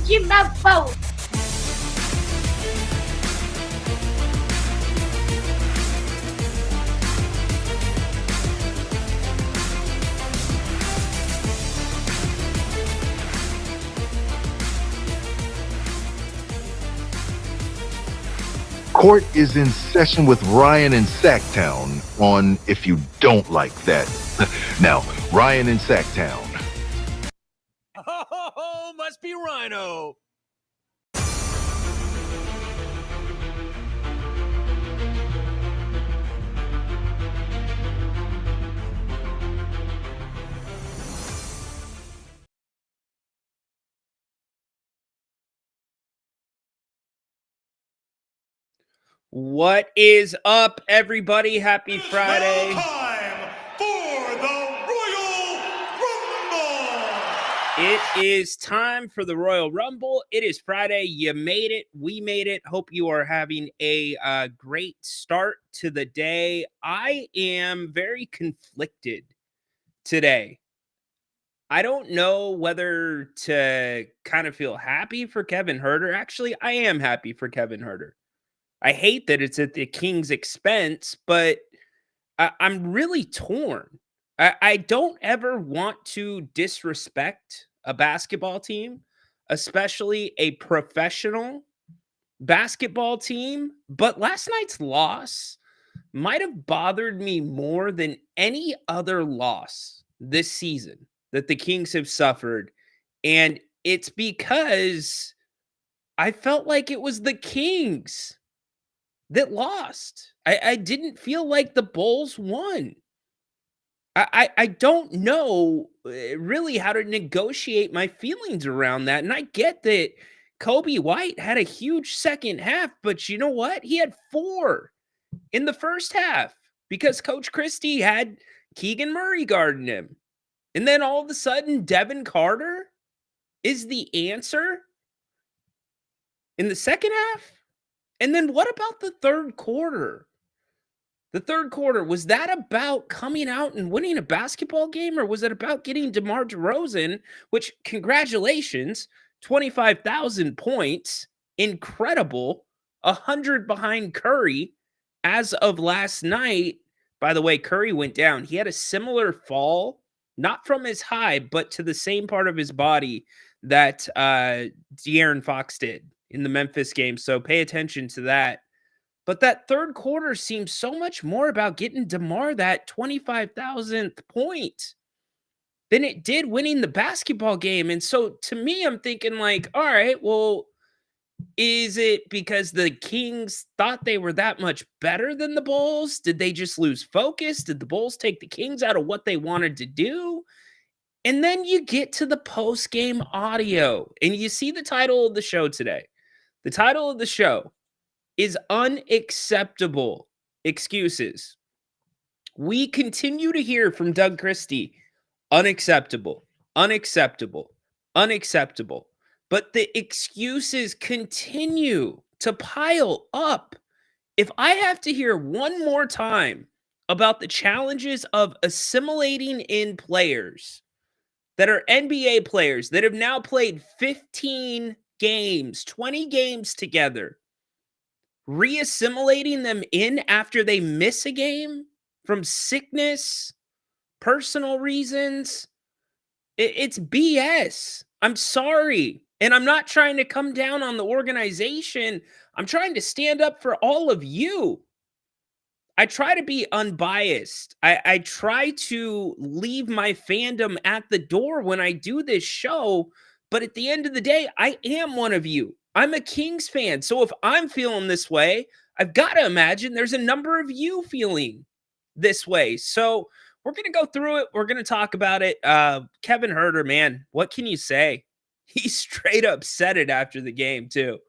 Give my vote. Court is in session with Ryan in Sacktown on If You Don't Like That. Now, Ryan in Sacktown. Oh, must be Rhino. What is up, everybody? Happy Friday. Time for the Royal Rumble. It is time for the Royal Rumble. It is Friday. You made it. We made it. Hope you are having a great start to the day. I am very conflicted today. I don't know whether to kind of feel happy for Kevin Huerter. Actually, I am happy for Kevin Huerter. I hate that it's at the Kings' expense, but I'm really torn. I don't ever want to disrespect a basketball team, especially a professional basketball team. But last night's loss might have bothered me more than any other loss this season that the Kings have suffered. And it's because I felt like it was the Kings that lost. I didn't feel like the Bulls won. I don't know really how to negotiate my feelings around that. And I get that Kobe White had a huge second half, but you know what? He had 4 in the first half because Coach Christie had Keegan Murray guarding him. And then all of a sudden, Devin Carter is the answer in the second half? And then what about the third quarter? The third quarter, was that about coming out and winning a basketball game, or was it about getting DeMar DeRozan, which, congratulations, 25,000 points, incredible, 100 behind Curry as of last night. By the way, Curry went down. He had a similar fall, not from his high, but to the same part of his body that De'Aaron Fox did in the Memphis game. So pay attention to that. But that third quarter seems so much more about getting DeMar that 25,000th point than it did winning the basketball game. And so to me, I'm thinking like, all right, well, is it because the Kings thought they were that much better than the Bulls? Did they just lose focus? Did the Bulls take the Kings out of what they wanted to do? And then you get to the post-game audio and you see the title of the show today. The title of the show is Unacceptable Excuses. We continue to hear from Doug Christie, unacceptable, unacceptable, unacceptable. But the excuses continue to pile up. If I have to hear one more time about the challenges of assimilating in players that are NBA players that have now played 15 games, 20 games together, reassimilating them in after they miss a game from sickness, personal reasons, it's BS. I'm sorry. And I'm not trying to come down on the organization. I'm trying to stand up for all of you. I try to be unbiased. I try to leave my fandom at the door when I do this show. But at the end of the day, I am one of you. I'm a Kings fan. So if I'm feeling this way, I've got to imagine there's a number of you feeling this way. So we're going to go through it. We're going to talk about it. Kevin Huerter, man, what can you say? He straight up said it after the game, too.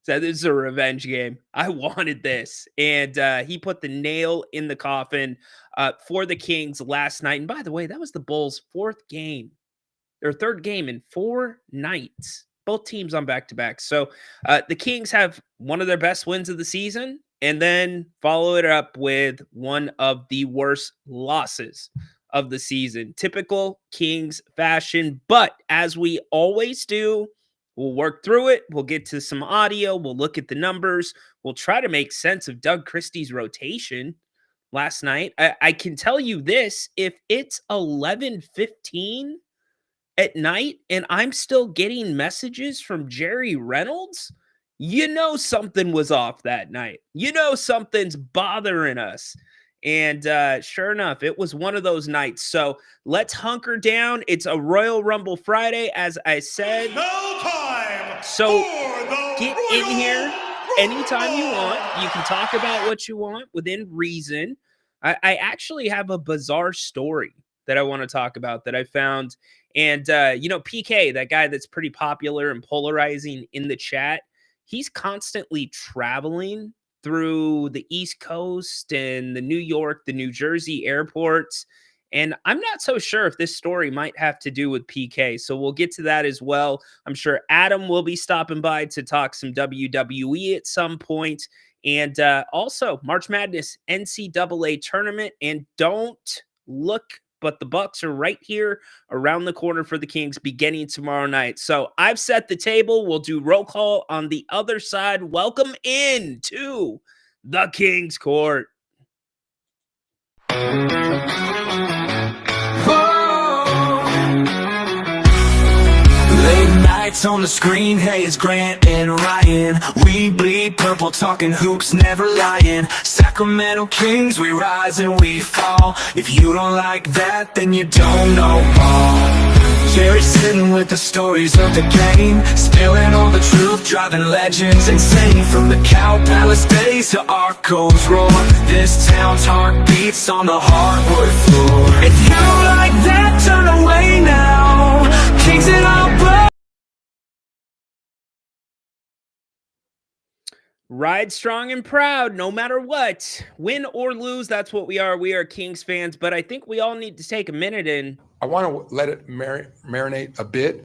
Said this is a revenge game. I wanted this. And he put the nail in the coffin for the Kings last night. And by the way, that was the Bulls' third game in 4 nights. Both teams on back-to-back. So the Kings have one of their best wins of the season and then follow it up with one of the worst losses of the season. Typical Kings fashion. But as we always do, We'll work through it. We'll get to some audio. We'll look at the numbers. We'll try to make sense of Doug Christie's rotation last night. I can tell you this, if it's 11:15 at night and I'm still getting messages from Jerry Reynolds, you know something was off that night. You know something's bothering us. And sure enough, it was one of those nights. So let's hunker down. It's a Royal Rumble Friday, as I said. No time. So for the get Royal in here anytime you Rumble. want. You can talk about what you want within reason. I actually have a bizarre story that I want to talk about that I found. And, PK, that guy that's pretty popular and polarizing in the chat, he's constantly traveling through the East Coast and the New York, the New Jersey airports. And I'm not so sure if this story might have to do with PK. So we'll get to that as well. I'm sure Adam will be stopping by to talk some WWE at some point. And also March Madness NCAA tournament. And don't look, but the Bucks are right here around the corner for the Kings beginning tomorrow night. So I've set the table. We'll do roll call on the other side. Welcome in to the Kings Court. Late nights on the screen, hey, it's Grant and Ryan. We bleed purple, talking hoops, never lying. Sacramento Kings, we rise and we fall. If you don't like that, then you don't know ball. Jerry sitting with the stories of the game, spilling all the truth, driving legends insane. From the Cow Palace days to Arco's roar, this town's heart beats on the hardwood floor. If you don't like that, turn away now. Kings in our blood. Ride strong and proud, no matter what. Win or lose, that's what we are. We are Kings fans, but I think we all need to take a minute and I want to let it marinate a bit.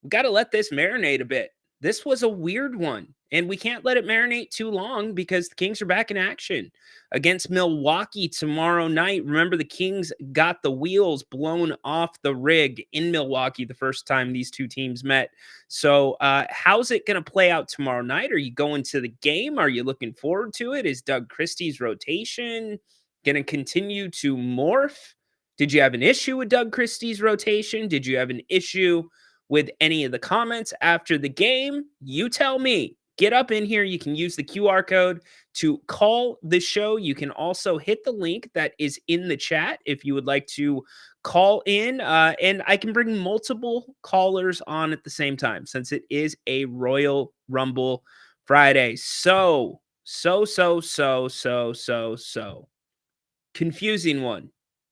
got to let this marinate a bit. This was a weird one, and we can't let it marinate too long because the Kings are back in action against Milwaukee tomorrow night. Remember, the Kings got the wheels blown off the rig in Milwaukee the first time these two teams met. So how's it going to play out tomorrow night? Are you going to the game? Are you looking forward to it? Is Doug Christie's rotation going to continue to morph? Did you have an issue with Doug Christie's rotation? Did you have an issue with any of the comments after the game? You tell me. Get up in here. You can use the QR code to call the show. You can also hit the link that is in the chat if you would like to call in. And I can bring multiple callers on at the same time since it is a Royal Rumble Friday. So confusing one.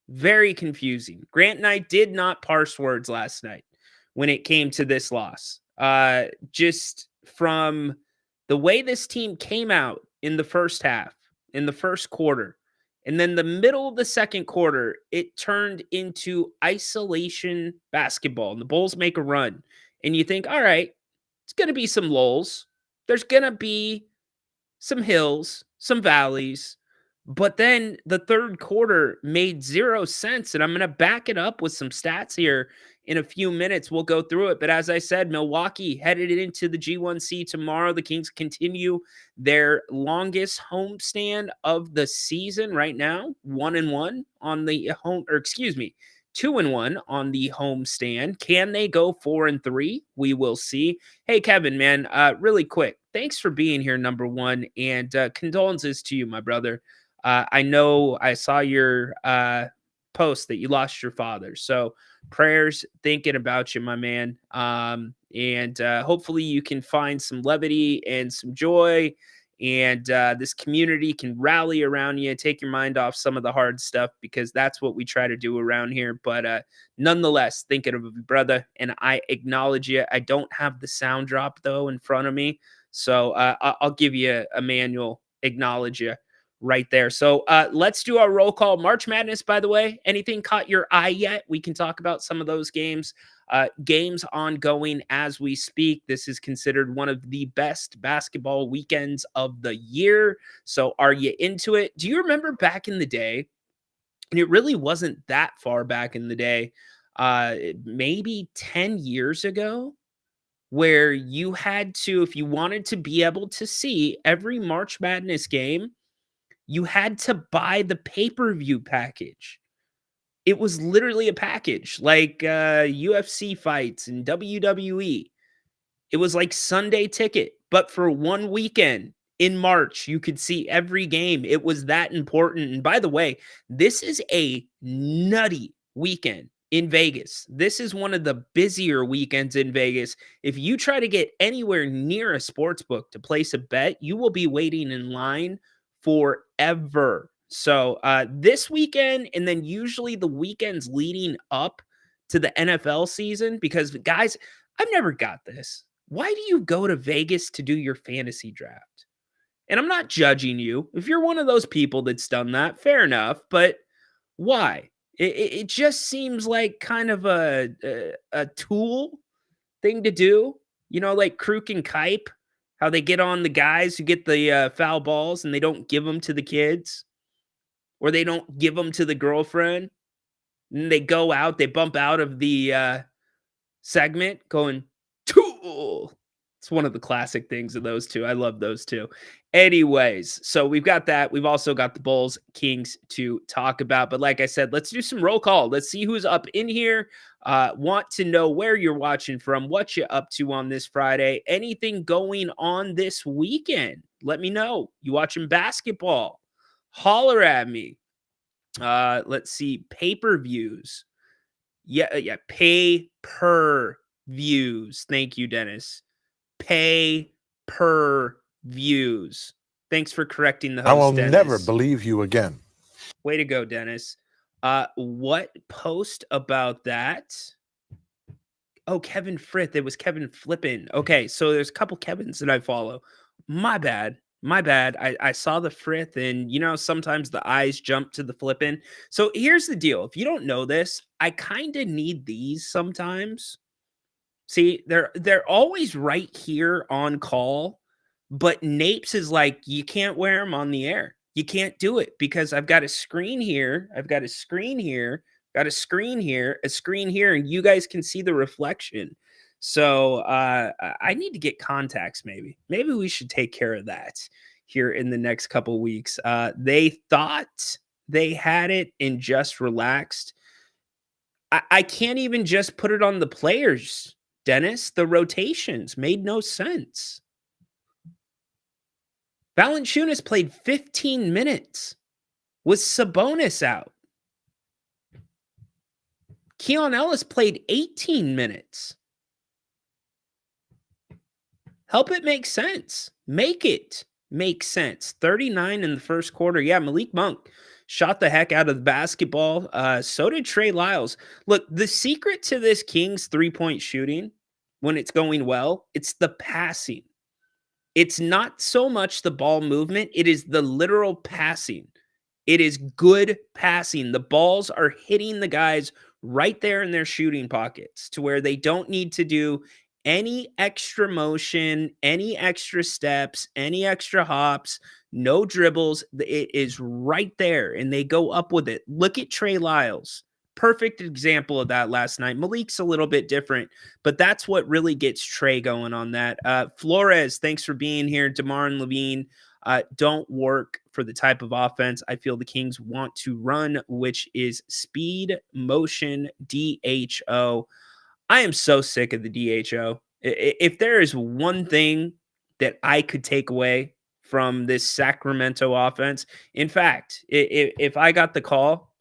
Very confusing. Grant and I did not parse words last night when it came to this loss. Just from the way this team came out in the first half, in the first quarter, and then the middle of the second quarter, it turned into isolation basketball, and the Bulls make a run. And you think, all right, it's going to be some lulls. There's going to be some hills, some valleys. But then the third quarter made zero sense. And I'm going to back it up with some stats here in a few minutes. We'll go through it. But as I said, Milwaukee headed into the G1C tomorrow. The Kings continue their longest homestand of the season right now. 1-1 on the home, or excuse me, 2-1 on the homestand. Can they go 4-3? We will see. Hey, Kevin, man, really quick. Thanks for being here, number one. And condolences to you, my brother. I know I saw your post that you lost your father. So prayers thinking about you, my man. And hopefully you can find some levity and some joy. And this community can rally around you, take your mind off some of the hard stuff, because that's what we try to do around here. But nonetheless, thinking of you, brother, and I acknowledge you. I don't have the sound drop, though, in front of me. So I'll give you a manual acknowledge you right there. So let's do our roll call. March Madness, by the way, anything caught your eye yet? We can talk about some of those games. Games ongoing as we speak. This is considered one of the best basketball weekends of the year. So are you into it? Do you remember back in the day? And it really wasn't that far back in the day. Maybe 10 years ago, where you had to, if you wanted to be able to see every March Madness game, you had to buy the pay-per-view package. It was literally a package, like UFC fights and WWE. It was like Sunday Ticket, but for one weekend in March, you could see every game. It was that important. And by the way, this is a nutty weekend in Vegas. This is one of the busier weekends in Vegas. If you try to get anywhere near a sports book to place a bet, you will be waiting in line forever. So this weekend, and then usually the weekends leading up to the NFL season, because guys, I've never got this. Why do you go to Vegas to do your fantasy draft? And I'm not judging you. If you're one of those people that's done that, fair enough. But why? It just seems like kind of a tool thing to do. You know, like Kruk and Kipe, how they get on the guys who get the foul balls and they don't give them to the kids, or they don't give them to the girlfriend. And they go out, they bump out of the segment going, tool. It's one of the classic things of those two. I love those two. Anyways, so we've got that. We've also got the Bulls Kings to talk about. But like I said, let's do some roll call. Let's see who's up in here. Want to know where you're watching from, what you up to on this Friday, anything going on this weekend. Let me know. You watching basketball? Holler at me. Let's see. Pay-per-views. Yeah. Pay per views. Thank you, Dennis. Pay per views. Thanks for correcting the host, I will Dennis. never believe you again. Way to go, Dennis. What post about that? Oh, Kevin Frith. It was Kevin Flippin. Okay, so there's a couple Kevins that I follow. My bad. I saw the Frith, and sometimes the eyes jump to the Flippin. So here's the deal. If you don't know this, I kind of need these sometimes. See, they're always right here on call, but Napes is like, you can't wear them on the air. You can't do it because I've got a screen here. I've got a screen here, got a screen here, a screen here, and you guys can see the reflection. So I need to get contacts maybe. Maybe we should take care of that here in the next couple weeks. They thought they had it and just relaxed. I can't even just put it on the players, Dennis. The rotations made no sense. Valanciunas played 15 minutes with Sabonis out. Keon Ellis played 18 minutes. Help it make sense. Make it make sense. 39 in the first quarter. Yeah, Malik Monk shot the heck out of the basketball. So did Trey Lyles. Look, the secret to this Kings three-point shooting, when it's going well, it's the passing. It's not so much the ball movement. It is the literal passing. It is good passing. The balls are hitting the guys right there in their shooting pockets to where they don't need to do any extra motion, any extra steps, any extra hops, no dribbles. It is right there, and they go up with it. Look at Trey Lyles. Perfect example of that last night. Malik's a little bit different, but that's what really gets Trey going on that. Flores, thanks for being here. DeMar and Levine don't work for the type of offense I feel the Kings want to run, which is speed, motion, DHO. I am so sick of the DHO. If there is one thing that I could take away from this Sacramento offense, in fact, if I got the call,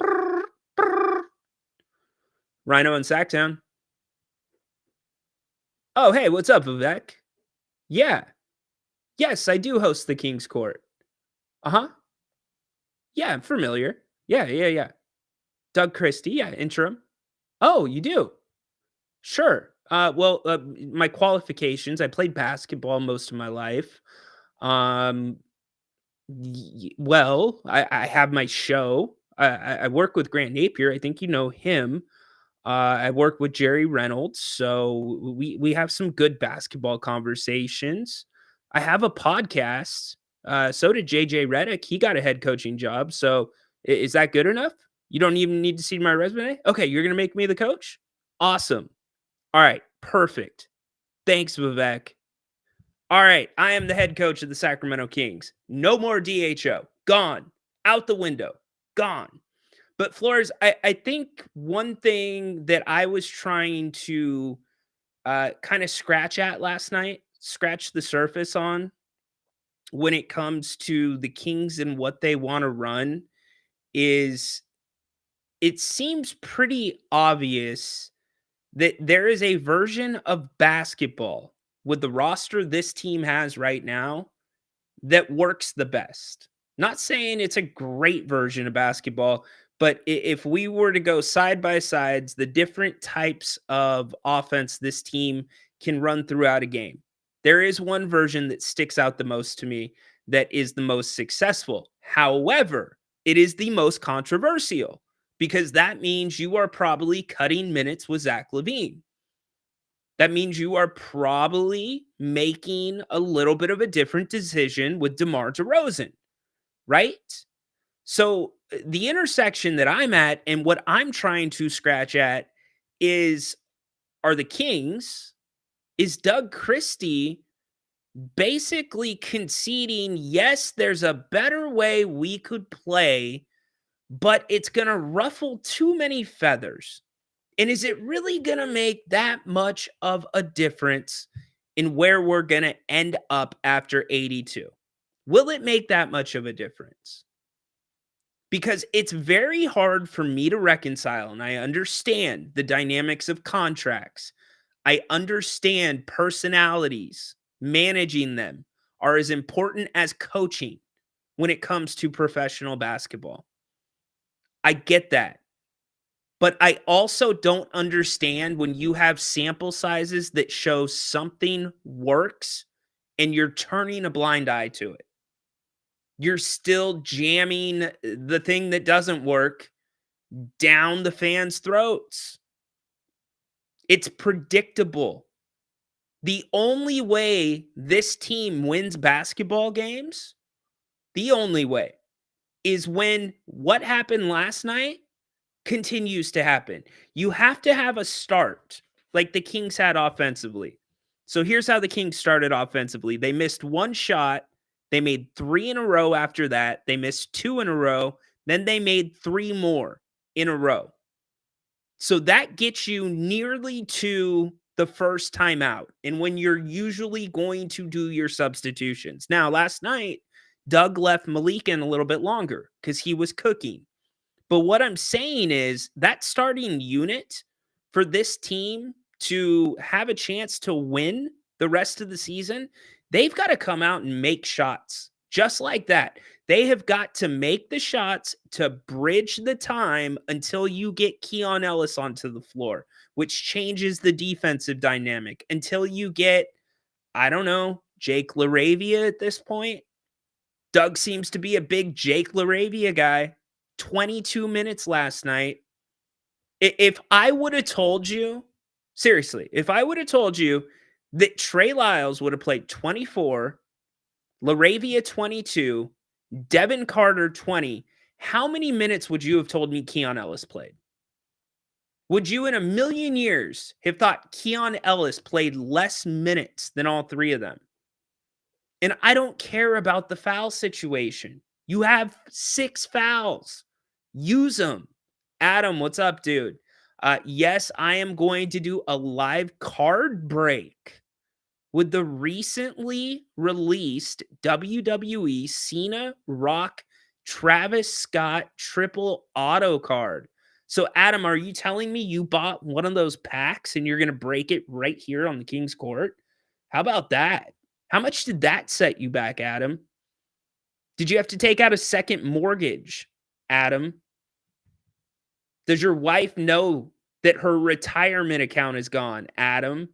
Rhino and Sacktown. Oh, hey, what's up, Vivek? Yeah. Yes, I do host the King's Court. Uh-huh. Yeah, I'm familiar. Yeah. Doug Christie, yeah, interim. Oh, you do? Sure. My qualifications, I played basketball most of my life. I have my show. I work with Grant Napier. I think you know him. I work with Jerry Reynolds, so we have some good basketball conversations. I have a podcast. So did JJ Redick. He got a head coaching job. So is that good enough? You don't even need to see my resume? Okay, you're gonna make me the coach? Awesome. All right, perfect. Thanks, Vivek. All right, I am the head coach of the Sacramento Kings. No more DHO. Gone. Out the window. Gone. But Flores, I think one thing that I was trying to kind of scratch at last night, scratch the surface on when it comes to the Kings and what they want to run is it seems pretty obvious that there is a version of basketball with the roster this team has right now that works the best. Not saying it's a great version of basketball, but if we were to go side by sides, the different types of offense this team can run throughout a game, there is one version that sticks out the most to me that is the most successful. However, it is the most controversial because that means you are probably cutting minutes with Zach LaVine. That means you are probably making a little bit of a different decision with DeMar DeRozan, right? So the intersection that I'm at and what I'm trying to scratch at is are the Kings, is Doug Christie basically conceding, yes, there's a better way we could play, but it's going to ruffle too many feathers. And is it really going to make that much of a difference in where we're going to end up after 82? Will it make that much of a difference? Because it's very hard for me to reconcile, and I understand the dynamics of contracts. I understand personalities, managing them are as important as coaching when it comes to professional basketball. I get that. But I also don't understand when you have sample sizes that show something works and you're turning a blind eye to it. You're still jamming the thing that doesn't work down the fans' throats. It's predictable. The only way this team wins basketball games, the only way, is when what happened last night continues to happen. You have to have a start like the Kings had offensively. So here's how the Kings started offensively. They missed one shot. They made 3 in a row after that. They missed 2 in a row. Then they made 3 more in a row. So that gets you nearly to the first time out and when you're usually going to do your substitutions. Now, last night, Doug left Malik in a little bit longer because he was cooking. But what I'm saying is that starting unit for this team to have a chance to win the rest of the season, they've got to come out and make shots just like that. They have got to make the shots to bridge the time until you get Keon Ellis onto the floor, which changes the defensive dynamic until you get, I don't know, Jake LaRavia at this point. Doug seems to be a big Jake LaRavia guy. 22 minutes last night. If I would have told you, seriously, if I would have told you that Trey Lyles would have played 24, LaRavia 22, Devin Carter 20, how many minutes would you have told me Keon Ellis played? Would you in a million years have thought Keon Ellis played less minutes than all 3 of them? And I don't care about the foul situation. You have 6 fouls. Use them. Adam, what's up, dude? Yes, I am going to do a live card break with the recently released WWE Cena Rock Travis Scott triple auto card. So, Adam, are you telling me you bought one of those packs and you're going to break it right here on the King's Court? How about that? How much did that set you back, Adam? Did you have to take out a second mortgage, Adam? Does your wife know that her retirement account is gone, Adam?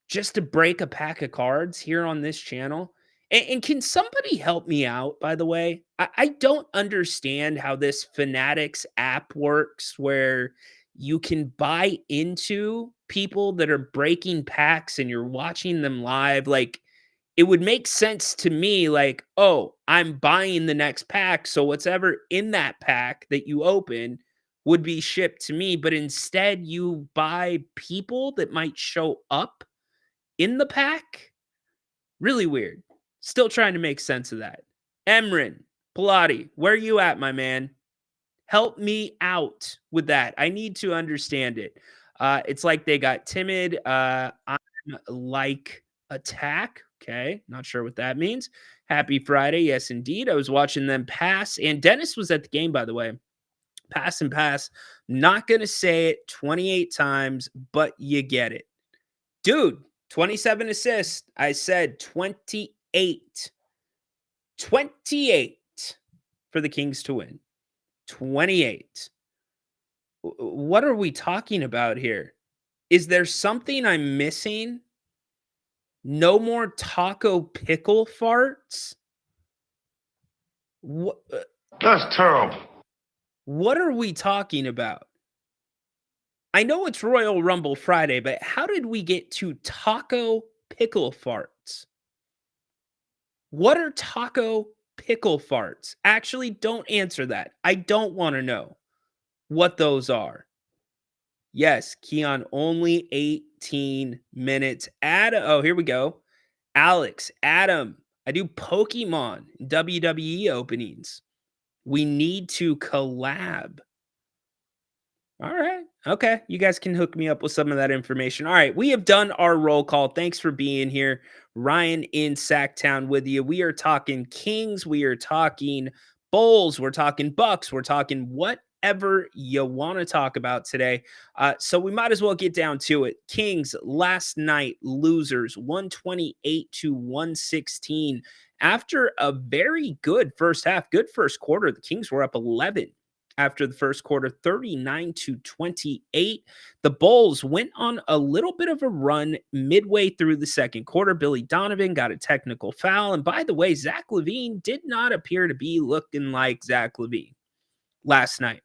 Just to break a pack of cards here on this channel? And can somebody help me out, by the way? I don't understand how this Fanatics app works where you can buy into people that are breaking packs and you're watching them live. Like, it would make sense to me, like, oh, I'm buying the next pack, so whatever in that pack that you open would be shipped to me. But instead, you buy people that might show up in the pack? Really weird. Still trying to make sense of that. Emran, Pilati, where are you at, my man? Help me out with that. I need to understand it. It's like they got timid. I'm like attack. Okay. Not sure what that means. Happy Friday. Yes, indeed. I was watching them pass. And Dennis was at the game, by the way. Pass and pass. Not going to say it 28 times, but you get it. Dude, 27 assists. I said 28. 28 for the Kings to win. 28. What are we talking about here? Is there something I'm missing? No more taco pickle farts? What, That's terrible. what are we talking about? I know it's Royal Rumble Friday, but how did we get to taco pickle farts? What are taco pickle farts? Actually, don't answer that. I don't want to know what those are. Yes, Keon, only 18 minutes. Oh, here we go. Alex, Adam, I do Pokemon WWE openings. We need to collab. All right. Okay. You guys can hook me up with some of that information. All right. We have done our roll call. Thanks for being here. Ryan in Sacktown with you. We are talking Kings. We are talking Bulls. We're talking Bucks. We're talking whatever you want to talk about today. So we might as well get down to it. Kings last night, losers 128 to 116. After a very good first half, good first quarter, the Kings were up 11. After the first quarter, 39 to 28. The Bulls went on a little bit of a run midway through the second quarter. Billy Donovan got a technical foul. And by the way, Zach LaVine did not appear to be looking like Zach LaVine last night.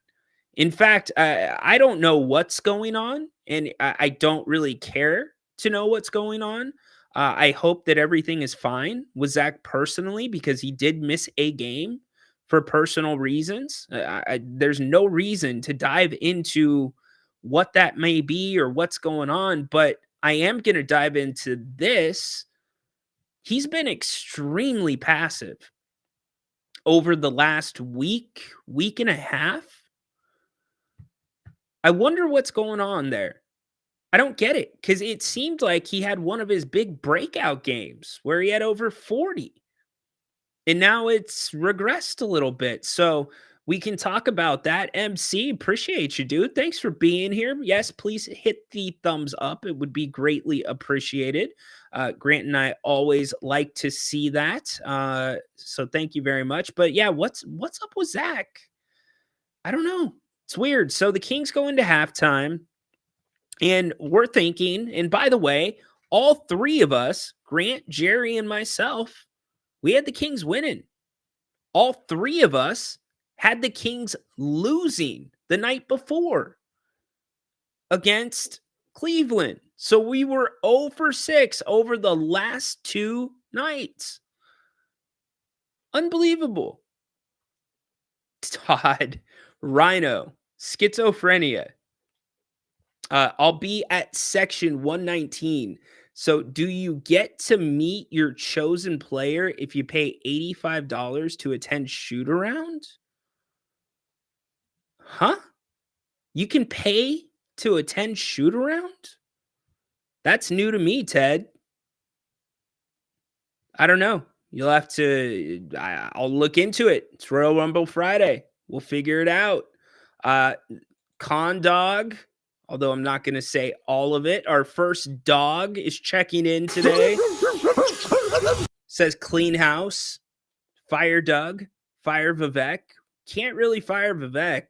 In fact, I don't know what's going on, and I don't really care to know what's going on. I hope that everything is fine with Zach personally, because he did miss a game for personal reasons. There's no reason to dive into what that may be or what's going on, but I am going to dive into this. He's been extremely passive over the last week and a half. I wonder what's going on there. I don't get it, because it seemed like he had one of his big breakout games where he had over 40. And now it's regressed a little bit. So we can talk about that. MC, appreciate you, dude. Thanks for being here. Yes, please hit the thumbs up. It would be greatly appreciated. Grant and I always like to see that. So thank you very much. But yeah, what's up with Zach? I don't know. It's weird. So the Kings go into halftime, and we're thinking, and by the way, all three of us, Grant, Jerry, and myself, we had the Kings winning. All three of us had the Kings losing the night before against Cleveland. So we were 0 for 6 over the last two nights. Unbelievable. Todd, Rhino, schizophrenia. I'll be at section 119. So do you get to meet your chosen player if you pay $85 to attend shoot around? Huh? You can pay to attend shoot around? That's new to me, Ted. I don't know. You'll have to, I'll look into it. It's Royal Rumble Friday. We'll figure it out. Con Dog, although I'm not going to say all of it. Our first dog is checking in today. Says clean house. Fire Doug. Fire Vivek. Can't really fire Vivek.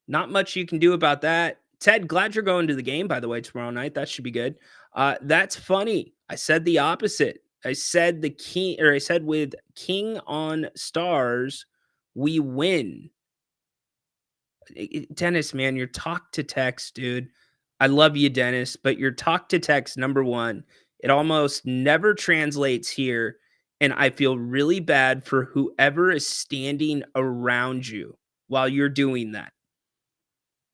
Not much you can do about that. Ted, glad you're going to the game, by the way, tomorrow night. That should be good. That's funny. I said the opposite. I said with King on stars, we win. Dennis, man, your talk to text, dude. I love you, Dennis, but your talk to text, number one, it almost never translates here. And I feel really bad for whoever is standing around you while you're doing that.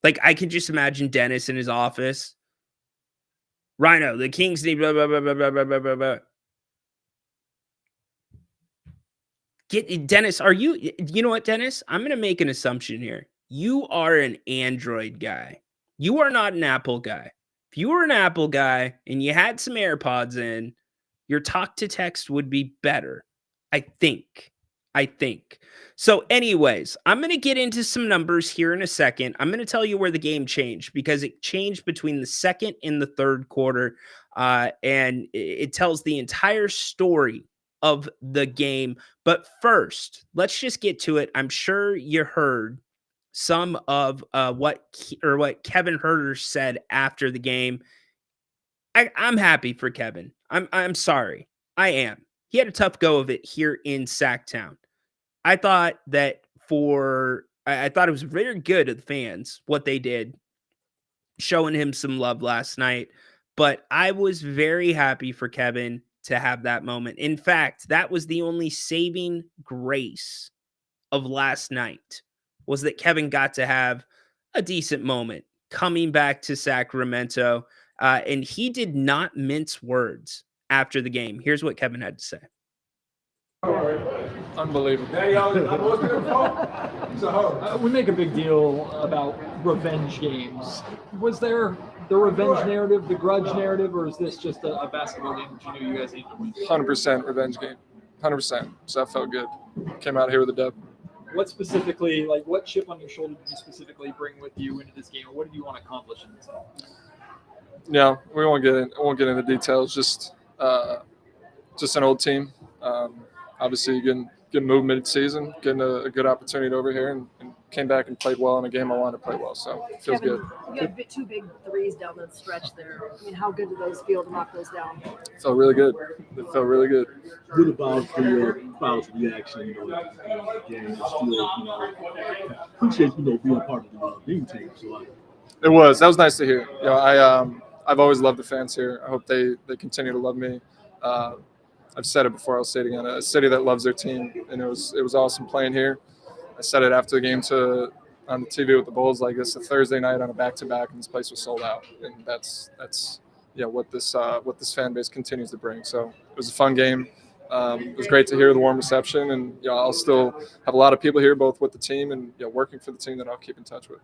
Like, I can just imagine Dennis in his office. Rhino, the Kings need blah, blah, blah, blah, blah, blah, blah, blah. Dennis, you know what, Dennis? I'm going to make an assumption here. You are an Android guy. You are not an Apple guy. If you were an Apple guy and you had some AirPods in, your talk to text would be better. I think. So anyways, I'm going to get into some numbers here in a second. I'm going to tell you where the game changed because it changed between the second and the third quarter. And it tells the entire story of the game. But first, let's just get to it. I'm sure you heard some of what Kevin Huerter said after the game. I'm happy for Kevin. I'm sorry. I am. He had a tough go of it here in Sacktown. I thought it was very good of the fans what they did, showing him some love last night. But I was very happy for Kevin to have that moment. In fact, that was the only saving grace of last night, was that Kevin got to have a decent moment coming back to Sacramento. And he did not mince words after the game. Here's what Kevin had to say. Unbelievable. We make a big deal about revenge games. Was there the revenge narrative, the grudge narrative, or is this just a basketball game that you knew you guys needed to win? 100% revenge game. 100%. So that felt good. Came out here with a dub. What specifically, like what chip on your shoulder did you specifically bring with you into this game, or what did you want to accomplish in this game? Yeah, we won't get into details. Just an old team. Obviously, getting moved mid-season, getting a good opportunity over here, and came back and played well in a game I wanted to play well. So it feels Kevin, good. You had two big threes down the stretch there. I mean, how good do those feel to knock those down? It felt really good. It felt really good. What about the Fowler's reaction? The game is still, appreciate being part of the Dean team. So That was nice to hear. I've always loved the fans here. I hope they continue to love me. I've said it before. I'll say it again. A city that loves their team, and it was awesome playing here. I said it after the game on the TV with the Bulls. Like, it's a Thursday night on a back-to-back, and this place was sold out. And that's what this fan base continues to bring. So it was a fun game. It was great to hear the warm reception, and I'll still have a lot of people here, both with the team and working for the team, that I'll keep in touch with.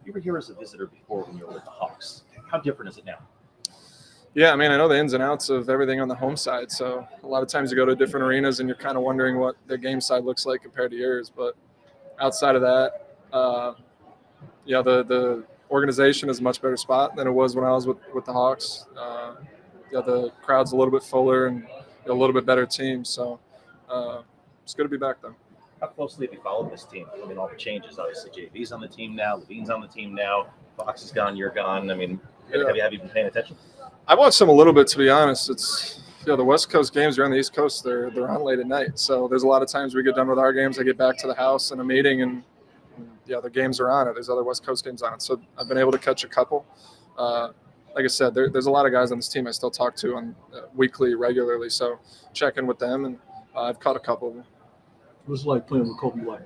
You were here as a visitor before when you were with the Hawks. How different is it now? Yeah, I mean, I know the ins and outs of everything on the home side. So a lot of times you go to different arenas and you're kind of wondering what their game side looks like compared to yours. But outside of that, the organization is a much better spot than it was when I was with the Hawks. The crowd's a little bit fuller and a little bit better team. So it's good to be back, though. How closely have you followed this team? I mean, all the changes. Obviously, JV's on the team now. Levine's on the team now. Fox is gone. You're gone. I mean, have you been paying attention? I watched them a little bit, to be honest. It's the West Coast games are on the East Coast. They're on late at night. So there's a lot of times we get done with our games. I get back to the house in a meeting, and the games are on it. There's other West Coast games on it. So I've been able to catch a couple. Like I said, there's a lot of guys on this team I still talk to on weekly, regularly. So check in with them, and I've caught a couple of them. What's it like playing with Kobe White?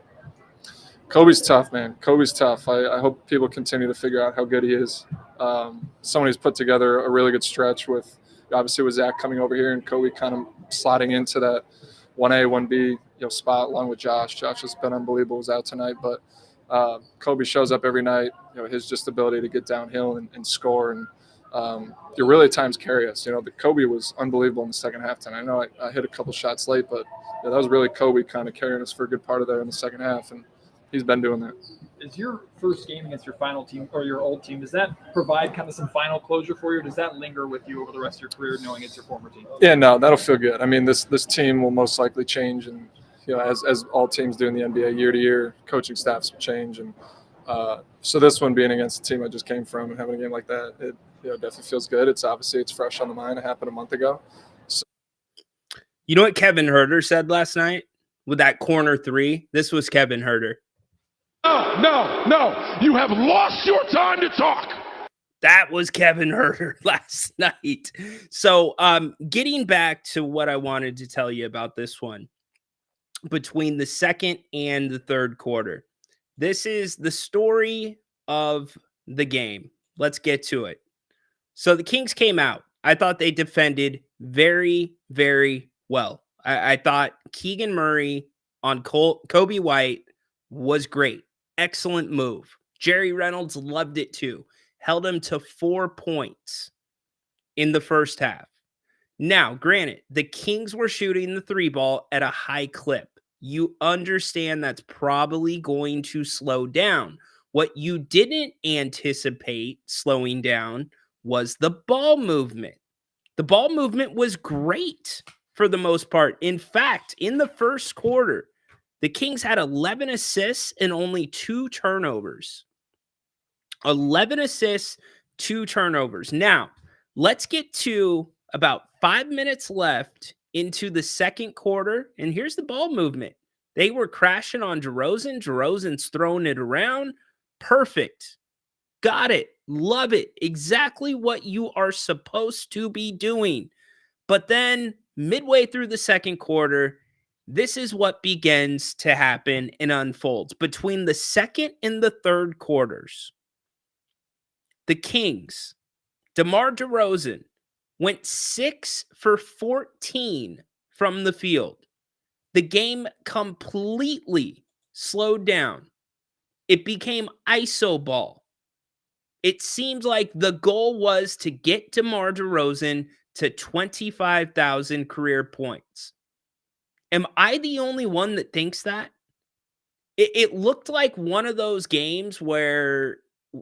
Kobe's tough, man. Kobe's tough. I hope people continue to figure out how good he is. Someone who's put together a really good stretch with Zach coming over here and Kobe kind of slotting into that 1A, 1B spot along with Josh. Josh has been unbelievable. Was out tonight, but Kobe shows up every night. His just ability to get downhill and score, and really at times carry us. The Kobe was unbelievable in the second half tonight. I know I hit a couple shots late, but that was really Kobe kind of carrying us for a good part of there in the second half, and he's been doing that. Is your first game against your final team or your old team, does that provide kind of some final closure for you, or does that linger with you over the rest of your career knowing it's your former team? Yeah, no, that'll feel good. I mean, this team will most likely change, and as all teams do in the NBA year to year, coaching staffs will change, and so this one being against the team I just came from and having a game like that, it definitely feels good. It's fresh on the mind. It happened a month ago. So. You know what Kevin Huerter said last night with that corner three? This was Kevin Huerter. No. You have lost your time to talk. That was Kevin Huerter last night. So getting back to what I wanted to tell you about this one, between the second and the third quarter, this is the story of the game. Let's get to it. So the Kings came out. I thought they defended very, very well. I thought Keegan Murray on Kobe White was great. Excellent move. Jerry Reynolds loved it too. Held him to 4 points in the first half. Now, granted, the Kings were shooting the 3 ball at a high clip. You understand that's probably going to slow down. What you didn't anticipate slowing down was the ball movement. The ball movement was great for the most part. In fact, in the first quarter, the Kings had 11 assists and only 2 turnovers. 11 assists, 2 turnovers. Now, let's get to about 5 minutes left into the second quarter, and here's the ball movement. They were crashing on DeRozan. DeRozan's throwing it around. Perfect. Got it. Love it. Exactly what you are supposed to be doing. But then midway through the second quarter, this is what begins to happen and unfolds. Between the second and the third quarters, the Kings, DeMar DeRozan, went 6 for 14 from the field. The game completely slowed down. It became iso ball. It seemed like the goal was to get DeMar DeRozan to 25,000 career points. Am I the only one that thinks that? It looked like one of those games where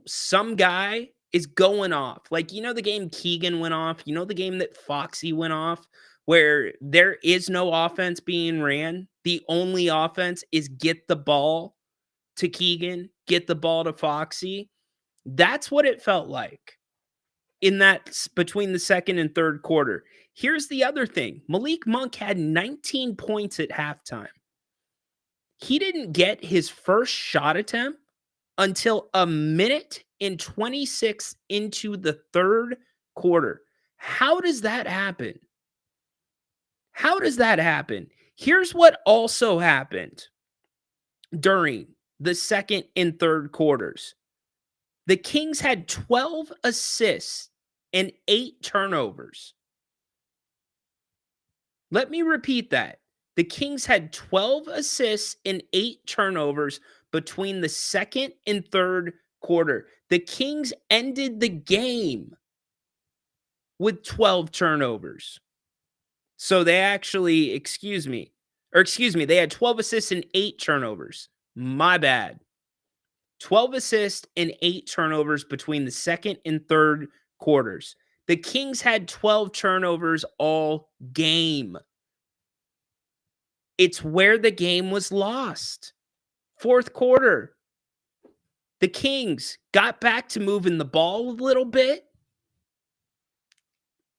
some guy is going off. Like, the game Keegan went off, the game that Foxy went off, where there is no offense being ran. The only offense is get the ball to Keegan, get the ball to Foxy. That's what it felt like in that between the second and third quarter. Here's the other thing. Malik Monk had 19 points at halftime. He didn't get his first shot attempt until a minute and 26 into the third quarter. How does that happen? How does that happen? Here's what also happened during the second and third quarters. The Kings had 12 assists and 8 turnovers. Let me repeat that. The Kings had 12 assists and 8 turnovers between the second and third quarter. The Kings ended the game with 12 turnovers. So they actually, they had 12 assists and 8 turnovers. My bad. 12 assists and 8 turnovers between the second and third quarters. The Kings had 12 turnovers all game. It's where the game was lost. Fourth quarter, the Kings got back to moving the ball a little bit,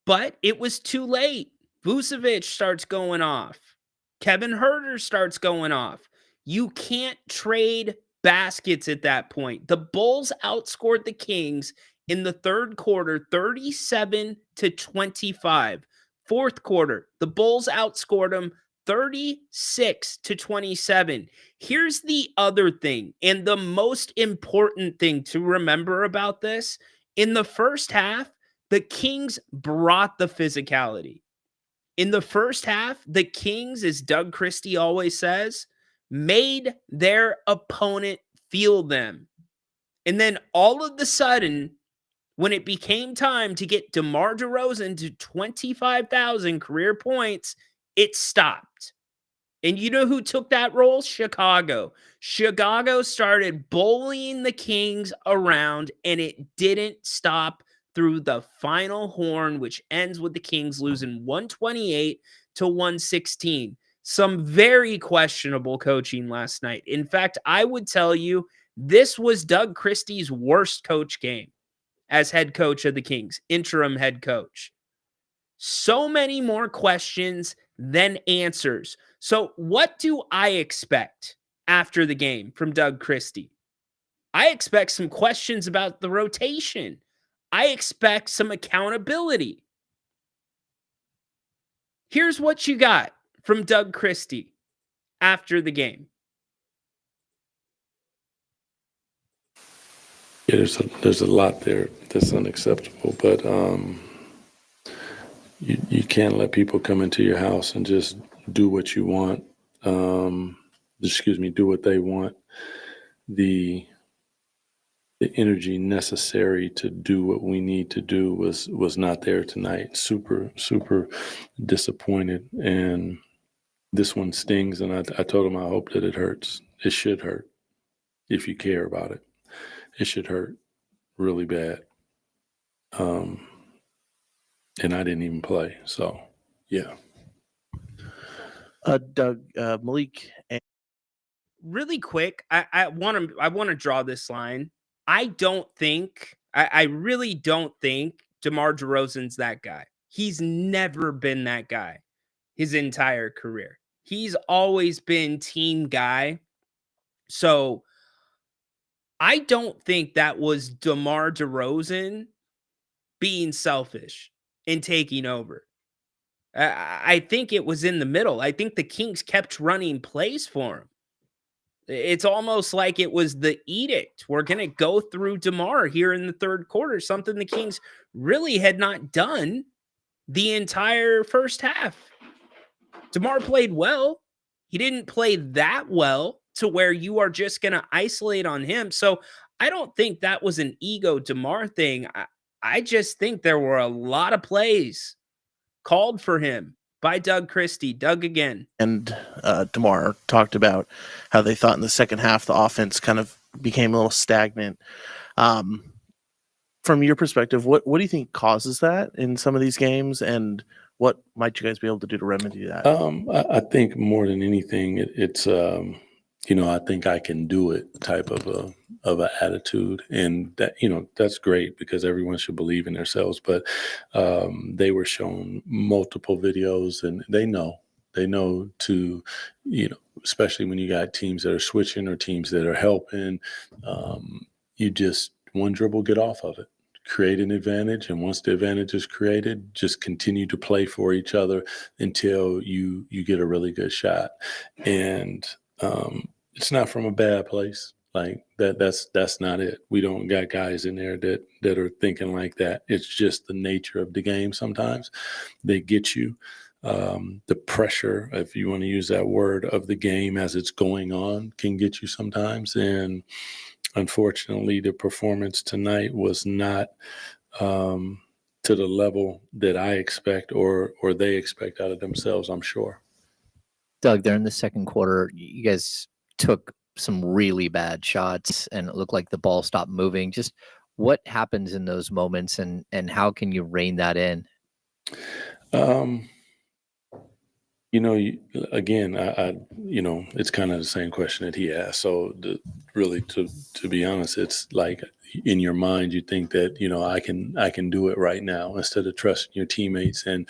but it was too late. Vucevic starts going off. Kevin Huerter starts going off. You can't trade baskets at that point. The Bulls outscored the Kings in the third quarter 37-25. Fourth quarter, the Bulls outscored them 36-27. Here's the other thing, and the most important thing to remember about this. In the first half, the Kings brought the physicality. In the first half, the Kings, as Doug Christie always says, made their opponent feel them. And then all of a sudden, when it became time to get DeMar DeRozan to 25,000 career points, it stopped. And you know who took that role? Chicago. Chicago started bullying the Kings around, and it didn't stop through the final horn, which ends with the Kings losing 128-116. Some very questionable coaching last night. In fact, I would tell you this was Doug Christie's worst coach game as head coach of the Kings, interim head coach. So many more questions than answers. So what do I expect after the game from Doug Christie? I expect some questions about the rotation. I expect some accountability. Here's what you got from Doug Christie after the game. Yeah, there's a lot there that's unacceptable, but you can't let people come into your house and just do what you want. Do what they want. The energy necessary to do what we need to do was not there tonight. Super disappointed, and this one stings. And I told him I hope that it hurts. It should hurt if you care about it. It should hurt really bad. And I didn't even play. So, yeah. Doug, Malik, Really quick, I want to draw this line. I really don't think DeMar DeRozan's that guy. He's never been that guy his entire career. He's always been team guy. So I don't think that was DeMar DeRozan being selfish and taking over. I think it was in the middle. I think the Kings kept running plays for him. It's almost like it was the edict. We're going to go through DeMar here in the third quarter, something the Kings really had not done the entire first half. DeMar played well. He didn't play that well to where you are just going to isolate on him. So I don't think that was an ego DeMar thing. I just think there were a lot of plays called for him by Doug Christie. Doug again. and DeMar talked about how they thought in the second half the offense kind of became a little stagnant. From your perspective, what do you think causes that in some of these games, and what might you guys be able to do to remedy that? I think more than anything, it's I think I can do it type of a attitude, and that that's great because everyone should believe in themselves. But they were shown multiple videos, and they know to especially when you got teams that are switching or teams that are helping, you just one dribble get off of it. Create an advantage, and once the advantage is created, just continue to play for each other until you get a really good shot. And it's not from a bad place. Like that's not it. We don't got guys in there that are thinking like that. It's just the nature of the game. Sometimes they get you. The pressure, if you want to use that word, of the game as it's going on can get you sometimes. And unfortunately, the performance tonight was not to the level that I expect or they expect out of themselves, I'm sure. Doug, there in the second quarter, you guys took some really bad shots and it looked like the ball stopped moving. Just what happens in those moments, and how can you rein that in? Again, it's kind of the same question that he asked. So really, to be honest, it's like in your mind, you think that, I can do it right now, instead of trusting your teammates and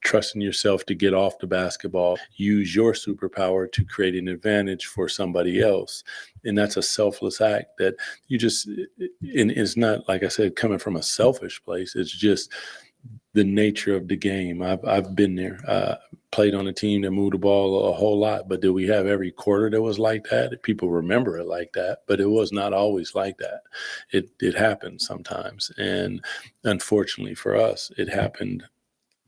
trusting yourself to get off the basketball, use your superpower to create an advantage for somebody else. And that's a selfless act that you just, and it's not, like I said, coming from a selfish place. It's just the nature of the game. I've been there. Played on a team that moved the ball a whole lot, but did we have every quarter that was like that? People remember it like that, but it was not always like that. It happened sometimes, and unfortunately for us, it happened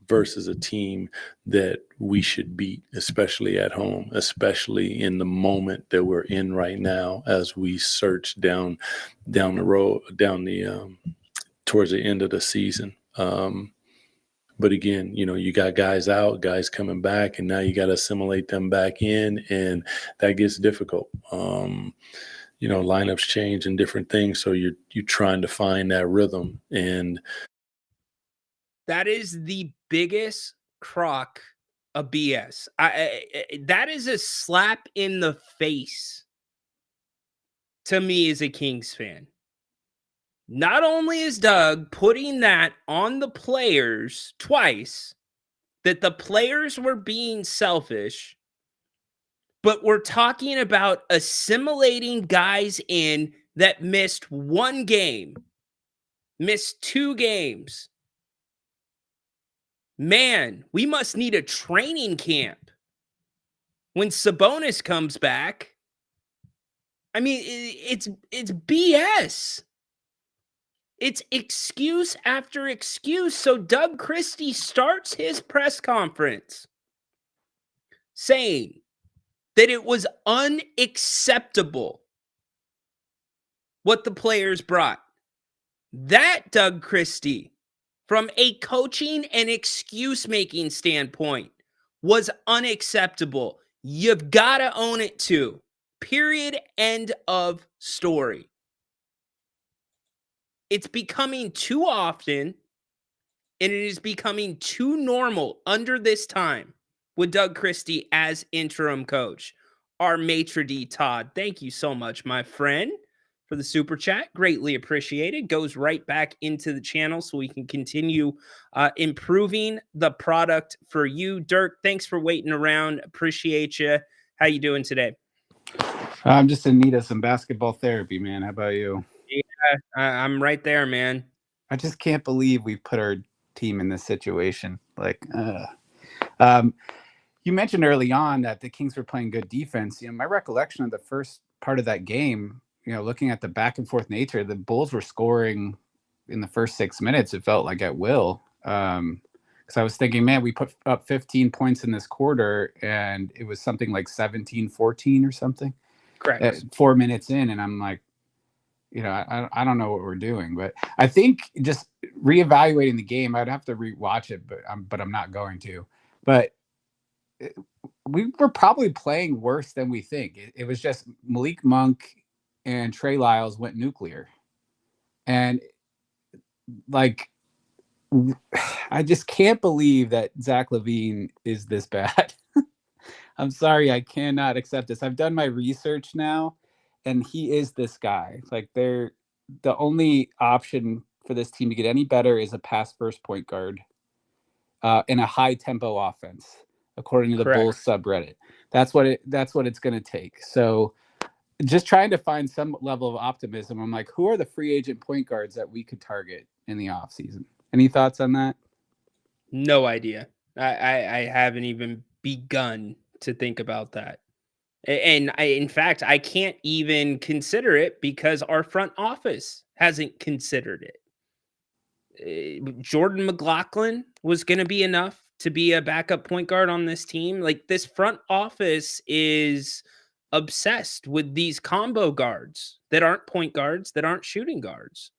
versus a team that we should beat, especially at home, especially in the moment that we're in right now as we search down the road, towards the end of the season. But again, you got guys out, guys coming back, and now you got to assimilate them back in, and that gets difficult. Lineups change and different things, so you're trying to find that rhythm. And that is the biggest crock of BS. That is a slap in the face to me as a Kings fan. Not only is Doug putting that on the players twice, that the players were being selfish, but we're talking about assimilating guys in that missed one game, missed 2 games. Man, we must need a training camp when Sabonis comes back. I mean, it's BS. It's excuse after excuse. So Doug Christie starts his press conference saying that it was unacceptable what the players brought. That, Doug Christie, from a coaching and excuse-making standpoint, was unacceptable. You've got to own it too. Period. End of story. It's becoming too often, and it is becoming too normal under this time with Doug Christie as interim coach. Our maitre d' Todd, thank you so much, my friend, for the super chat. Greatly appreciated. Goes right back into the channel so we can continue improving the product for you. Dirk, thanks for waiting around. Appreciate you. How you doing today? I'm just in need of some basketball therapy, man. How about you? Yeah, I'm right there, man. I just can't believe we put our team in this situation. You mentioned early on that the Kings were playing good defense. My recollection of the first part of that game, looking at the back and forth nature, the Bulls were scoring in the first 6 minutes. It felt like at will. Because I was thinking, man, we put up 15 points in this quarter, and it was something like 17-14 or something. Correct. 4 minutes in, and I'm like, I don't know what we're doing, but I think just reevaluating the game, I'd have to rewatch it, but I'm not going to. But we were probably playing worse than we think. It was just Malik Monk and Trey Lyles went nuclear, and I just can't believe that Zach LaVine is this bad. I'm sorry, I cannot accept this. I've done my research now, and he is this guy. The only option for this team to get any better is a pass first point guard in a high tempo offense, according to the Bulls subreddit. That's what it's going to take. So just trying to find some level of optimism. I'm like, who are the free agent point guards that we could target in the offseason? Any thoughts on that? No idea. I haven't even begun to think about that. And in fact, I can't even consider it because our front office hasn't considered it. Jordan McLaughlin was going to be enough to be a backup point guard on this team. Like, this front office is obsessed with these combo guards that aren't point guards, that aren't shooting guards.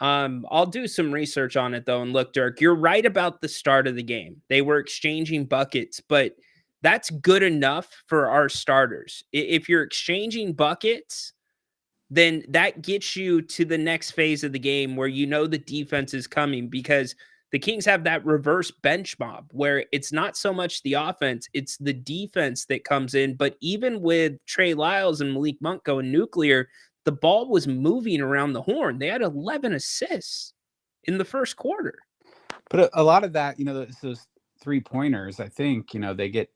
I'll do some research on it though. And look, Dirk, you're right about the start of the game. They were exchanging buckets, but that's good enough for our starters. If you're exchanging buckets, then that gets you to the next phase of the game where the defense is coming, because the Kings have that reverse bench mob where it's not so much the offense, it's the defense that comes in. But even with Trey Lyles and Malik Monk going nuclear, the ball was moving around the horn. They had 11 assists in the first quarter. But a lot of that, those 3-pointers, I think, they get,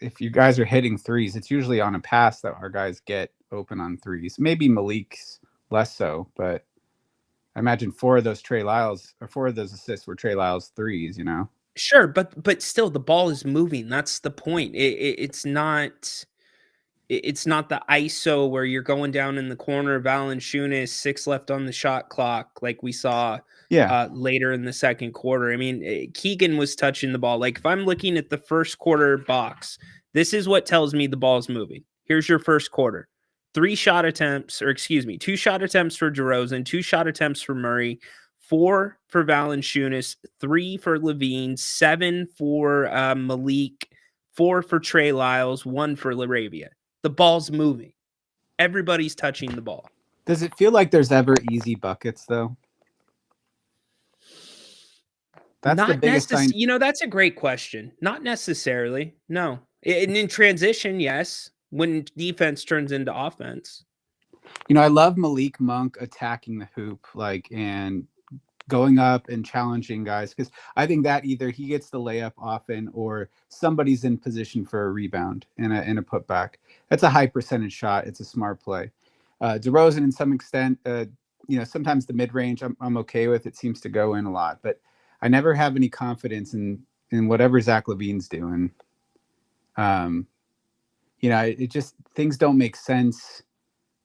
if you guys are hitting threes, it's usually on a pass that our guys get open on threes. Maybe Malik's less so, but I imagine 4 of those assists were Trey Lyles threes, Sure, but still the ball is moving. That's the point. It's not the ISO where you're going down in the corner, Valanciunas, 6 left on the shot clock, like we saw later in the second quarter. I mean, Keegan was touching the ball. Like, if I'm looking at the first quarter box, this is what tells me the ball's moving. Here's your first quarter. 2 shot attempts for DeRozan, 2 shot attempts for Murray, 4 for Valanciunas, 3 for LaVine, 7 for Malik, 4 for Trey Lyles, 1 for LaRavia. The ball's moving. Everybody's touching the ball. Does it feel like there's ever easy buckets, though? That's not the biggest sign. That's a great question. Not necessarily. No. And in transition, yes. When defense turns into offense. I love Malik Monk attacking the hoop, and going up and challenging guys, because I think that either he gets the layup often or somebody's in position for a rebound and a putback. That's a high percentage shot. It's a smart play. DeRozan, in some extent, sometimes the mid range I'm okay with. It seems to go in a lot, but I never have any confidence in whatever Zach LaVine's doing. It just, things don't make sense.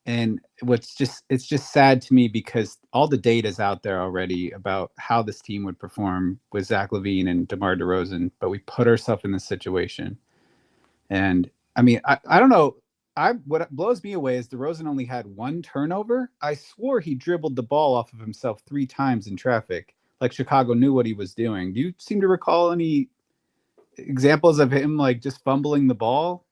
And it's just sad to me because all the data is out there already about how this team would perform with Zach LaVine and DeMar DeRozan, but we put ourselves in this situation. And I mean, I don't know. What blows me away is DeRozan only had one turnover. I swore he dribbled the ball off of himself 3 times in traffic, like Chicago knew what he was doing. Do you seem to recall any examples of him like just fumbling the ball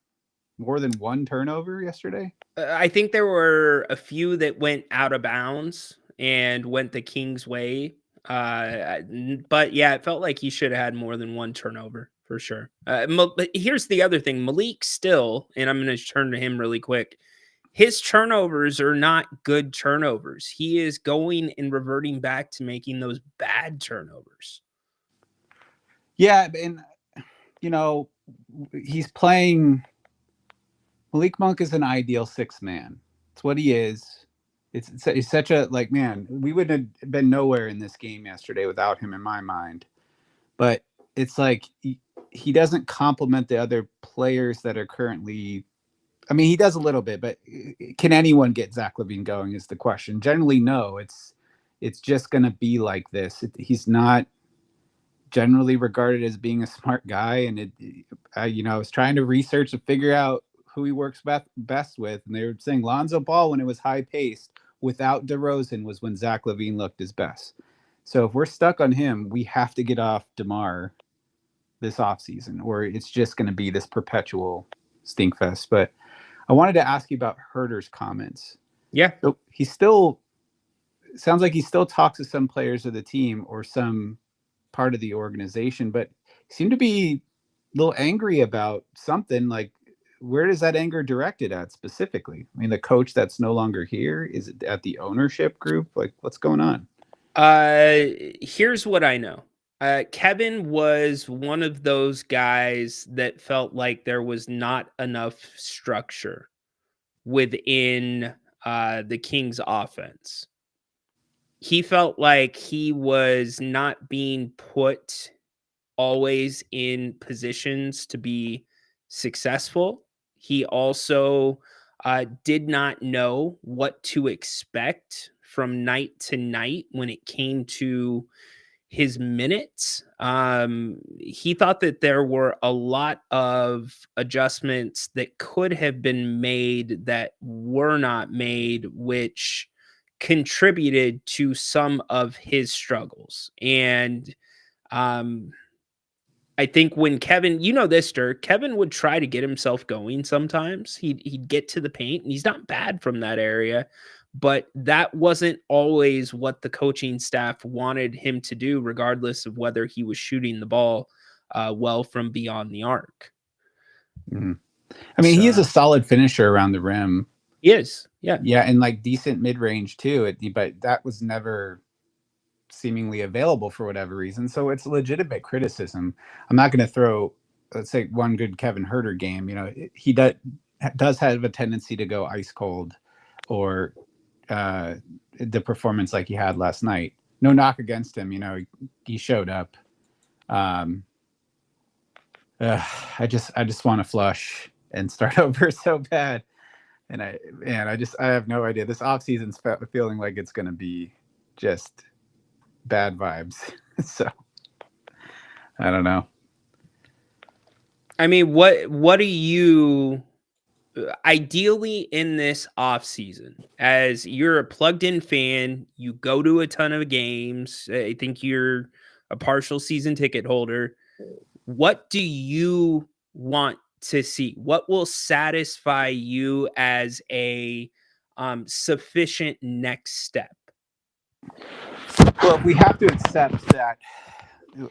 more than one turnover yesterday? I think there were a few that went out of bounds and went the Kings' way. But yeah, it felt like he should have had more than one turnover for sure. But here's the other thing: Malik still, and I'm going to turn to him really quick. His turnovers are not good turnovers. He is going and reverting back to making those bad turnovers. Yeah, and he's playing. Malik Monk is an ideal 6th man. It's what he is. It's such a man. We would have been nowhere in this game yesterday without him, in my mind. But it's like he doesn't complement the other players that are currently. I mean, he does a little bit, but can anyone get Zach LaVine going? Is the question. Generally, no. It's just going to be like this. He's not generally regarded as being a smart guy, and I was trying to research and figure out who he works best with, and they were saying Lonzo Ball when it was high paced without DeRozan was when Zach LaVine looked his best. So if we're stuck on him, we have to get off DeMar this offseason, or it's just going to be this perpetual stink fest. But I wanted to ask you about Huerter's comments. Yeah. So sounds like he still talks to some players of the team or some part of the organization, but he seemed to be a little angry about something. Like, where does that anger directed at specifically? I mean, the coach that's no longer here? Is it at the ownership group? Like, what's going on? Here's what I know. Kevin was one of those guys that felt like there was not enough structure within the Kings offense. He felt like he was not being put always in positions to be successful. He also did not know what to expect from night to night when it came to his minutes. He thought that there were a lot of adjustments that could have been made that were not made, which contributed to some of his struggles. And I think when Kevin, this, Dirk, Kevin would try to get himself going sometimes. He'd get to the paint, and he's not bad from that area, but that wasn't always what the coaching staff wanted him to do, regardless of whether he was shooting the ball well from beyond the arc. Mm-hmm. I mean, he is a solid finisher around the rim. He is, yeah. Yeah, and like decent mid-range too, but that was never seemingly available for whatever reason. So it's legitimate criticism. I'm not going to throw, let's say, one good Kevin Huerter game. He does have a tendency to go ice cold, or the performance like he had last night. No knock against him. He showed up. I just want to flush and start over so bad. And I have no idea. This offseason's feeling like it's going to be just bad vibes. So I don't know. I mean, what do you ideally in this offseason, as you're a plugged in fan, you go to a ton of games. I think you're a partial season ticket holder. What do you want to see? What will satisfy you as a sufficient next step? Well, we have to accept that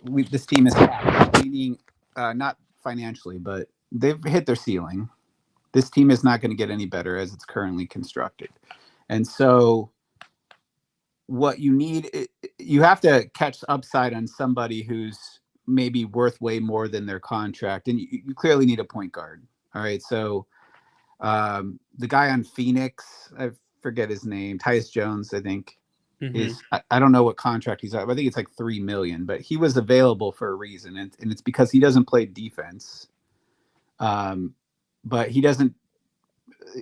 this team is capped, meaning not financially, but they've hit their ceiling. This team is not going to get any better as it's currently constructed. And so what you need, you have to catch upside on somebody who's maybe worth way more than their contract. And you clearly need a point guard. All right. So the guy on Phoenix, I forget his name, Tyus Jones, I think. Is I don't know what contract he's on. I think it's like $3 million, but he was available for a reason, and it's because he doesn't play defense. But he doesn't.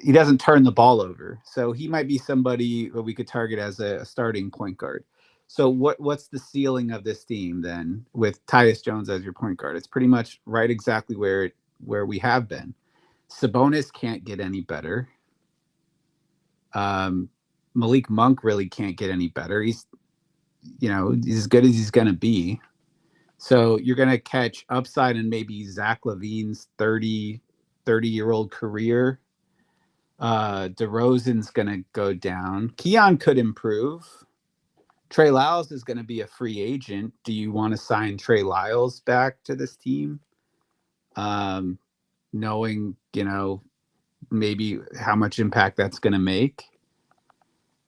he doesn't turn the ball over. So he might be somebody that we could target as a starting point guard. So what's the ceiling of this team then with Tyus Jones as your point guard? It's pretty much right exactly where we have been. Sabonis can't get any better. Malik Monk really can't get any better. He's as good as he's going to be. So you're going to catch upside in maybe Zach LaVine's 30-year-old career. DeRozan's going to go down. Keon could improve. Trey Lyles is going to be a free agent. Do you want to sign Trey Lyles back to this team? Knowing, maybe how much impact that's going to make.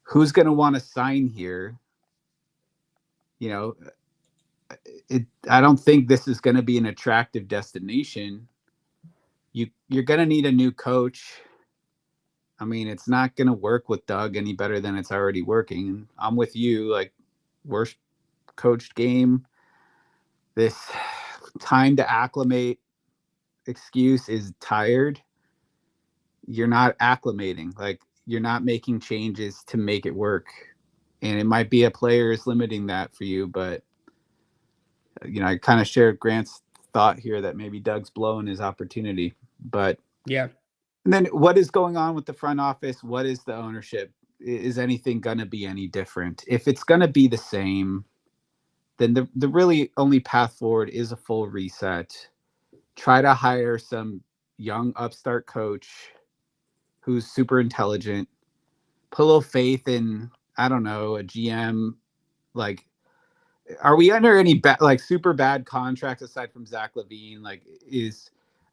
Who's going to want to sign here? I don't think this is going to be an attractive destination. You're going to need a new coach. I mean, it's not going to work with Doug any better than it's already working. I'm with you. Like, worst coached game. This time to acclimate excuse is tired. You're not acclimating. Like, you're not making changes to make it work. And it might be a player is limiting that for you, but I kind of shared Grant's thought here that maybe Doug's blowing his opportunity. But yeah. And then what is going on with the front office? What is the ownership? Is anything going to be any different? If it's going to be the same, then the really only path forward is a full reset. Try to hire some young upstart coach who's super intelligent. Put a little faith in, I don't know, a GM. Like, are we under any super bad contracts aside from Zach LaVine?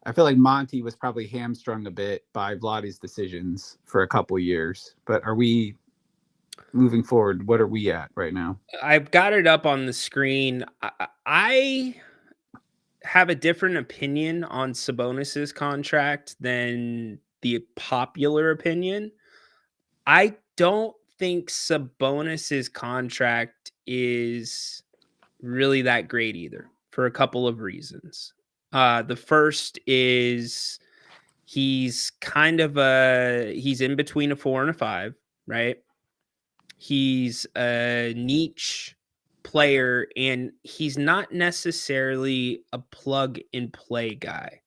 I feel like Monty was probably hamstrung a bit by Vladdy's decisions for a couple of years. But are we moving forward? What are we at right now? I've got it up on the screen. I have a different opinion on Sabonis's contract than the popular opinion. I don't think Sabonis's contract is really that great either, for a couple of reasons. The first is he's in between a 4 and a 5, right? He's a niche player, and he's not necessarily a plug and play guy.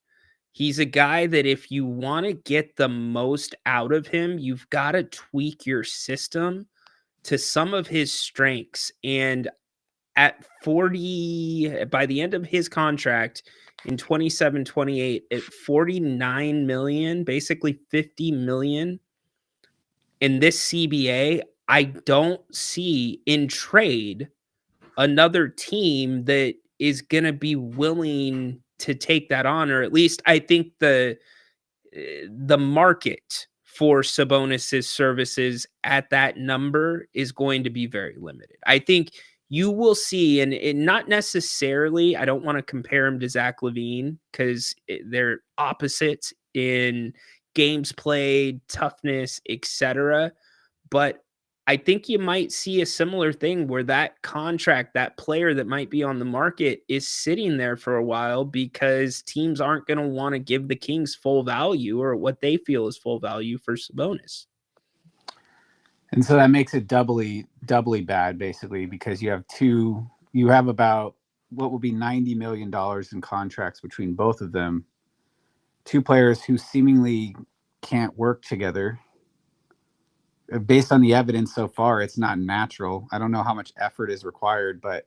He's a guy that if you want to get the most out of him, you've got to tweak your system to some of his strengths. And at 40, by the end of his contract in 27-28, at 49 million, basically 50 million in this CBA, I don't see in trade another team that is going to be willing to take that on, or at least I think the market for Sabonis's services at that number is going to be very limited. I think you will see, and not necessarily, I don't want to compare him to Zach LaVine because they're opposites in games played, toughness, etc. But I think you might see a similar thing where that contract, that player that might be on the market is sitting there for a while because teams aren't going to want to give the Kings full value or what they feel is full value for Sabonis. And so that makes it doubly bad, basically, because you have about what will be $90 million in contracts between both of them. Two players who seemingly can't work together. Based on the evidence so far, it's not natural. I don't know how much effort is required, but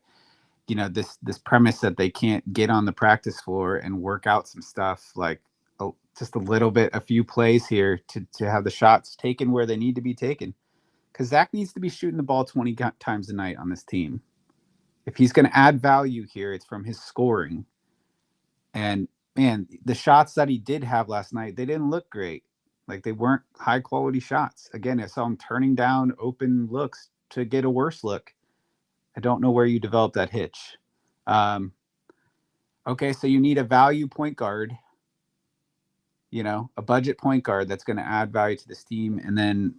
this premise that they can't get on the practice floor and work out some stuff, like just a little bit, a few plays here to have the shots taken where they need to be taken. Because Zach needs to be shooting the ball 20 times a night on this team. If he's going to add value here, it's from his scoring. And man, the shots that he did have last night, they didn't look great. Like, they weren't high quality shots. Again, I saw him turning down open looks to get a worse look. I don't know where you develop that hitch. Okay, so you need a value point guard, a budget point guard that's going to add value to this team. And then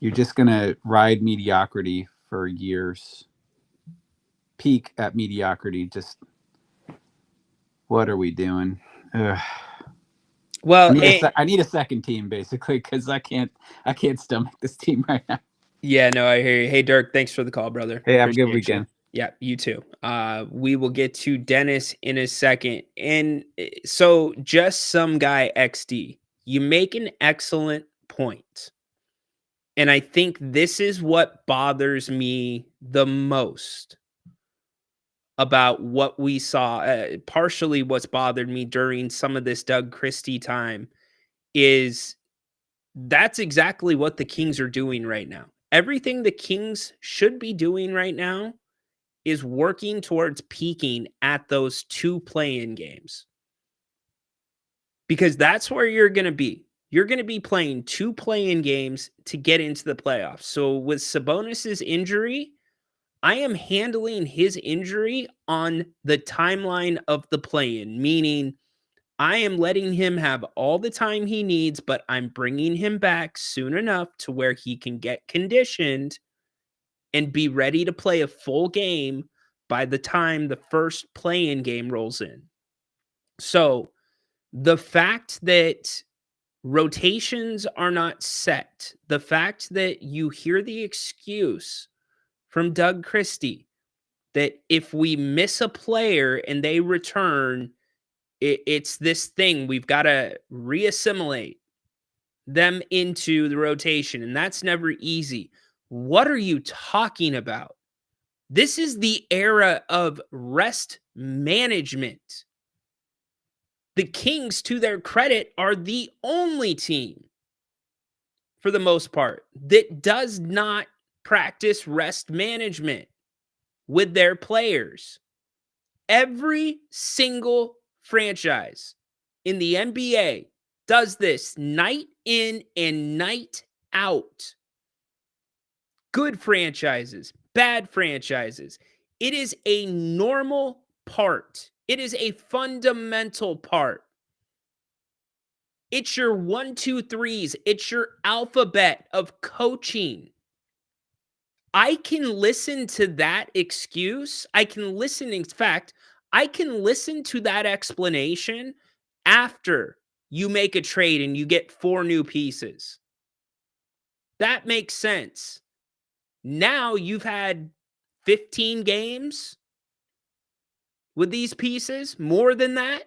you're just going to ride mediocrity for years. Peak at mediocrity. Just, what are we doing? Ugh. Well, I need a second team basically because I can't stomach this team right now. Yeah, no, I hear you. Hey, Dirk, thanks for the call, brother. Hey, have a good Appreciate you. weekend. Yeah, you too. We will get to Dennis in a second. And so just some guy XD, you make an excellent point. And I think this is what bothers me the most about what we saw. Partially what's bothered me during some of this Doug Christie time is that's exactly what the Kings are doing right now. Everything the Kings should be doing right now is working towards peaking at those 2 play-in games. Because that's where you're going to be. You're going to be playing 2 play-in games to get into the playoffs. So with Sabonis's injury, I am handling his injury on the timeline of the play-in, meaning I am letting him have all the time he needs, but I'm bringing him back soon enough to where he can get conditioned and be ready to play a full game by the time the first play-in game rolls in. So the fact that rotations are not set, the fact that you hear the excuse from Doug Christie that if we miss a player and they return, it's this thing we've got to reassimilate them into the rotation, and that's never easy. What are you talking about? This is the era of rest management. The Kings, to their credit, are the only team, for the most part, that does not practice rest management with their players. Every single franchise in the NBA does this night in and night out. Good franchises, bad franchises. It is a normal part. It is a fundamental part. It's your 1, 2, 3s. It's your alphabet of coaching. I can listen to that excuse. I can listen. In fact, I can listen to that explanation after you make a trade and you get 4 new pieces. That makes sense. Now you've had 15 games with these pieces, more than that.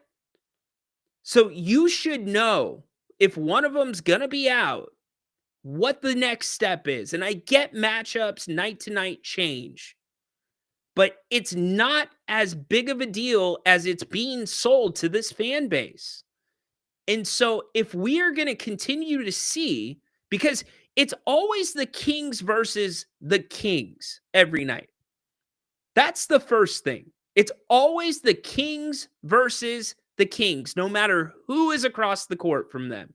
So you should know if one of them's going to be out, what the next step is. And I get matchups night to night change, but it's not as big of a deal as it's being sold to this fan base. And so if we are going to continue to see, because it's always the Kings versus the Kings every night. That's the first thing. It's always the Kings versus the Kings, no matter who is across the court from them.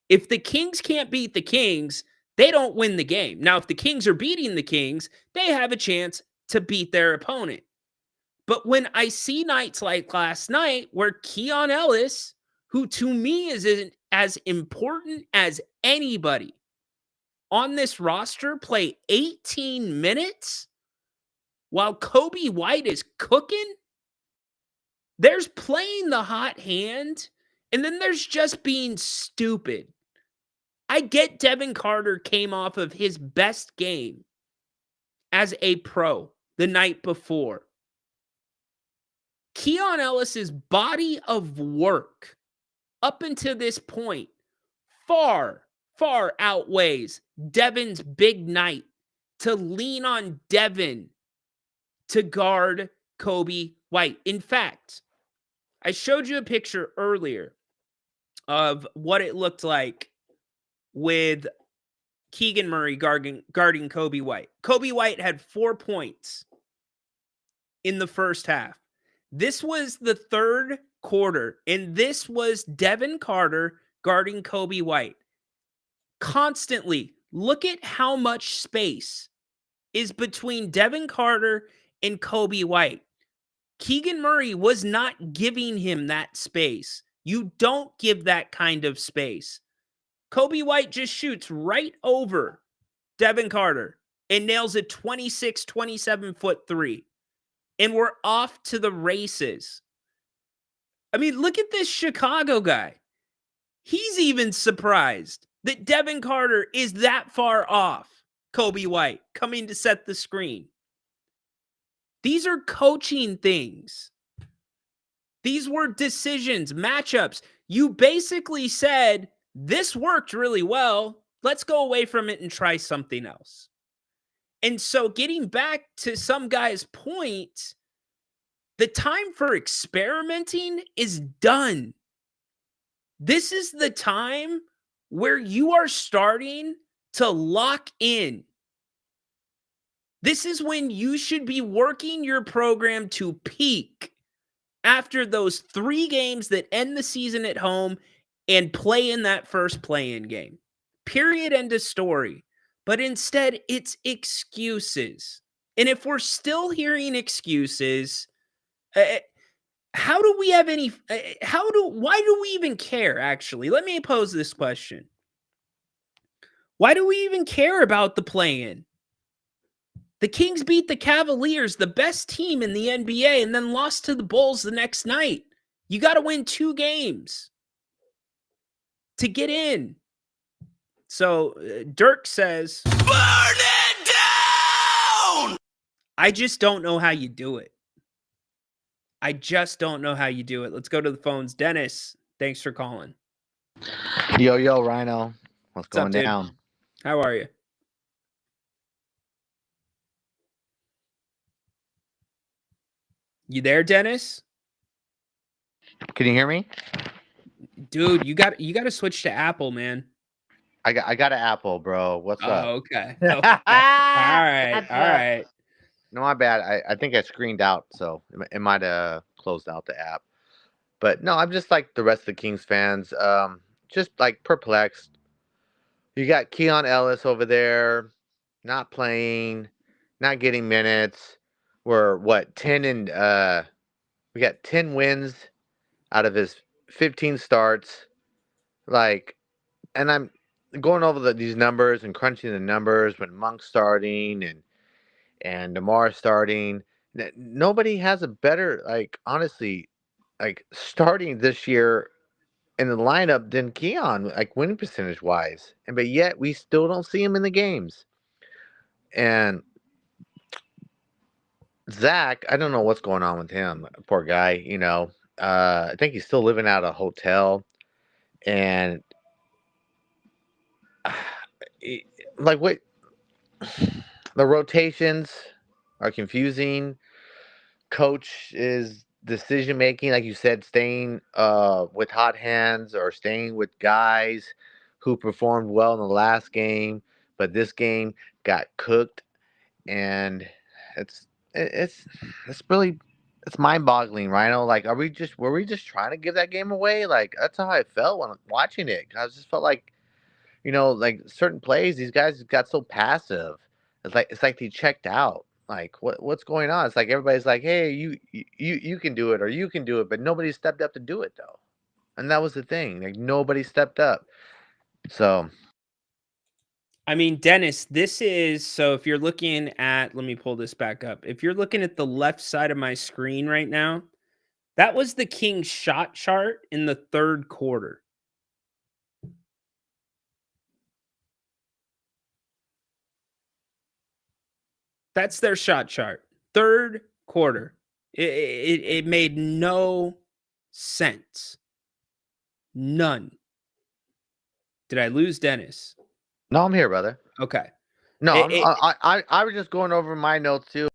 If the Kings can't beat the Kings, they don't win the game. Now, if the Kings are beating the Kings, they have a chance to beat their opponent. But when I see nights like last night where Keon Ellis, who to me is as important as anybody on this roster, play 18 minutes while Kobe White is cooking, there's playing the hot hand, and then there's just being stupid. I get Devin Carter came off of his best game as a pro the night before. Keon Ellis's body of work up until this point far, far outweighs Devin's big night to lean on Devin to guard Kobe White. In fact, I showed you a picture earlier of what it looked like with Keegan Murray guarding Kobe White. Kobe White had 4 points in the first half. This was the third quarter, and this was Devin Carter guarding Kobe White. Constantly, look at how much space is between Devin Carter and Kobe White. Keegan Murray was not giving him that space. You don't give that kind of space. Kobe White just shoots right over Devin Carter and nails a 26, 27-foot three. And we're off to the races. I mean, look at this Chicago guy. He's even surprised that Devin Carter is that far off Kobe White coming to set the screen. These are coaching things. These were decisions, matchups. You basically said, this worked really well. Let's go away from it and try something else. And so getting back to some guy's point, the time for experimenting is done. This is the time where you are starting to lock in. This is when you should be working your program to peak after those 3 games that end the season at home and play in that first play-in game. Period, end of story. But instead, it's excuses. And if we're still hearing excuses, how do we have any, why do we even care, actually? Let me pose this question. Why do we even care about the play-in? The Kings beat the Cavaliers, the best team in the NBA, and then lost to the Bulls the next night. You got to win 2 games to get in. So Dirk says, burn it down! I just don't know how you do it. I just don't know how you do it. Let's go to the phones. Dennis, thanks for calling. Yo, Rhino. What's What's up, going dude? down? How are you? You there, Dennis? Can you hear me? Dude, you got to switch to Apple, man. I got an Apple, bro. What's up? Oh, okay. All right. No, my bad. I think I screened out, so it might have closed out the app. But no, I'm just like the rest of the Kings fans, just like perplexed. You got Keon Ellis over there, not playing, not getting minutes. We're what 10 and we got 10 wins out of his 15 starts. Like, and I'm going over these numbers and crunching the numbers when Monk's starting and DeMar starting. Nobody has a better, like, honestly, like starting this year in the lineup than Keon, like winning percentage wise. And but yet we still don't see him in the games. And Zach, I don't know what's going on with him. Poor guy, you know. I think he's still living out of a hotel. And like what the rotations are confusing. Coach is decision making, like you said, staying with hot hands or staying with guys who performed well in the last game, but this game got cooked, and it's really it's mind boggling, Rhino. Like, were we just trying to give that game away? Like that's how I felt when watching it. I just felt like, you know, like certain plays, these guys got so passive. It's like they checked out. Like what's going on? It's like everybody's like, hey, you can do it or you can do it, but nobody stepped up to do it though. And that was the thing. Like nobody stepped up. So I mean, Dennis, this is so if you're looking at, let me pull this back up. If you're looking at the left side of my screen right now, that was the Kings shot chart in the 3rd quarter. That's their shot chart. 3rd quarter. It made no sense. None. Did I lose Dennis? no, I'm here, brother. Okay. No, I was just going over my notes too.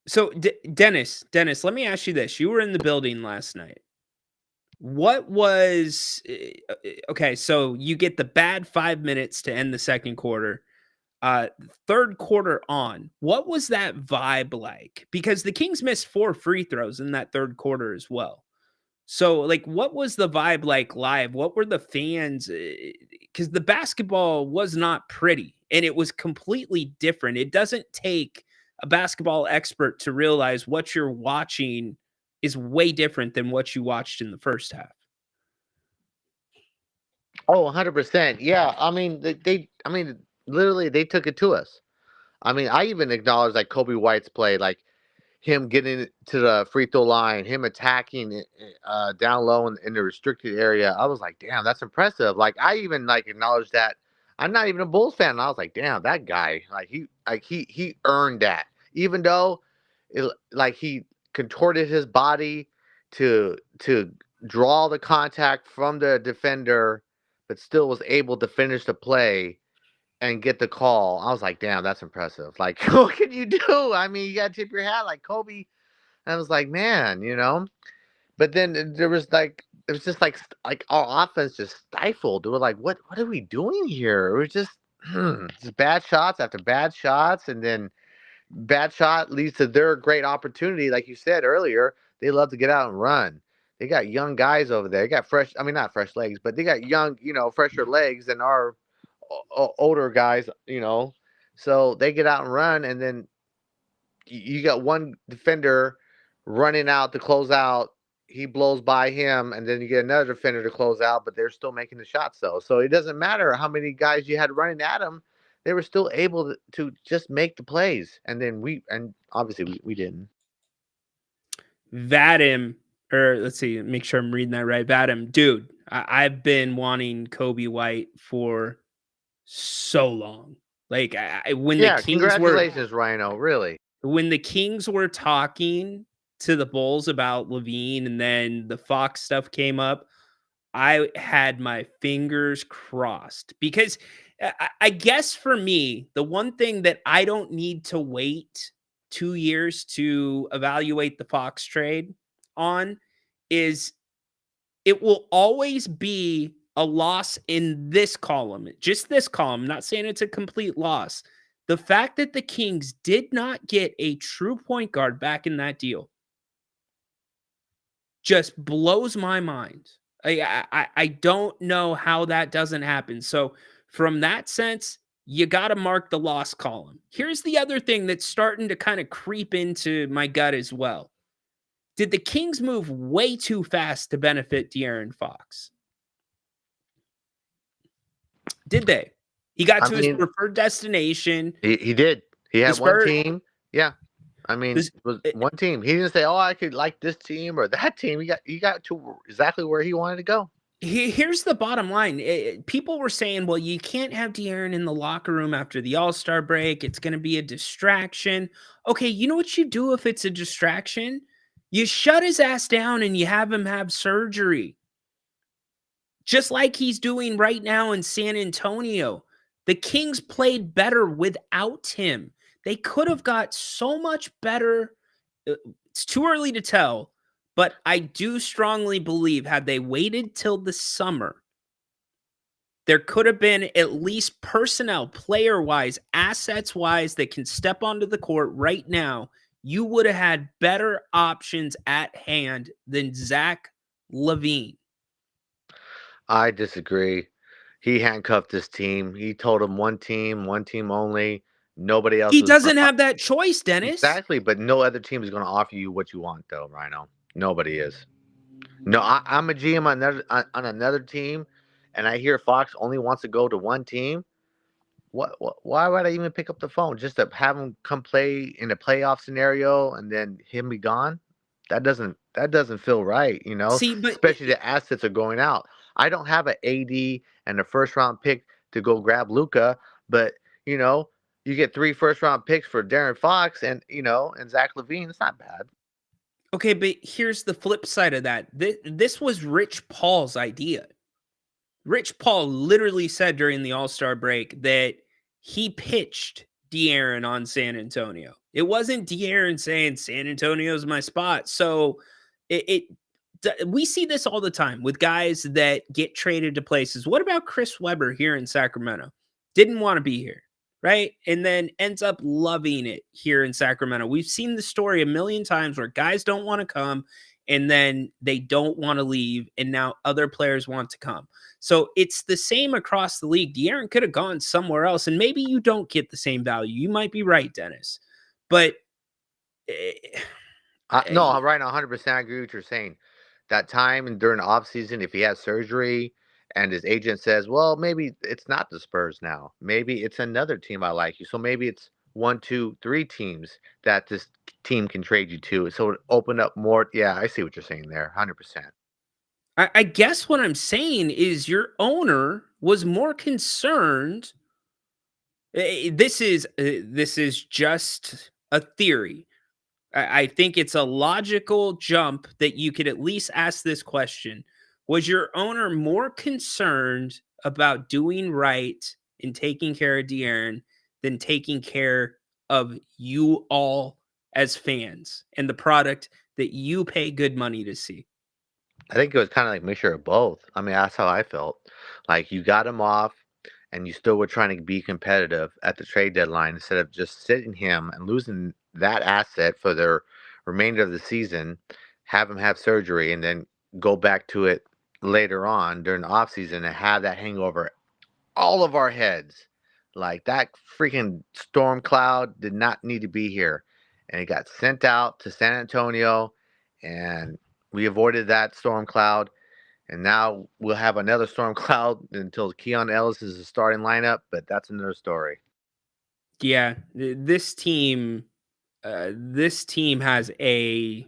So Dennis, let me ask you this. You were in the building last night. What was okay, so you get the bad 5 minutes to end the 2nd quarter. 3rd quarter on. What was that vibe like? Because the Kings missed 4 free throws in that 3rd quarter as well. So, like, what was the vibe like live? What were the fans? Because the basketball was not pretty, and it was completely different. It doesn't take a basketball expert to realize what you're watching is way different than what you watched in the first half. Oh, 100%. Yeah, I mean I mean literally they took it to us. I mean, I even acknowledge like Kobe White's play, like him getting to the free throw line, him attacking it, down low in the restricted area. I was like, damn, that's impressive. Like I even like acknowledged that I'm not even a Bulls fan. And I was like, damn, that guy, he earned that. Even though he contorted his body to draw the contact from the defender, but still was able to finish the play and get the call. I was like, damn, that's impressive. Like, what can you do? I mean, you got to tip your hat like Kobe. And I was like, man, But then there was it was just like our offense just stifled. We were like, what are we doing here? It was just bad shots after bad shots, and then bad shot leads to their great opportunity. Like you said earlier, they love to get out and run. They got young guys over there. They got not fresh legs, but they got young, fresher legs than our older guys, So they get out and run, and then you got one defender running out to close out. He blows by him, and then you get another defender to close out, but they're still making the shots, though. So it doesn't matter how many guys you had running at them. They were still able to just make the plays. And then obviously we didn't. Vadim, or let's see, make sure I'm reading that right. Vadim, dude, I've been wanting Kobe White for so long. Like when the Kings congratulations, Rhino. Really, when the Kings were talking to the Bulls about Levine, and then the Fox stuff came up, I had my fingers crossed because I guess for me, the one thing that I don't need to wait 2 years to evaluate the Fox trade on is it will always be a loss in this column, just this column. I'm not saying it's a complete loss. The fact that the Kings did not get a true point guard back in that deal just blows my mind. I don't know how that doesn't happen. So from that sense, you got to mark the loss column. Here's the other thing that's starting to kind of creep into my gut as well. Did the Kings move way too fast to benefit De'Aaron Fox? Did they? He got to his preferred destination. He did. He had one team. Yeah. I mean, it was one team. He didn't say, "Oh, I could like this team or that team." He got to exactly where he wanted to go. Here's the bottom line. People were saying, "Well, you can't have De'Aaron in the locker room after the All-Star break. It's going to be a distraction." Okay, you know what you do if it's a distraction? You shut his ass down and you have him have surgery. Just like he's doing right now in San Antonio. The Kings played better without him. They could have got so much better. It's too early to tell, but I do strongly believe had they waited till the summer, there could have been at least personnel, player-wise, assets-wise, that can step onto the court right now. You would have had better options at hand than Zach LaVine. I disagree. He handcuffed his team. He told him one team only. Nobody else. He doesn't have that choice, Dennis. Exactly, but no other team is going to offer you what you want, though, Rhino. Nobody is. No, I'm a GM on another team, and I hear Fox only wants to go to one team. Why would I even pick up the phone just to have him come play in a playoff scenario and then him be gone? That doesn't feel right, See, but especially the assets are going out. I don't have an AD and a first round pick to go grab Luka, but you get 3 first round picks for De'Aaron Fox and Zach LaVine. It's not bad. Okay, but here's the flip side of that. This was Rich Paul's idea. Rich Paul literally said during the All-Star break that he pitched De'Aaron on San Antonio. It wasn't De'Aaron saying San Antonio's my spot. So we see this all the time with guys that get traded to places. What about Chris Webber here in Sacramento? Didn't want to be here, right? And then ends up loving it here in Sacramento. We've seen the story a million times where guys don't want to come and then they don't want to leave, and now other players want to come. So it's the same across the league. De'Aaron could have gone somewhere else, and maybe you don't get the same value. You might be right, Dennis. But no, right now, 100%. I agree with what you're saying. That time and during the offseason, if he has surgery and his agent says, well, maybe it's not the Spurs now. Maybe it's another team I like you. So maybe it's 1, 2, 3 teams that this team can trade you to. So it opened up more. Yeah, I see what you're saying there. 100%. I guess what I'm saying is your owner was more concerned. This is just a theory. I think it's a logical jump that you could at least ask this question. Was your owner more concerned about doing right and taking care of De'Aaron than taking care of you all as fans and the product that you pay good money to see? I think it was kind of like a mixture of both. I mean, that's how I felt. Like you got him off, and you still were trying to be competitive at the trade deadline instead of just sitting him and losing that asset for the remainder of the season, have him have surgery, and then go back to it later on during the offseason and have that hangover all of our heads. Like that freaking storm cloud did not need to be here. And it got sent out to San Antonio, and we avoided that storm cloud. And now we'll have another storm cloud until Keon Ellis is the starting lineup, but that's another story. Yeah, this team has a.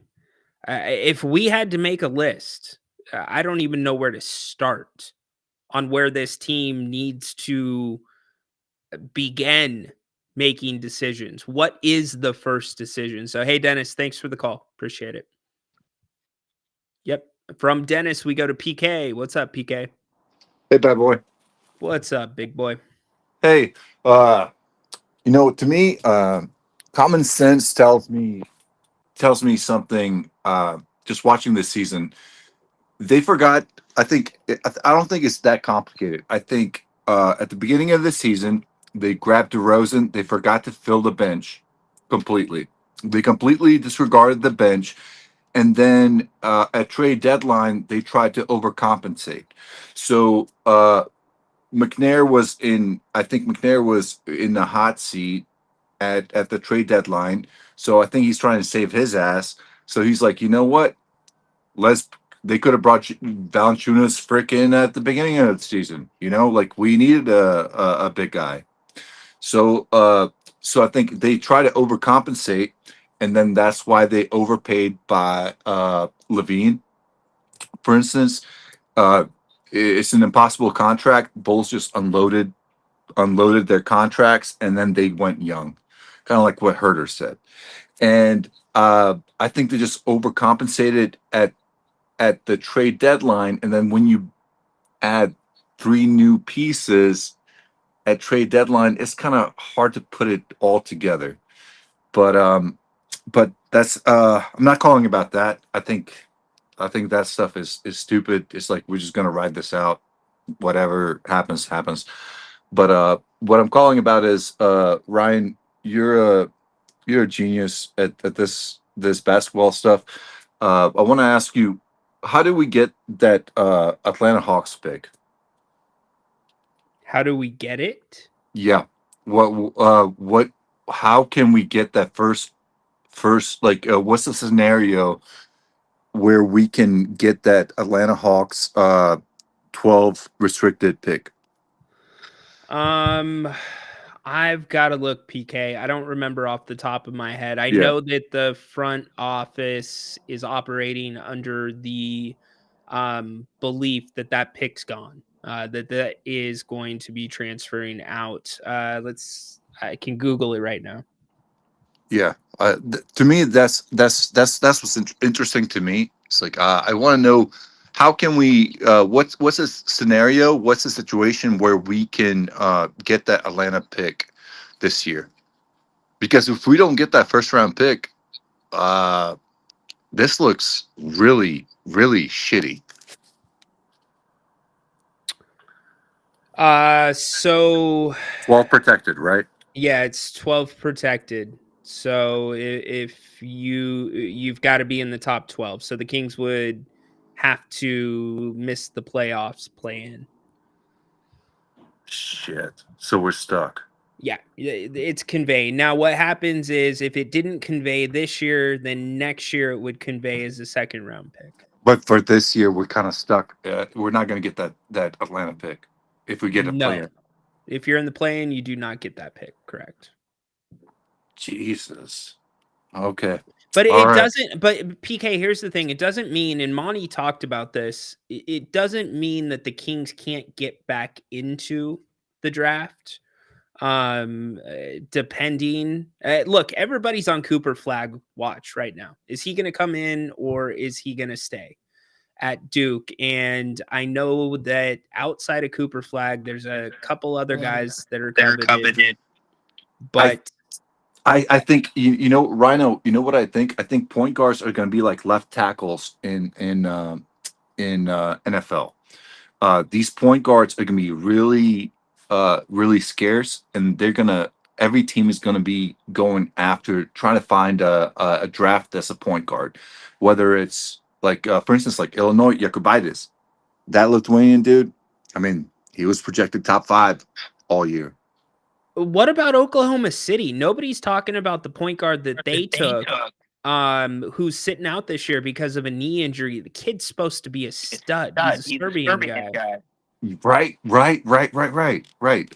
If we had to make a list, I don't even know where to start on where this team needs to begin making decisions. What is the first decision? So, hey, Dennis, thanks for the call. Appreciate it. Yep. From Dennis, we go to PK. What's up, PK? Hey, bad boy. What's up, big boy? Hey, to me, common sense tells me something. Just watching this season, they forgot. I don't think it's that complicated. I think at the beginning of the season, they grabbed DeRozan. They forgot to fill the bench completely. They completely disregarded the bench. And then at trade deadline, they tried to overcompensate. So I think McNair was in the hot seat at the trade deadline. So I think he's trying to save his ass. So he's like, you know what? They could have brought Valanciunas frickin' at the beginning of the season. Like we needed a big guy. So I think they try to overcompensate, and then that's why they overpaid by Levine. For instance, it's an impossible contract. Bulls just unloaded their contracts, and then they went young, kind of like what Huerter said. And I think they just overcompensated at the trade deadline, and then when you add 3 new pieces at trade deadline, it's kind of hard to put it all together. But that's I'm not calling about that. I think that stuff is stupid. It's like we're just gonna ride this out. Whatever happens, happens. But what I'm calling about is Ryan, you're a genius at this basketball stuff. I want to ask you, how did we get that Atlanta Hawks pick? How do we get it? Yeah. What how can we get that first like what's the scenario where we can get that Atlanta Hawks 12 restricted pick? I've got to look, PK. I don't remember off the top of my head. I Yeah. know that the front office is operating under the belief that that pick's gone, that is going to be transferring out. I can Google it right now. Yeah, to me, that's what's interesting to me. It's like I want to know how can we what's the scenario? What's the situation where we can get that Atlanta pick this year? Because if we don't get that first round pick, this looks really really shitty. So 12 protected, right? yeah, it's 12 protected. So if you've got to be in the top 12. So the Kings would have to miss the playoffs plan. Shit. So we're stuck. Yeah, it's conveying. Now what happens is if it didn't convey this year, then next year it would convey as a second round pick. But for this year, we're kind of stuck. We're not going to get that Atlanta pick if we get a No. play-in. If you're in the play-in, you do not get that pick, correct? Jesus. Okay. But All it right. doesn't. But PK, here's the thing: it doesn't mean, and Monty talked about this. It doesn't mean that the Kings can't get back into the draft. Depending. Look, everybody's on Cooper Flag watch right now. Is he going to come in or is he going to stay at Duke? And I know that outside of Cooper Flag, there's a couple other guys that are coveted. But I think you know, Rhino, you know what I think? I think point guards are going to be like left tackles in NFL. These point guards are going to be really scarce, and they're gonna every team is going to be going after trying to find a draft that's a point guard, whether it's like for instance like Illinois Jakubitis, that Lithuanian dude. I mean, he was projected top 5 all year. what about Oklahoma City? Nobody's talking about the point guard that they took, who's sitting out this year because of a knee injury. The kid's supposed to be a stud. He's a Serbian guy. Right.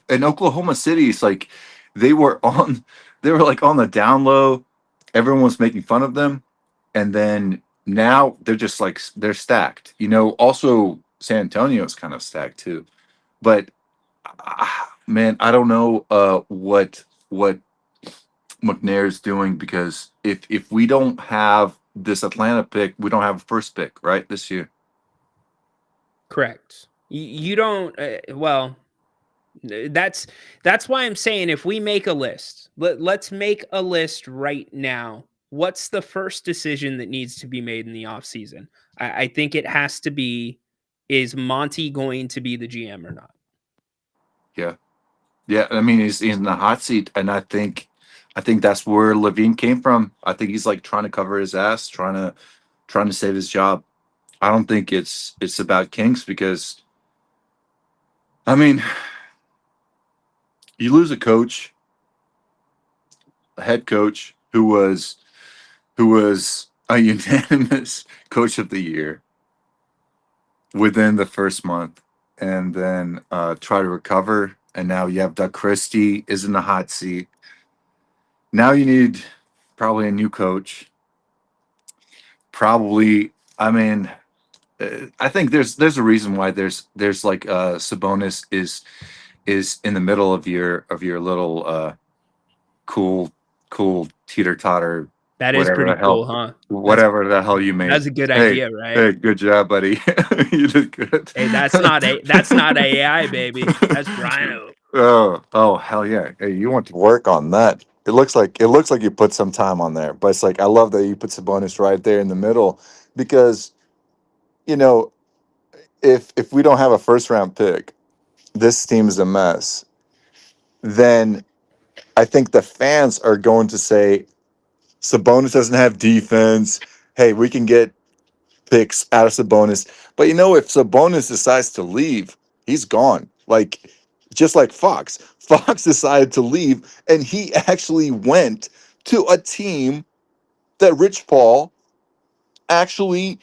And Oklahoma City is like they were like on the down low. Everyone was making fun of them, and then now they're just like they're stacked. You know, also San Antonio is kind of stacked too. But man, I don't know what McNair's doing, because if we don't have this Atlanta pick, we don't have a first pick, right, this year. Correct. You don't. Well, that's why I'm saying if we make a list, let's make a list right now. What's the first decision that needs to be made in the offseason? I think it has to be, is Monty going to be the GM or not? Yeah. I mean, he's in the hot seat, and I think that's where Levine came from. I think he's like trying to cover his ass, trying to save his job. I don't think it's about Kings, because I mean, you lose a head coach who was a unanimous coach of the year within the first month, and then try to recover. And now you have Doug Christie is in the hot seat. Now you need probably a new coach. Probably, I mean, I think there's a reason why there's like Sabonis is in the middle of your little cool teeter totter. That is pretty cool, huh? Whatever the hell you made. That's a good Hey, idea, right? Hey, good job, buddy. You did good. Hey, that's not AI, baby. That's Rhino. Oh, hell yeah. Hey, you want to work on that. It looks like you put some time on there, but it's like I love that you put Sabonis right there in the middle, because you know, if we don't have a first round pick, this team is a mess. Then I think the fans are going to say Sabonis doesn't have defense. Hey, we can get picks out of Sabonis. But you know, if Sabonis decides to leave, he's gone. Like just like Fox. Fox decided to leave, and he actually went to a team that Rich Paul actually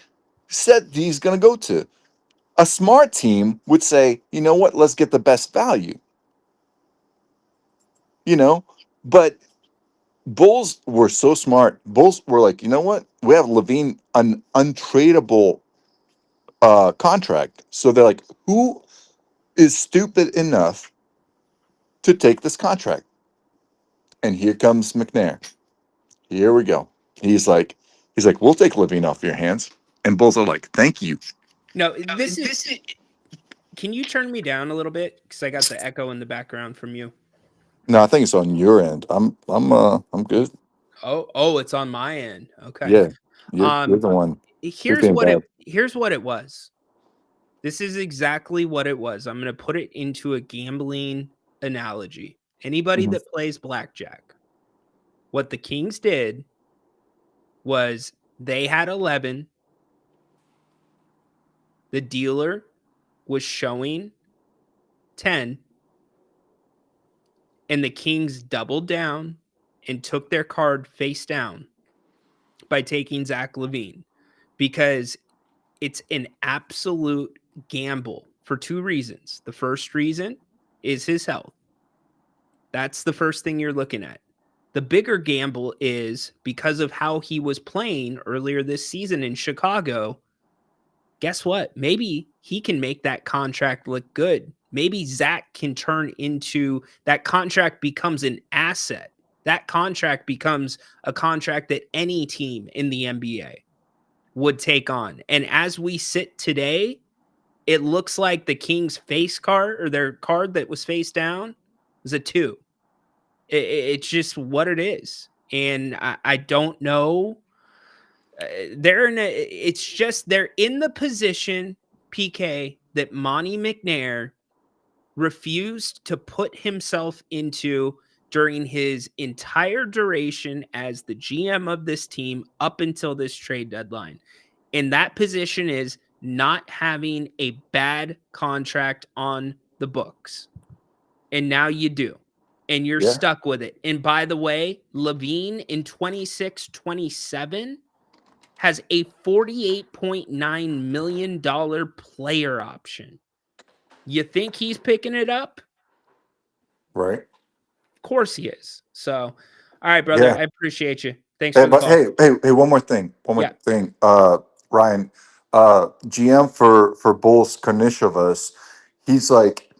said he's going to go to. A smart team would say, you know what, let's get the best value. You know, but Bulls were so smart. Bulls were like, you know what, we have Levine an untradeable contract. So they're like, who is stupid enough to take this contract? And here comes McNair. Here we go. He's like, we'll take Levine off your hands. And Bulls are like, thank you. No, this is. Can you turn me down a little bit? Because I got the echo in the background from you. No, I think it's on your end. I'm good. Oh, it's on my end. Okay. Yeah, you're the one. Here's what it was. This is exactly what it was. I'm going to put it into a gambling analogy. Anybody that plays blackjack, what the Kings did was they had 11. The dealer was showing 10. And the Kings doubled down and took their card face down by taking Zach LaVine, because it's an absolute gamble for 2 reasons. The first reason is his health. That's the first thing you're looking at. The bigger gamble is because of how he was playing earlier this season in Chicago. Guess what? Maybe he can make that contract look good. Maybe Zach can turn into that contract becomes an asset. That contract becomes a contract that any team in the NBA would take on. And as we sit today, it looks like the Kings face card or their card that was face down was a 2. It's just what it is. And I don't know. They're in the position, PK, that Monty McNair refused to put himself into during his entire duration as the GM of this team up until this trade deadline. And that position is not having a bad contract on the books. And now you do. And you're stuck with it. And by the way, Levine in 26-27 has a $48.9 million player option. You think he's picking it up? Right. Of course he is. So, all right, brother. Yeah. I appreciate you. Thanks Hey, for the but call. hey, one more thing. Ryan, GM for Bulls Karnishevas, he's like,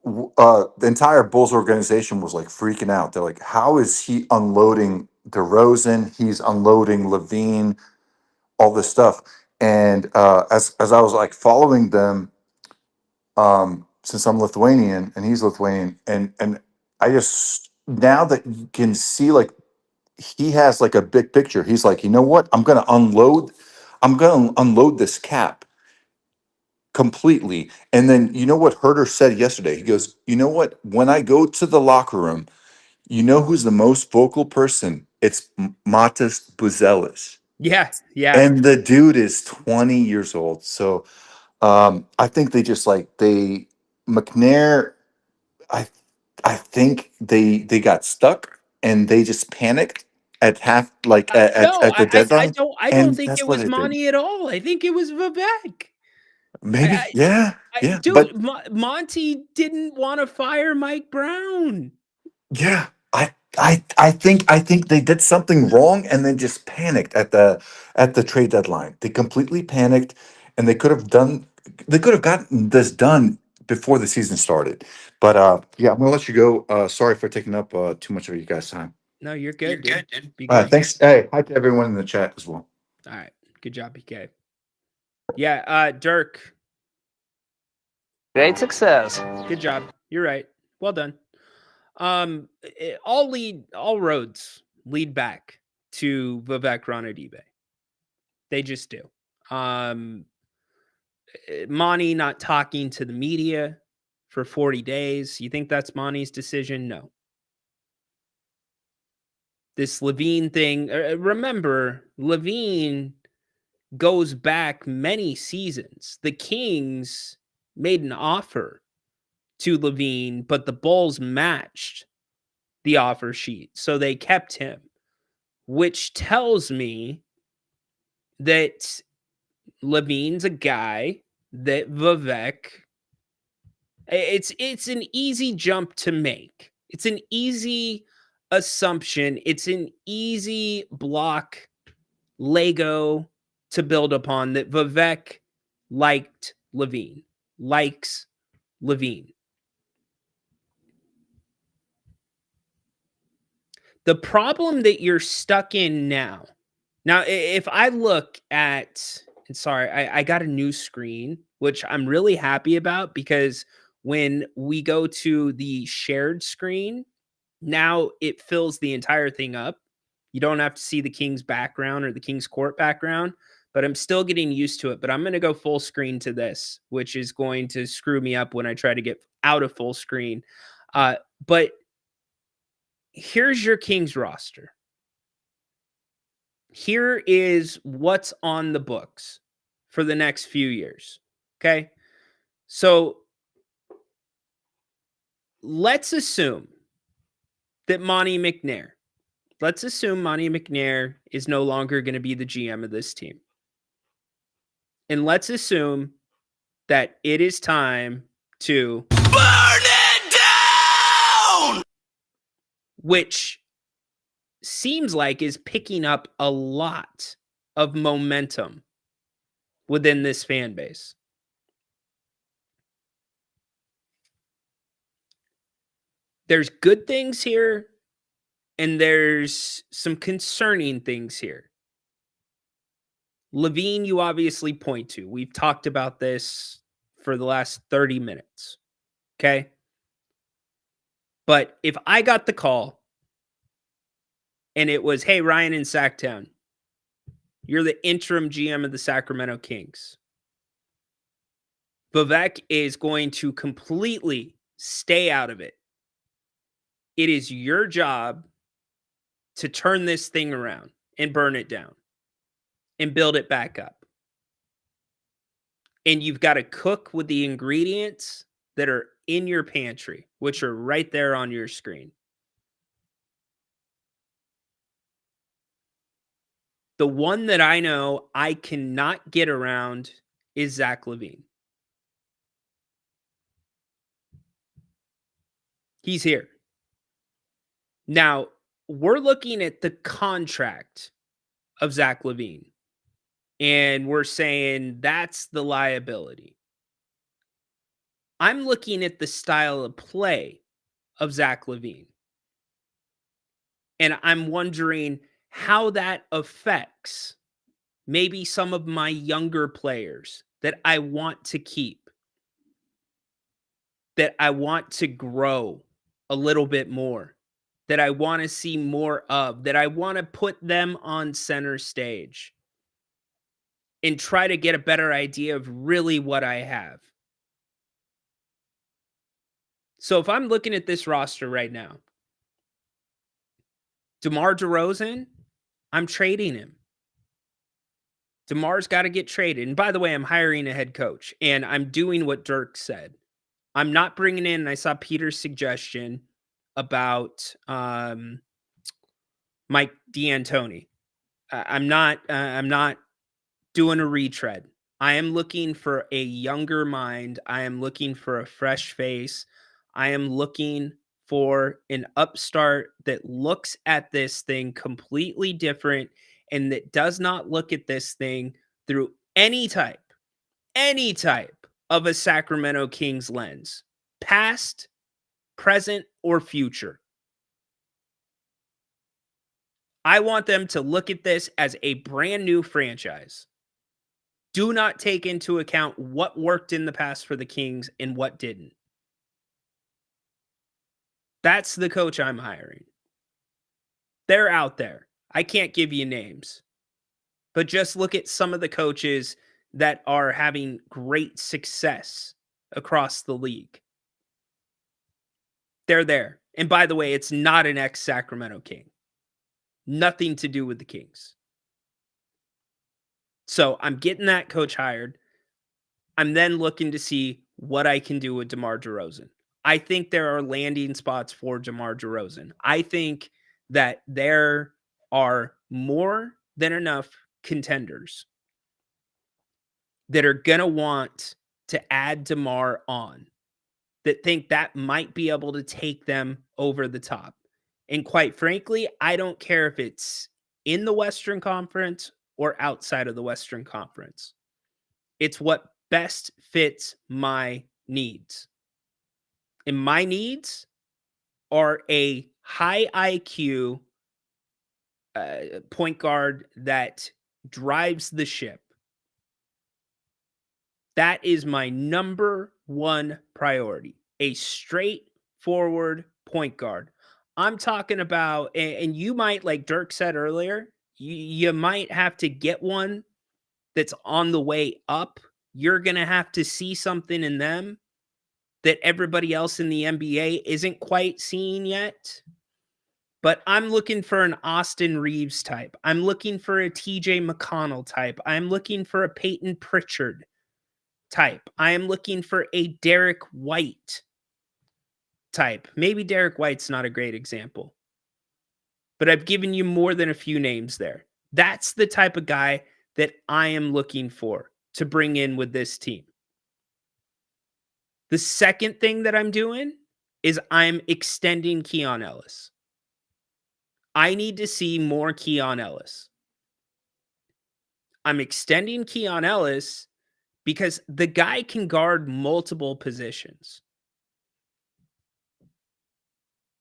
the entire Bulls organization was like freaking out. They're like, how is he unloading DeRozan? He's unloading Levine, all this stuff. And as I was like following them, since I'm Lithuanian and he's Lithuanian, and I just, now that you can see, like, he has like a big picture. He's like, you know what? I'm gonna unload this cap completely. And then you know what Herter said yesterday? He goes, you know what? When I go to the locker room, you know who's the most vocal person? It's Matas Buzelis. Yeah. And the dude is 20 years old. So I think they just like McNair, I think they got stuck and they just panicked at No, at the deadline. I don't And think that's it what was they did. Monty at all. I think it was Vivek. Maybe, yeah. But Dude, Monty didn't want to fire Mike Brown. yeah, I think they did something wrong and then just panicked at the trade deadline. They completely panicked, and they could have gotten this done before the season started. But yeah, I'm gonna let you go. Sorry for taking up too much of you guys' time. No, you're good, dude. Be All right, good. thanks. Hey, hi to everyone in the chat as well. All right. Good job, PK. Yeah, Dirk. Great success. Good job. You're right. Well done. All roads lead back to Vivek Ranadive. They just do. Monty not talking to the media for 40 days. You think that's Monty's decision? No. This Levine thing, remember, Levine goes back many seasons. The Kings made an offer to Levine, but the Bulls matched the offer sheet, so they kept him, which tells me that Levine's a guy that Vivek, it's an easy jump to make. It's an easy assumption. It's an easy block Lego to build upon that Vivek likes Levine. The problem that you're stuck in now, if I look at, and sorry, I got a new screen, which I'm really happy about because when we go to the shared screen, now it fills the entire thing up. You don't have to see the Kings background or the Kings court background, but I'm still getting used to it. But I'm going to go full screen to this, which is going to screw me up when I try to get out of full screen. But here's your Kings roster. Here is what's on the books for the next few years. Okay. So let's assume that Monty McNair is no longer going to be the GM of this team. And let's assume that it is time to burn it down. which seems like is picking up a lot of momentum within this fan base. There's good things here, and there's some concerning things here. LaVine, you obviously point to. We've talked about this for the last 30 minutes. Okay? But if I got the call and it was, hey, Ryan in Sacktown, you're the interim GM of the Sacramento Kings. Vivek is going to completely stay out of it. It is your job to turn this thing around and burn it down and build it back up. And you've got to cook with the ingredients that are in your pantry, which are right there on your screen. The one that I know I cannot get around is Zach LaVine. He's here. Now, we're looking at the contract of Zach LaVine, and we're saying that's the liability. I'm looking at the style of play of Zach LaVine, and I'm wondering how that affects maybe some of my younger players that I want to keep, that I want to grow a little bit more, that I want to see more of, that I want to put them on center stage and try to get a better idea of really what I have. So if I'm looking at this roster right now, DeMar DeRozan, I'm trading him. DeMar's got to get traded. And by the way, I'm hiring a head coach, and I'm doing what Dirk said. I'm not bringing in, and I saw Peter's suggestion about Mike D'Antoni. I'm not doing a retread. I am looking for a younger mind. I am looking for a fresh face. I am looking for an upstart that looks at this thing completely different and that does not look at this thing through any type of a Sacramento Kings lens, past, present, or future. I want them to look at this as a brand new franchise. Do not take into account what worked in the past for the Kings and what didn't. That's the coach I'm hiring. They're out there. I can't give you names, but just look at some of the coaches that are having great success across the league. They're there. And by the way, it's not an ex-Sacramento King. Nothing to do with the Kings. So I'm getting that coach hired. I'm then looking to see what I can do with DeMar DeRozan. I think there are landing spots for DeMar DeRozan. I think that there are more than enough contenders that are going to want to add DeMar on, that think that might be able to take them over the top. And quite frankly, I don't care if it's in the Western Conference or outside of the Western Conference. It's what best fits my needs. And my needs are a high IQ point guard that drives the ship. That is my number one priority. A straightforward point guard. I'm talking about, and you might, like Dirk said earlier, you might have to get one that's on the way up. You're going to have to see something in them that everybody else in the NBA isn't quite seeing yet. But I'm looking for an Austin Reeves type. I'm looking for a TJ McConnell type. I'm looking for a Peyton Pritchard type. I am looking for a Derek White type. Maybe Derek White's not a great example, but I've given you more than a few names there. That's the type of guy that I am looking for to bring in with this team. The second thing that I'm doing is I'm extending Keon Ellis. I need to see more Keon Ellis. I'm extending Keon Ellis because the guy can guard multiple positions.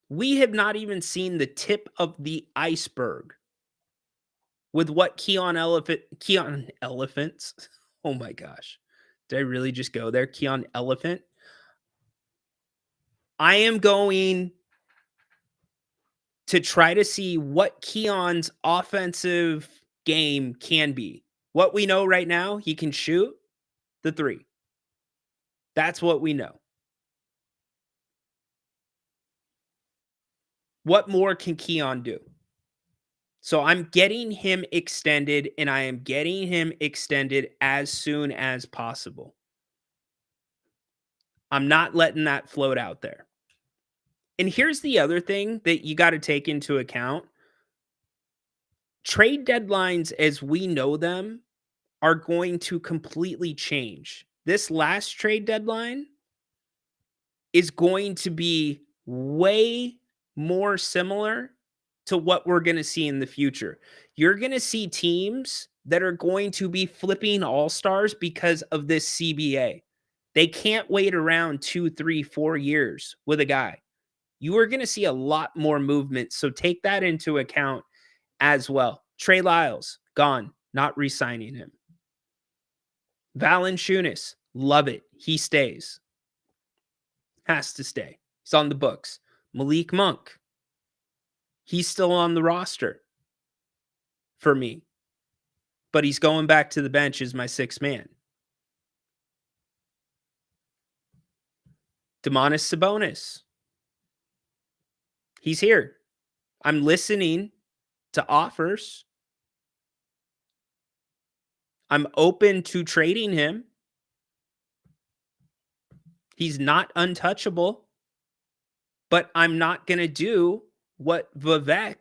We have not even seen the tip of the iceberg with what Keon Elephants. Oh my gosh. Did I really just go there? Keon Elephant. I am going to try to see what Keon's offensive game can be. What we know right now, he can shoot the three. That's what we know. What more can Keon do? So I'm getting him extended, and I am getting him extended as soon as possible. I'm not letting that float out there. And here's the other thing that you got to take into account. Trade deadlines as we know them are going to completely change. This last trade deadline is going to be way more similar to what we're going to see in the future. You're going to see teams that are going to be flipping all-stars because of this CBA. They can't wait around 2, 3, 4 years with a guy. You are going to see a lot more movement, so take that into account as well. Trey Lyles, gone, not re-signing him. Valanciunas, love it. He stays. Has to stay. He's on the books. Malik Monk, he's still on the roster for me, but he's going back to the bench as my sixth man. Domantas Sabonis, he's here. I'm listening to offers. I'm open to trading him. He's not untouchable, but I'm not going to do what Vivek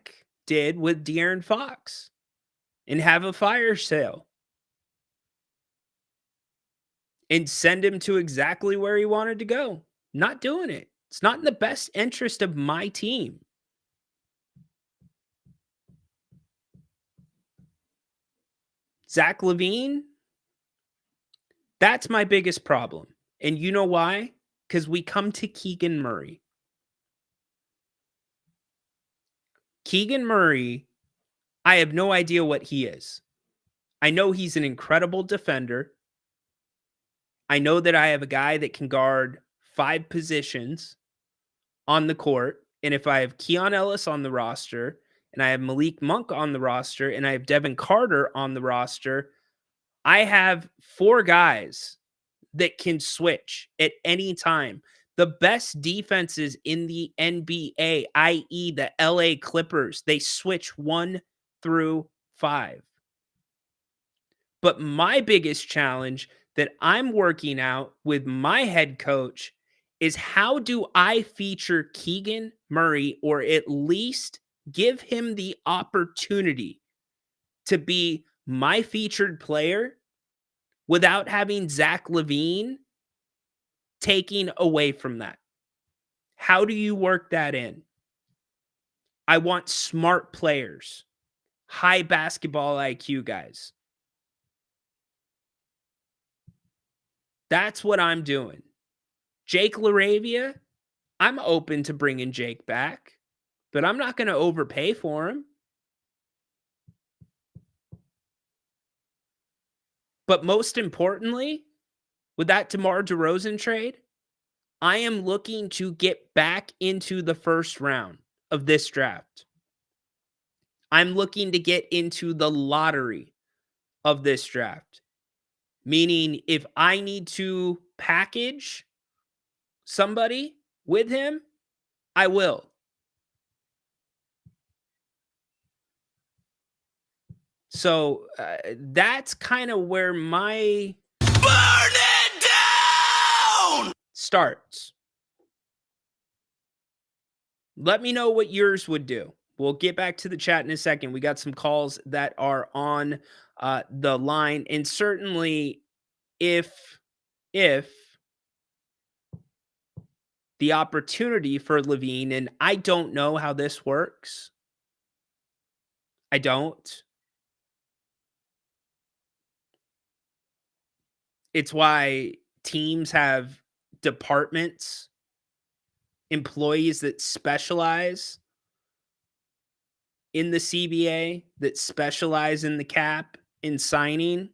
did with De'Aaron Fox and have a fire sale and send him to exactly where he wanted to go. Not doing it. It's not in the best interest of my team. Zach LaVine, that's my biggest problem. And you know why? Because we come to Keegan Murray. Keegan Murray, I have no idea what he is. I know he's an incredible defender. I know that I have a guy that can guard 5 positions on the court. And if I have Keon Ellis on the roster, and I have Malik Monk on the roster, and I have Devin Carter on the roster, I have 4 guys that can switch at any time. The best defenses in the NBA, i.e. the LA Clippers, they switch 1 through 5. But my biggest challenge that I'm working out with my head coach is how do I feature Keegan Murray, or at least give him the opportunity to be my featured player without having Zach LaVine taking away from that? How do you work that in? I want smart players, high basketball IQ guys. That's what I'm doing. Jake LaRavia, I'm open to bringing Jake back, but I'm not going to overpay for him. But most importantly, with that DeMar DeRozan trade, I am looking to get back into the first round of this draft. I'm looking to get into the lottery of this draft. Meaning, if I need to package somebody with him, I will. So that's kind of where my burn it down starts. Let me know what yours would do. We'll get back to the chat in a second. We got some calls that are on the line, and certainly if the opportunity for LaVine, and I don't know how this works, I don't. It's why teams have departments, employees that specialize in the CBA, that specialize in the cap, in signing.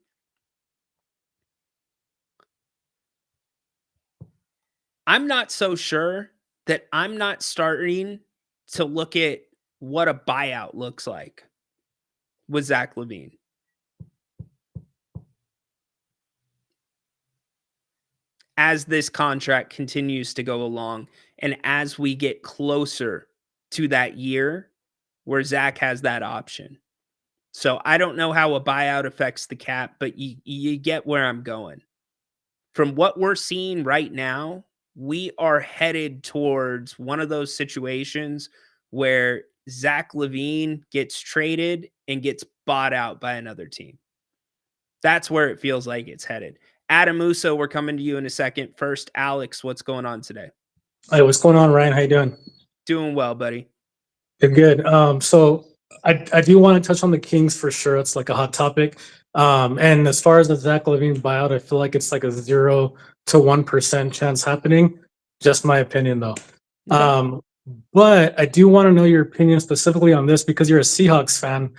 I'm not so sure that I'm not starting to look at what a buyout looks like with Zach LaVine. As this contract continues to go along and as we get closer to that year where Zach has that option. So I don't know how a buyout affects the cap, but you get where I'm going. From what we're seeing right now, we are headed towards one of those situations where Zach LaVine gets traded and gets bought out by another team. That's where it feels like it's headed. Adam Musso, we're coming to you in a second. First, Alex, what's going on today? Hey, what's going on, Ryan? How you doing? Doing well, buddy. Good, good. So I do want to touch on the Kings for sure. It's like a hot topic. And as far as the Zach LaVine buyout, I feel like it's like a 0 to 1% chance happening. Just my opinion, though. But I do want to know your opinion specifically on this because you're a Seahawks fan.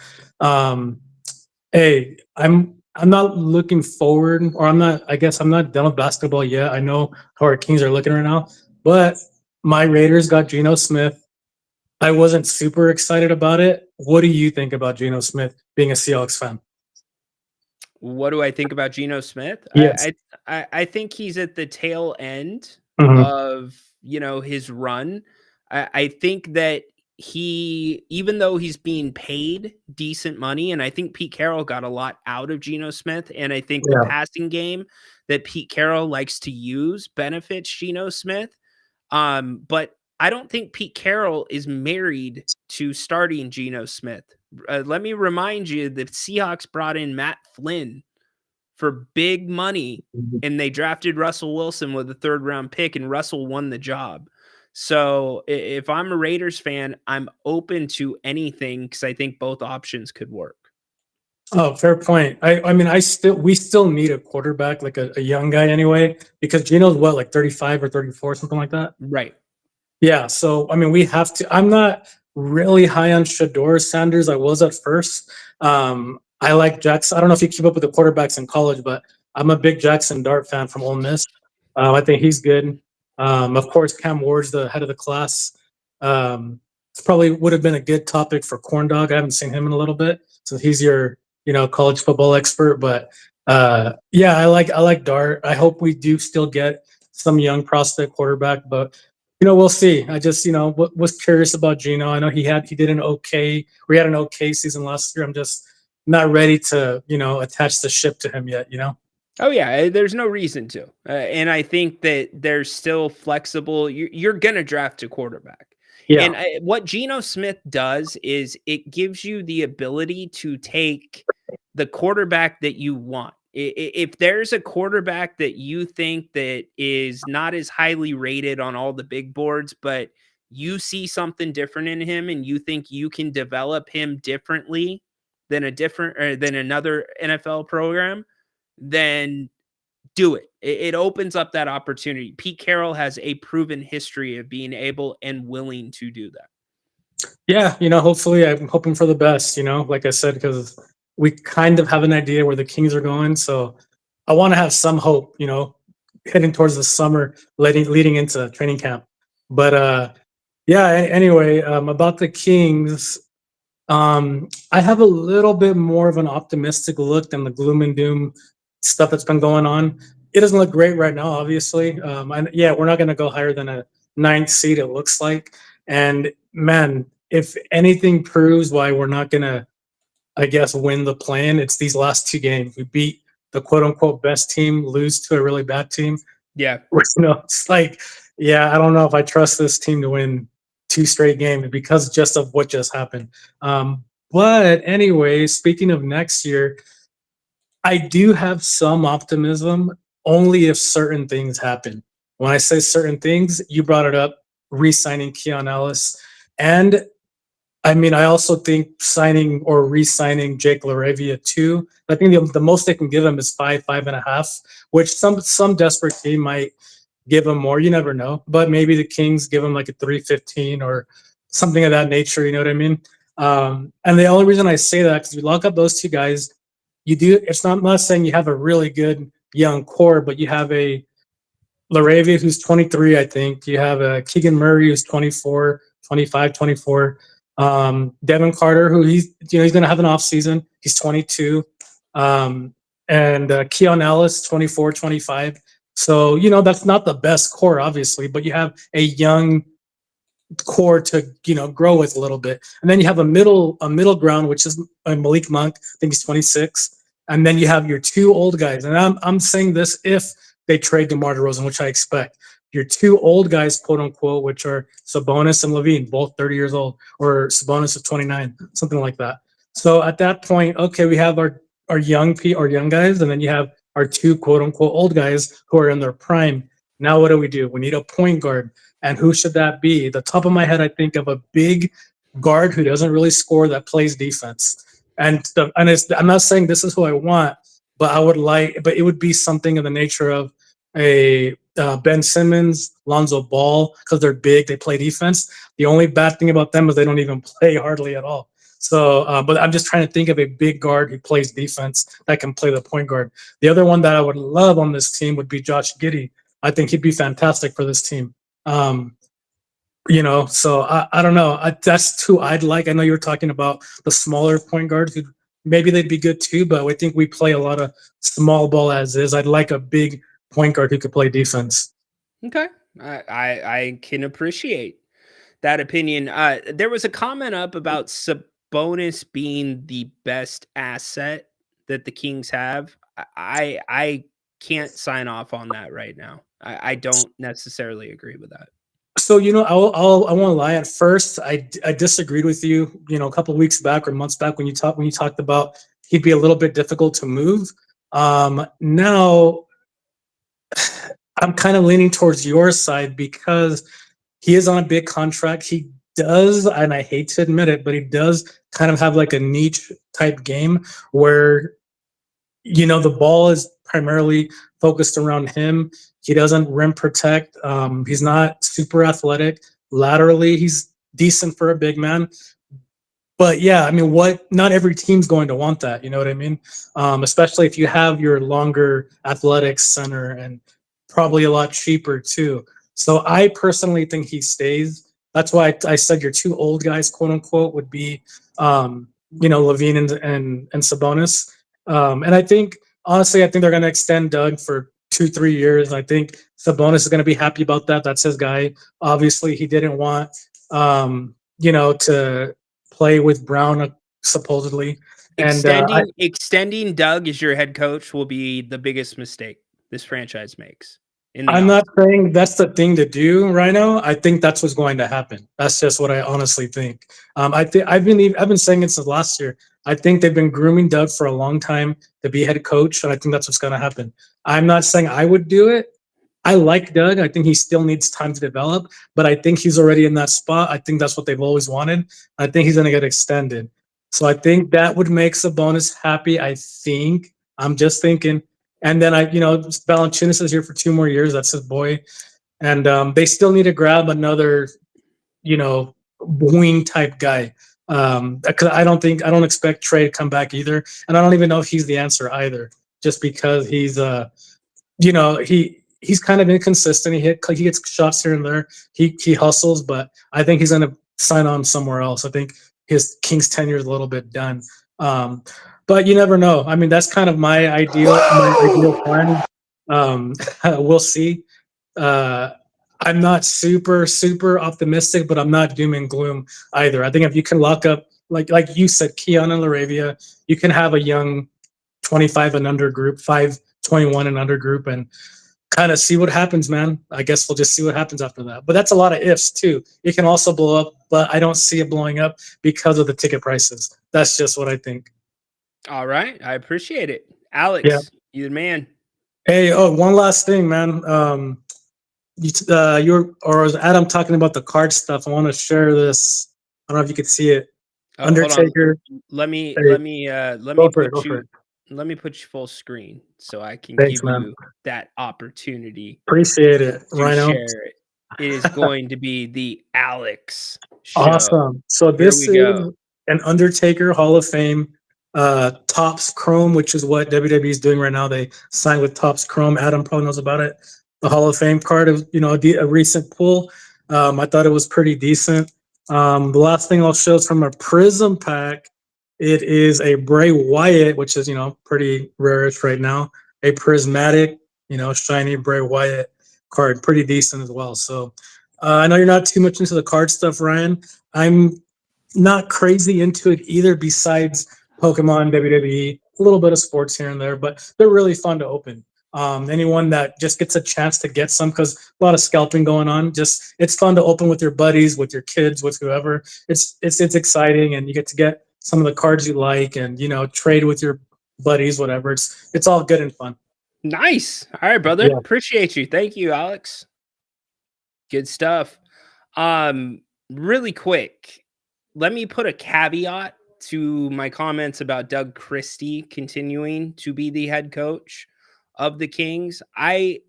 Hey, I'm not looking forward, or I guess I'm not done with basketball yet. I know how our Kings are looking right now, but my Raiders got Geno Smith. I wasn't super excited about it. What do you think about Geno Smith being a Seahawks fan? What do I think about Geno Smith? Yes. I think he's at the tail end Mhm. of, his run. I think that even though he's being paid decent money, and I think Pete Carroll got a lot out of Geno Smith, and I think the Yeah. passing game that Pete Carroll likes to use benefits Geno Smith. But I don't think Pete Carroll is married to starting Geno Smith. Let me remind you, the Seahawks brought in Matt Flynn for big money, and they drafted Russell Wilson with a 3rd-round pick, and Russell won the job. So if I'm a Raiders fan, I'm open to anything because I think both options could work. Oh, fair point. I mean, we still need a quarterback, like a young guy anyway, because Geno's what, like 35 or 34, something like that? Right. Yeah. So, I mean, we have to. I'm not really high on Shador Sanders. I was at first. I like Jackson. I don't know if you keep up with the quarterbacks in college, but I'm a big Jackson Dart fan from Ole Miss. I think he's good. Of course, Cam Ward's the head of the class. It's probably would have been a good topic for Corn Dog. I haven't seen him in a little bit, so he's your college football expert. But yeah, I like Dart. I hope we do still get some young prospect quarterback, but we'll see. I just was curious about Geno. I know he had an okay season last year. I'm just not ready to attach the ship to him yet. Oh yeah, there's no reason to, and I think that there's still flexible. You're gonna draft a quarterback, Yeah. and what Geno Smith does is it gives you the ability to take the quarterback that you want. If there's a quarterback that you think that is not as highly rated on all the big boards, but you see something different in him, and you think you can develop him differently than another NFL program, then do it. It opens up that opportunity. Pete Carroll has a proven history of being able and willing to do that. Yeah, hopefully I'm hoping for the best, like I said, because we kind of have an idea where the Kings are going. So I want to have some hope, heading towards the summer, leading into training camp. But yeah, anyway, about the Kings, I have a little bit more of an optimistic look than the gloom and doom stuff that's been going on. It doesn't look great right now, obviously. And yeah, we're not going to go higher than a 9th seed, it looks like. And man, if anything proves why we're not going to, I guess, win the plan, it's these last 2 games. We beat the quote unquote best team, lose to a really bad team. Yeah. It's like, yeah, I don't know if I trust this team to win 2 straight games because just of what just happened. But anyway, speaking of next year, I do have some optimism only if certain things happen. When I say certain things, you brought it up, re-signing Keon Ellis. And I mean, I also think signing or re-signing Jake LaRavia too. I think the most they can give him is 5.5, which some desperate team might give him more. You never know, but maybe the Kings give him like a 3.15 or something of that nature. You know what I mean? And the only reason I say that because we lock up those two guys, you do. It's not, I'm not saying you have a really good young core, but you have a LaRavia who's 23, I think. You have a Keegan Murray who's 24, 25, 24. Devin Carter, who he's going to have an off season. He's 22. And Keon Ellis, 24, 25. So, that's not the best core, obviously, but you have a young core to, grow with a little bit. And then you have a middle ground, which is Malik Monk. I think he's 26. And then you have your two old guys. And I'm saying this if they trade DeMar DeRozan, which I expect. Your two old guys, quote unquote, which are Sabonis and Levine, both 30 years old, or Sabonis is 29, something like that. So at that point, okay, we have our young guys, and then you have our two quote unquote old guys who are in their prime. Now what do? We need a point guard. And who should that be? The top of my head, I think of a big guard who doesn't really score that plays defense. I'm not saying this is who I want, but but it would be something in the nature of a Ben Simmons, Lonzo Ball, because they're big, they play defense. The only bad thing about them is they don't even play hardly at all. So, but I'm just trying to think of a big guard who plays defense that can play the point guard. The other one that I would love on this team would be Josh Giddey. I think he'd be fantastic for this team. So I don't know. That's who I'd like. I know you were talking about the smaller point guards who maybe they'd be good too, but I think we play a lot of small ball as is. I'd like a big point guard who could play defense. Okay. I can appreciate that opinion. There was a comment up about Sabonis being the best asset that the Kings have. I can't sign off on that right now. I don't necessarily agree with that. So, I won't lie. At first, I disagreed with you. A couple of weeks back or months back when you talked about he'd be a little bit difficult to move. Now, I'm kind of leaning towards your side because he is on a big contract. He does, and I hate to admit it, but he does kind of have like a niche type game where the ball is primarily focused around him. He doesn't rim protect. He's not super athletic. Laterally, he's decent for a big man. But yeah, I mean, not every team's going to want that. You know what I mean? Especially if you have your longer athletic center and probably a lot cheaper too. So I personally think he stays. That's why I said your two old guys, quote unquote, would be, Levine and Sabonis. And I think, honestly, they're going to extend Doug for 2-3 years. I think Sabonis is going to be happy about that. That's his guy. Obviously, he didn't want, to play with Brown, supposedly. Extending Doug as your head coach will be the biggest mistake this franchise makes. I'm not saying that's the thing to do right now. I think that's what's going to happen. That's just what I honestly think. I've been saying it since last year. I think they've been grooming Doug for a long time to be head coach, and I think that's what's going to happen. I'm not saying I would do it. I like Doug. I think he still needs time to develop, but I think he's already in that spot. I think that's what they've always wanted. I think he's going to get extended. So I think that would make Sabonis happy. I think. I'm just thinking. And then Valanciunas is here for 2 more years. That's his boy. And they still need to grab another, wing type guy. Because I don't expect Trey to come back either. And I don't even know if he's the answer either, just because he's he's kind of inconsistent. He gets shots here and there. He hustles, but I think he's going to sign on somewhere else. I think his Kings tenure is a little bit done. But you never know. I mean, that's kind of my ideal plan. We'll see. I'm not super optimistic, but I'm not doom and gloom either. I think if you can lock up, like you said, Keon and LaRavia, you can have a young 25 and under group, 21 and under group, and kind of see what happens, man. I guess we'll just see what happens after that. But that's a lot of ifs too. It can also blow up, but I don't see it blowing up because of the ticket prices. That's just what I think. All right. I appreciate it. Alex, you the man. Hey, one last thing, man. Was Adam talking about the card stuff? I want to share this. I don't know if you could see it. Oh, hold on. Undertaker. Let me Hey, let me go for it. Go for it. let me put you full screen so I can Thanks, give man. you that opportunity Appreciate it, to Rhino. share it. It is going to be the Alex show. Awesome. So Here this we is go. an Undertaker Hall of Fame Topps Chrome, which is what WWE is doing right now. They signed with Topps Chrome. Adam probably knows about it. The Hall of Fame card of a recent pull. I thought it was pretty decent. The last thing I'll show is from a Prism pack. It is a Bray Wyatt, which is pretty rarish right now. A prismatic, shiny Bray Wyatt card, pretty decent as well. So I know you're not too much into the card stuff, Ryan. I'm not crazy into it either, besides Pokemon, WWE, a little bit of sports here and there, but they're really fun to open. Anyone that just gets a chance to get some, because a lot of scalping going on, just it's fun to open with your buddies, with your kids, with whoever. It's exciting, and you get to get some of the cards you like, and trade with your buddies, whatever. It's all good and fun. Nice. All right, brother. Yeah. Appreciate you. Thank you, Alex. Good stuff. Really quick, let me put a caveat to my comments about Doug Christie continuing to be the head coach of the Kings. I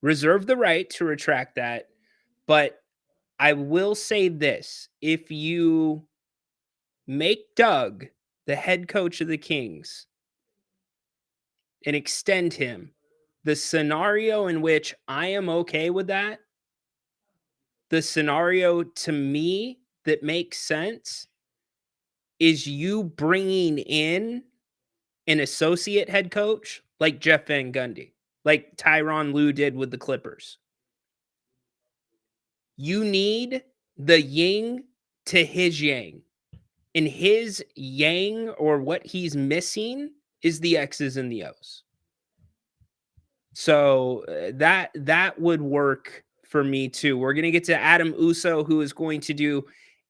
reserve the right to retract that, but I will say this. If you make Doug the head coach of the Kings and extend him, the scenario in which I am okay with that, the scenario to me that makes sense is you bringing in an associate head coach like Jeff Van Gundy, like Tyronn Lue did with the Clippers. You need the yin to his yang. And his yang, or what he's missing, is the X's and the O's. So that would work for me too. We're going to get to Adam Uso, who is going to do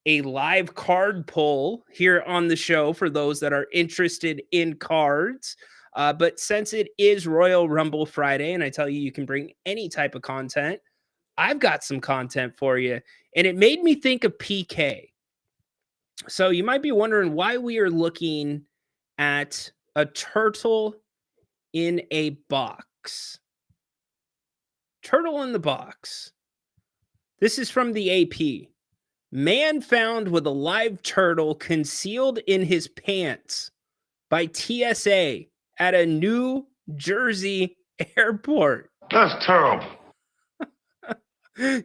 a live card pull here on the show for those that are interested in cards. But since it is Royal Rumble Friday, and I tell you, you can bring any type of content, I've got some content for you. And it made me think of PK. So you might be wondering why we are looking at a turtle in a box. Turtle in the box. This is from the AP. Man found with a live turtle concealed in his pants by TSA at a New Jersey airport. That's terrible.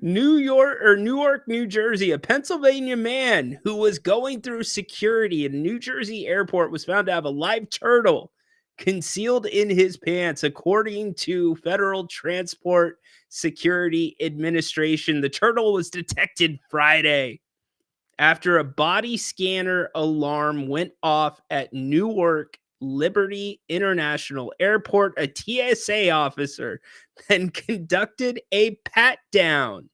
Newark, New Jersey. A Pennsylvania man who was going through security at a New Jersey airport was found to have a live turtle concealed in his pants, according to Federal Transport Security Administration. The turtle was detected Friday after a body scanner alarm went off at Newark Liberty International Airport. A TSA officer then conducted a pat down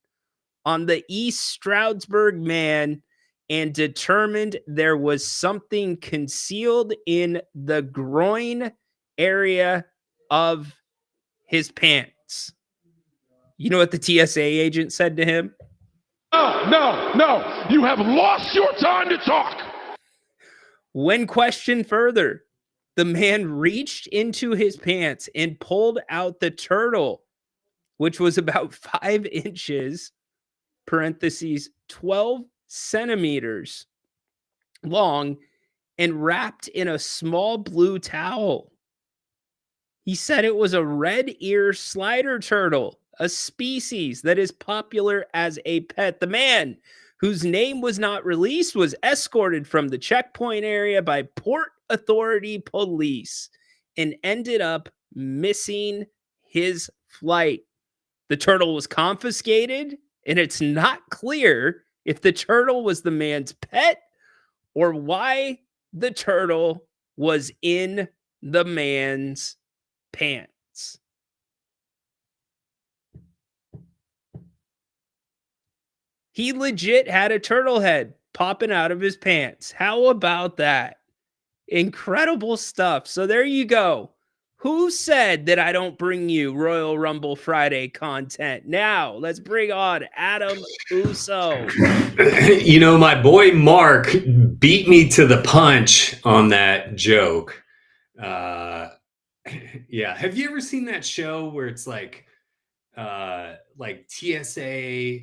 on the East Stroudsburg man and determined there was something concealed in the groin area of his pants. You know what the TSA agent said to him? No. You have lost your time to talk. When questioned further, the man reached into his pants and pulled out the turtle, which was about 5 inches, parentheses, 12 centimeters long, and wrapped in a small blue towel. He said it was a red ear slider turtle, a species that is popular as a pet. The man, whose name was not released, was escorted from the checkpoint area by Port Authority police and ended up missing his flight. The turtle was confiscated, and it's not clear if the turtle was the man's pet or why the turtle was in the man's pants. He legit had a turtle head popping out of his pants. How about that? Incredible stuff. So there you go. Who said that I don't bring you Royal Rumble Friday content? Now, let's bring on Adam Uso. You know, my boy Mark beat me to the punch on that joke. Yeah. Have you ever seen that show where it's like TSA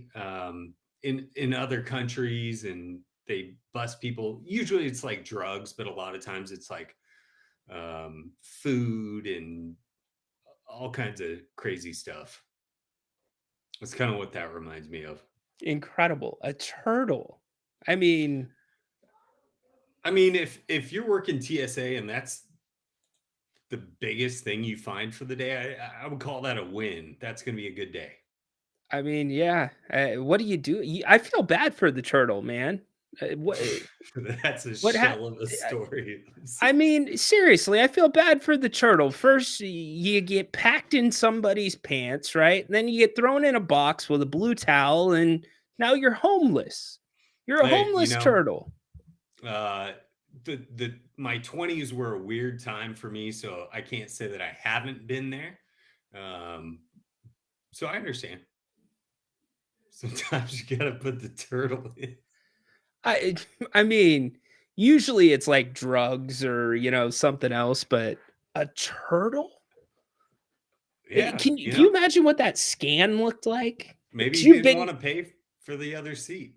in other countries and they bust people? Usually it's like drugs, but a lot of times it's like food and all kinds of crazy stuff. That's kind of what that reminds me of. Incredible. A turtle. I mean, if you're working TSA and that's the biggest thing you find for the day, I would call that a win. That's going to be a good day. I mean, yeah. What do you do? I feel bad for the turtle, man. That's a what shell of a story. I mean, seriously, I feel bad for the turtle. First, you get packed in somebody's pants, right? Then you get thrown in a box with a blue towel, and now you're homeless. You're a homeless turtle. My 20s were a weird time for me, so I can't say that I haven't been there. So I understand. Sometimes you gotta put the turtle in. I mean, usually it's like drugs or something else, but a turtle? Yeah. Can you imagine what that scan looked like? Maybe you didn't want to pay for the other seat.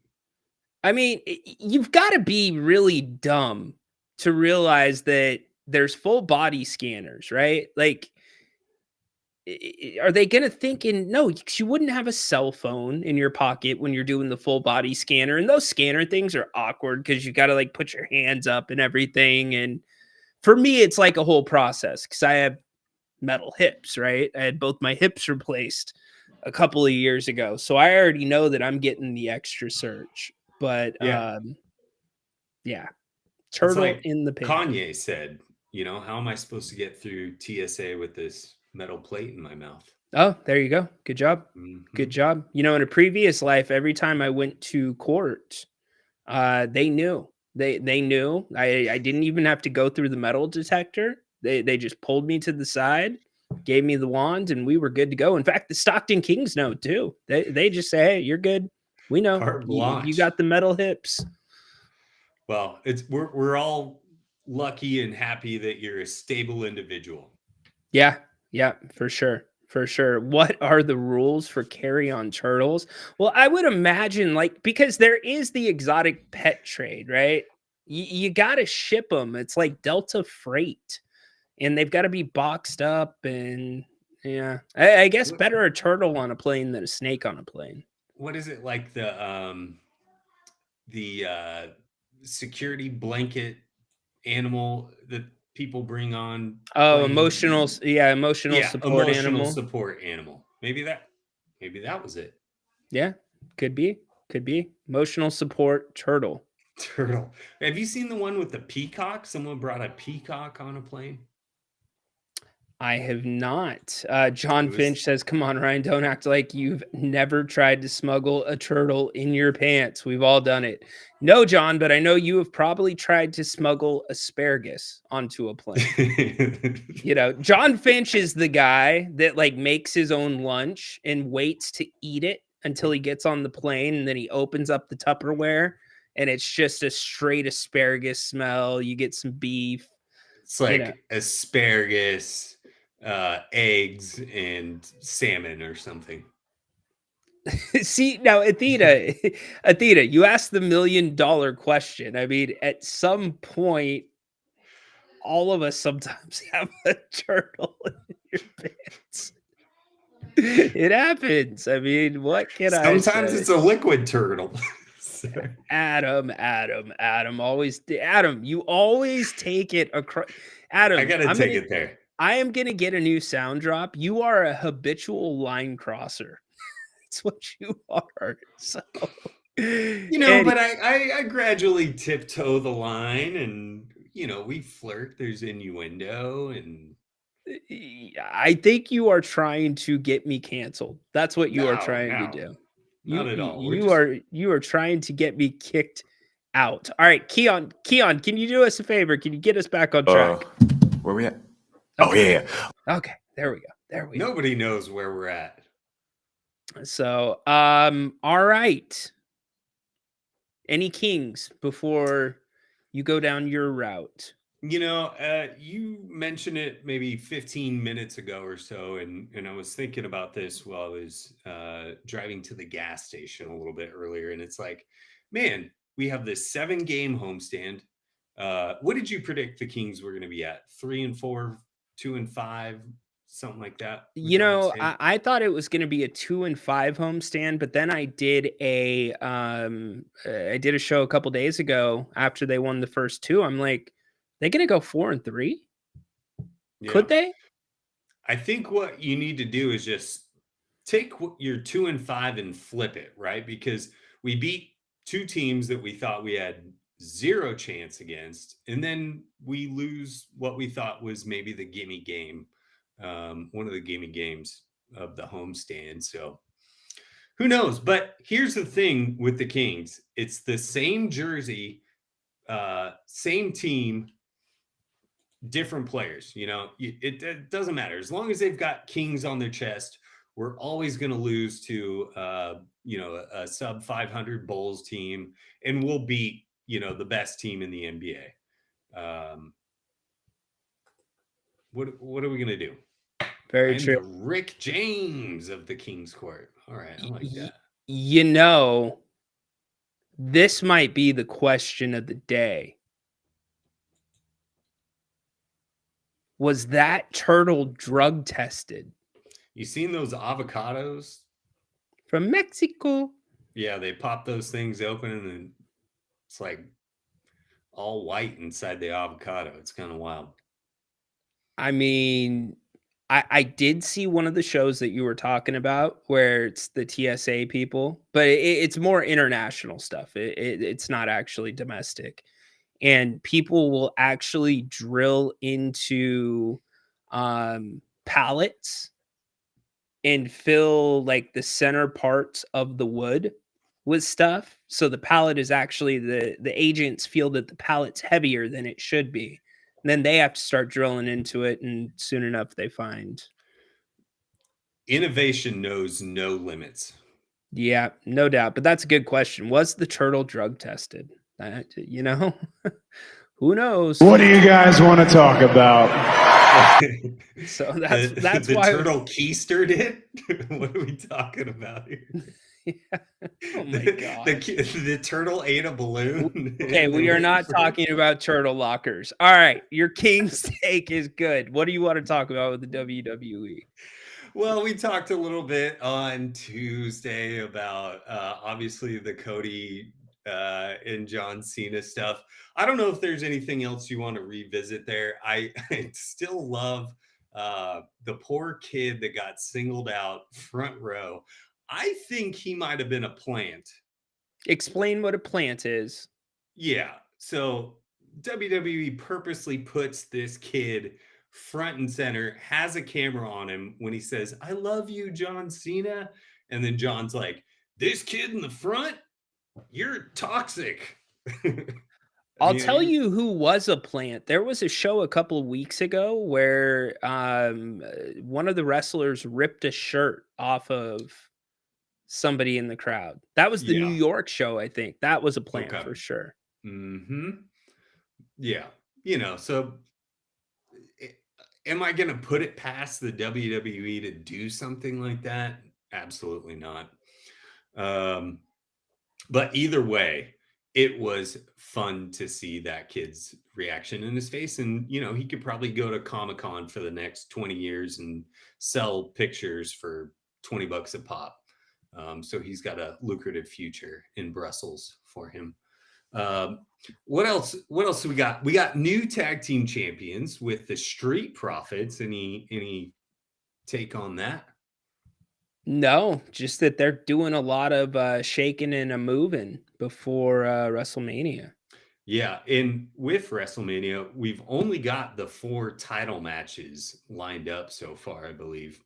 I mean, you've got to be really dumb to realize that there's full body scanners, right? Like, are they going to think no, you wouldn't have a cell phone in your pocket when you're doing the full body scanner. And those scanner things are awkward because you got to like put your hands up and everything. And for me, it's like a whole process because I have metal hips, right? I had both my hips replaced a couple of years ago. So I already know that I'm getting the extra search. But yeah. Turtle like in the pants. Kanye said, how am I supposed to get through TSA with this metal plate in my mouth? Oh, there you go. Good job. Good job. In a previous life, every time I went to court, they knew. They knew. I didn't even have to go through the metal detector. They just pulled me to the side, gave me the wand, and we were good to go. In fact, the Stockton Kings know too. They just say, "Hey, you're good. We know you got the metal hips." Well, we're all lucky and happy that you're a stable individual. Yeah, for sure. For sure. What are the rules for carry-on turtles? Well, I would imagine because there is the exotic pet trade, right? You got to ship them. It's like Delta Freight, and they've got to be boxed up. And yeah, I guess better a turtle on a plane than a snake on a plane. What is it like the security blanket animal that people bring on? Oh, emotional support animal. Support animal. Maybe that was it. Yeah, could be emotional support turtle. Have you seen the one with the peacock? Someone brought a peacock on a plane. I have not. John Finch says, "Come on, Ryan, don't act like you've never tried to smuggle a turtle in your pants. We've all done it." No, John, but I know you have probably tried to smuggle asparagus onto a plane. John Finch is the guy that makes his own lunch and waits to eat it until he gets on the plane, and then he opens up the Tupperware, and it's just a straight asparagus smell. You get some beef. It's like asparagus, eggs, and salmon or something. See, now, Athena, you asked the $1 million question. I mean, at some point, all of us sometimes have a turtle in your pants. It happens. I mean, what can I say? Sometimes it's a liquid turtle. Adam, you always take it across. Adam, I gotta take it there. I am gonna get a new sound drop. You are a habitual line crosser. That's what you are. So but I gradually tiptoe the line, and we flirt. There's innuendo, and I think you are trying to get me canceled. That's what you are trying to do. Not at all. You are trying to get me kicked out. All right, Keon, can you do us a favor? Can you get us back on track? Where we at? Oh yeah. Okay, there we go. There we go. Nobody knows where we're at. So, all right. Any kings before you go down your route? You mentioned it maybe 15 minutes ago or so, and I was thinking about this while I was driving to the gas station a little bit earlier, and it's like, man, we have this 7-game homestand. What did you predict the Kings were going to be at? 3-4, 2-5, something like that? with You the know, homestand? I thought it was going to be a 2-5 homestand, but then I did a show a couple days ago after they won the first two. I'm like, they going to go 4-3? Could Yeah. they? I think what you need to do is just take your 2-5 and flip it, right? Because we beat two teams that we thought we had zero chance against, and then we lose what we thought was maybe the gimme game, one of the gimme games of the homestand. So who knows? But here's the thing with the Kings: it's the same jersey, same team, different players. It doesn't matter as long as they've got Kings on their chest. We're always going to lose to a sub 500 Bulls team, and we'll beat the best team in the NBA. What are we going to do? Very I'm true. the Rick James of the Kings Court. All right, I like that. This might be the question of the day. Was that turtle drug tested? You seen those avocados from Mexico? Yeah, they pop those things open and then it's like all white inside the avocado. It's kind of wild. I mean, I did see one of the shows that you were talking about where it's the TSA people, but it's more international stuff. It's not actually domestic. And people will actually drill into pallets and fill like the center parts of the wood with stuff. So the pallet is actually the agents feel that the pallet's heavier than it should be. And then they have to start drilling into it, and soon enough they find innovation knows no limits. Yeah, no doubt. But that's a good question. Was the turtle drug tested? Who knows? What do you guys want to talk about? So that's the why turtle keistered it. What are we talking about here? Oh my god! The turtle ate a balloon. Okay, we are not talking about turtle lockers. All right, your king's take is good. What do you want to talk about with the WWE? Well, we talked a little bit on Tuesday about obviously the Cody and John Cena stuff. I don't know if there's anything else you want to revisit there. I still love the poor kid that got singled out front row. I think he might have been a plant. Explain what a plant is. Yeah. So WWE purposely puts this kid front and center, has a camera on him when he says, "I love you, John Cena." And then John's like, "This kid in the front, you're toxic." I'll tell you who was a plant. There was a show a couple of weeks ago where one of the wrestlers ripped a shirt off of somebody in the crowd. That was the New York show, I think. That was a plant for sure. Mm-hmm. Yeah. So am I going to put it past the WWE to do something like that? Absolutely not. But either way, it was fun to see that kid's reaction in his face. And, he could probably go to Comic-Con for the next 20 years and sell pictures for $20 a pop. So he's got a lucrative future in Brussels for him. What else do we got? We got new tag team champions with the Street Profits. Any take on that? No, just that they're doing a lot of shaking and a moving before WrestleMania. Yeah, and with WrestleMania, we've only got the 4 title matches lined up so far, I believe.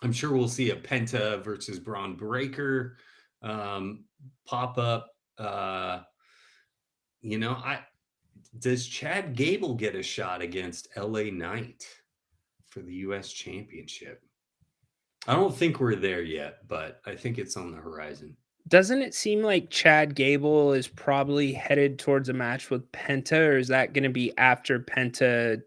I'm sure we'll see a Penta versus Braun Breaker pop up. Does Chad Gable get a shot against LA Knight? for the U.S. Championship. I don't think we're there yet, but I think it's on the horizon. Doesn't it seem like Chad Gable is probably headed towards a match with Penta, or is that going to be after Penta?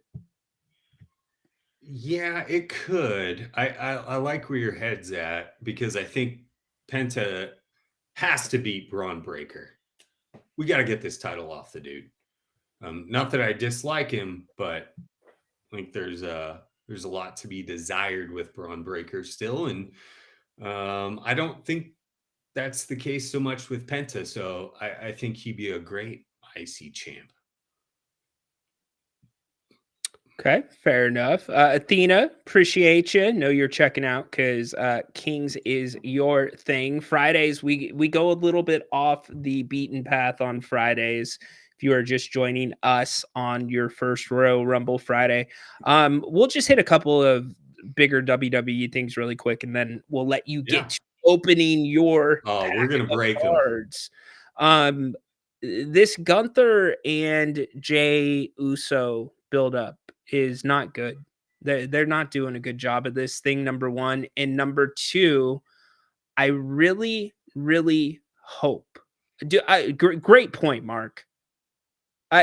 Yeah, it could. I like where your head's at because I think Penta has to beat Braun Breaker. We got to get this title off the dude. Not that I dislike him, but I think there's a lot to be desired with Braun Breaker still, and I don't think that's the case so much with Penta. So I think he'd be a great IC champ. Okay, fair enough. Athena, appreciate you. Know you're checking out because Kings is your thing. Fridays, we go a little bit off the beaten path on Fridays. If you are just joining us on your first Royal Rumble Friday, we'll just hit a couple of bigger WWE things really quick, and then we'll let you get to opening your we're gonna break cards. This Gunther and Jey Uso build up is not good. They're not doing a good job of this thing, number one. And number two, I really, really hope. Great point, Mark.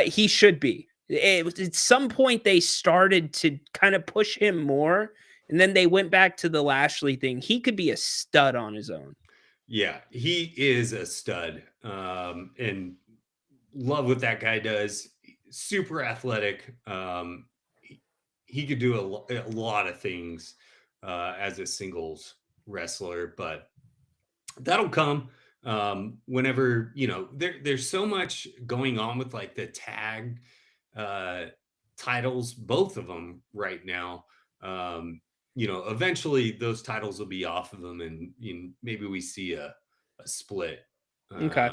He should be. At some point, they started to kind of push him more, and then they went back to the Lashley thing. He could be a stud on his own. Yeah, he is a stud. And love what that guy does. Super athletic. He could do a lot of things as a singles wrestler, but that'll come whenever, there's so much going on with like the tag titles, both of them right now. Eventually those titles will be off of them, and maybe we see a split. Okay.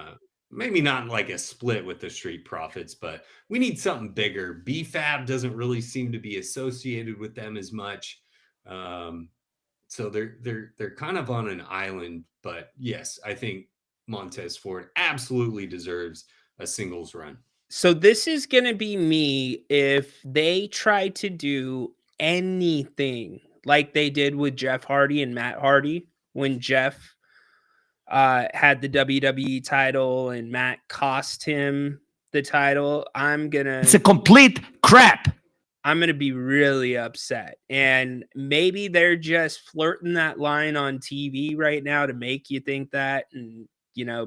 Maybe not like a split with the Street Profits, but we need something bigger. BFAB doesn't really seem to be associated with them as much. So they're kind of on an island, but yes, I think Montez Ford absolutely deserves a singles run. So this is going to be me if they try to do anything like they did with Jeff Hardy and Matt Hardy when Jeff had the WWE title and Matt cost him the title. It's a complete crap. I'm going to be really upset. And maybe they're just flirting that line on TV right now to make you think that and,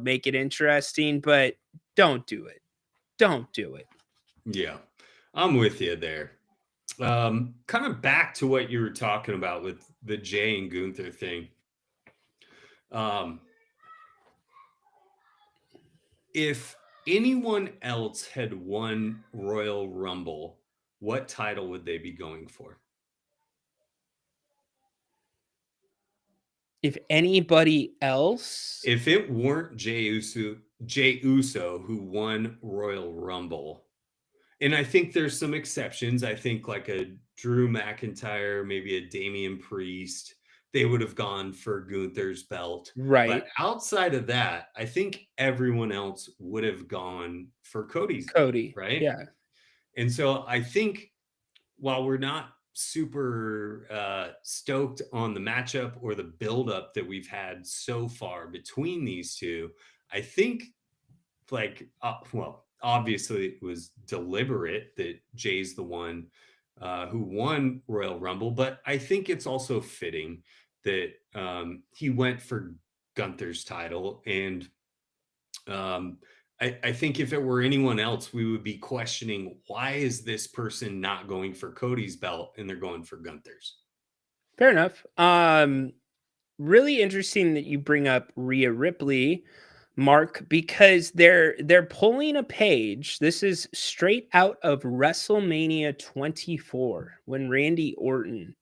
make it interesting, but don't do it. Don't do it. Yeah, I'm with you there. Kind of back to what you were talking about with the Jey and Gunther thing. If anyone else had won Royal Rumble, what title would they be going for? If anybody else, if it weren't Jey Uso who won Royal Rumble, and I think there's some exceptions. I think like a Drew McIntyre, maybe a Damian Priest, they would have gone for Gunther's belt. Right. But outside of that, I think everyone else would have gone for Cody. Right. Yeah. And so I think while we're not super stoked on the matchup or the buildup that we've had so far between these two, I think obviously it was deliberate that Jay's the one who won Royal Rumble, but I think it's also fitting that he went for Gunther's title. And I think if it were anyone else, we would be questioning, why is this person not going for Cody's belt and they're going for Gunther's? Fair enough. Really interesting that you bring up Rhea Ripley, Mark, because they're pulling a page. This is straight out of WrestleMania 24 when Randy Orton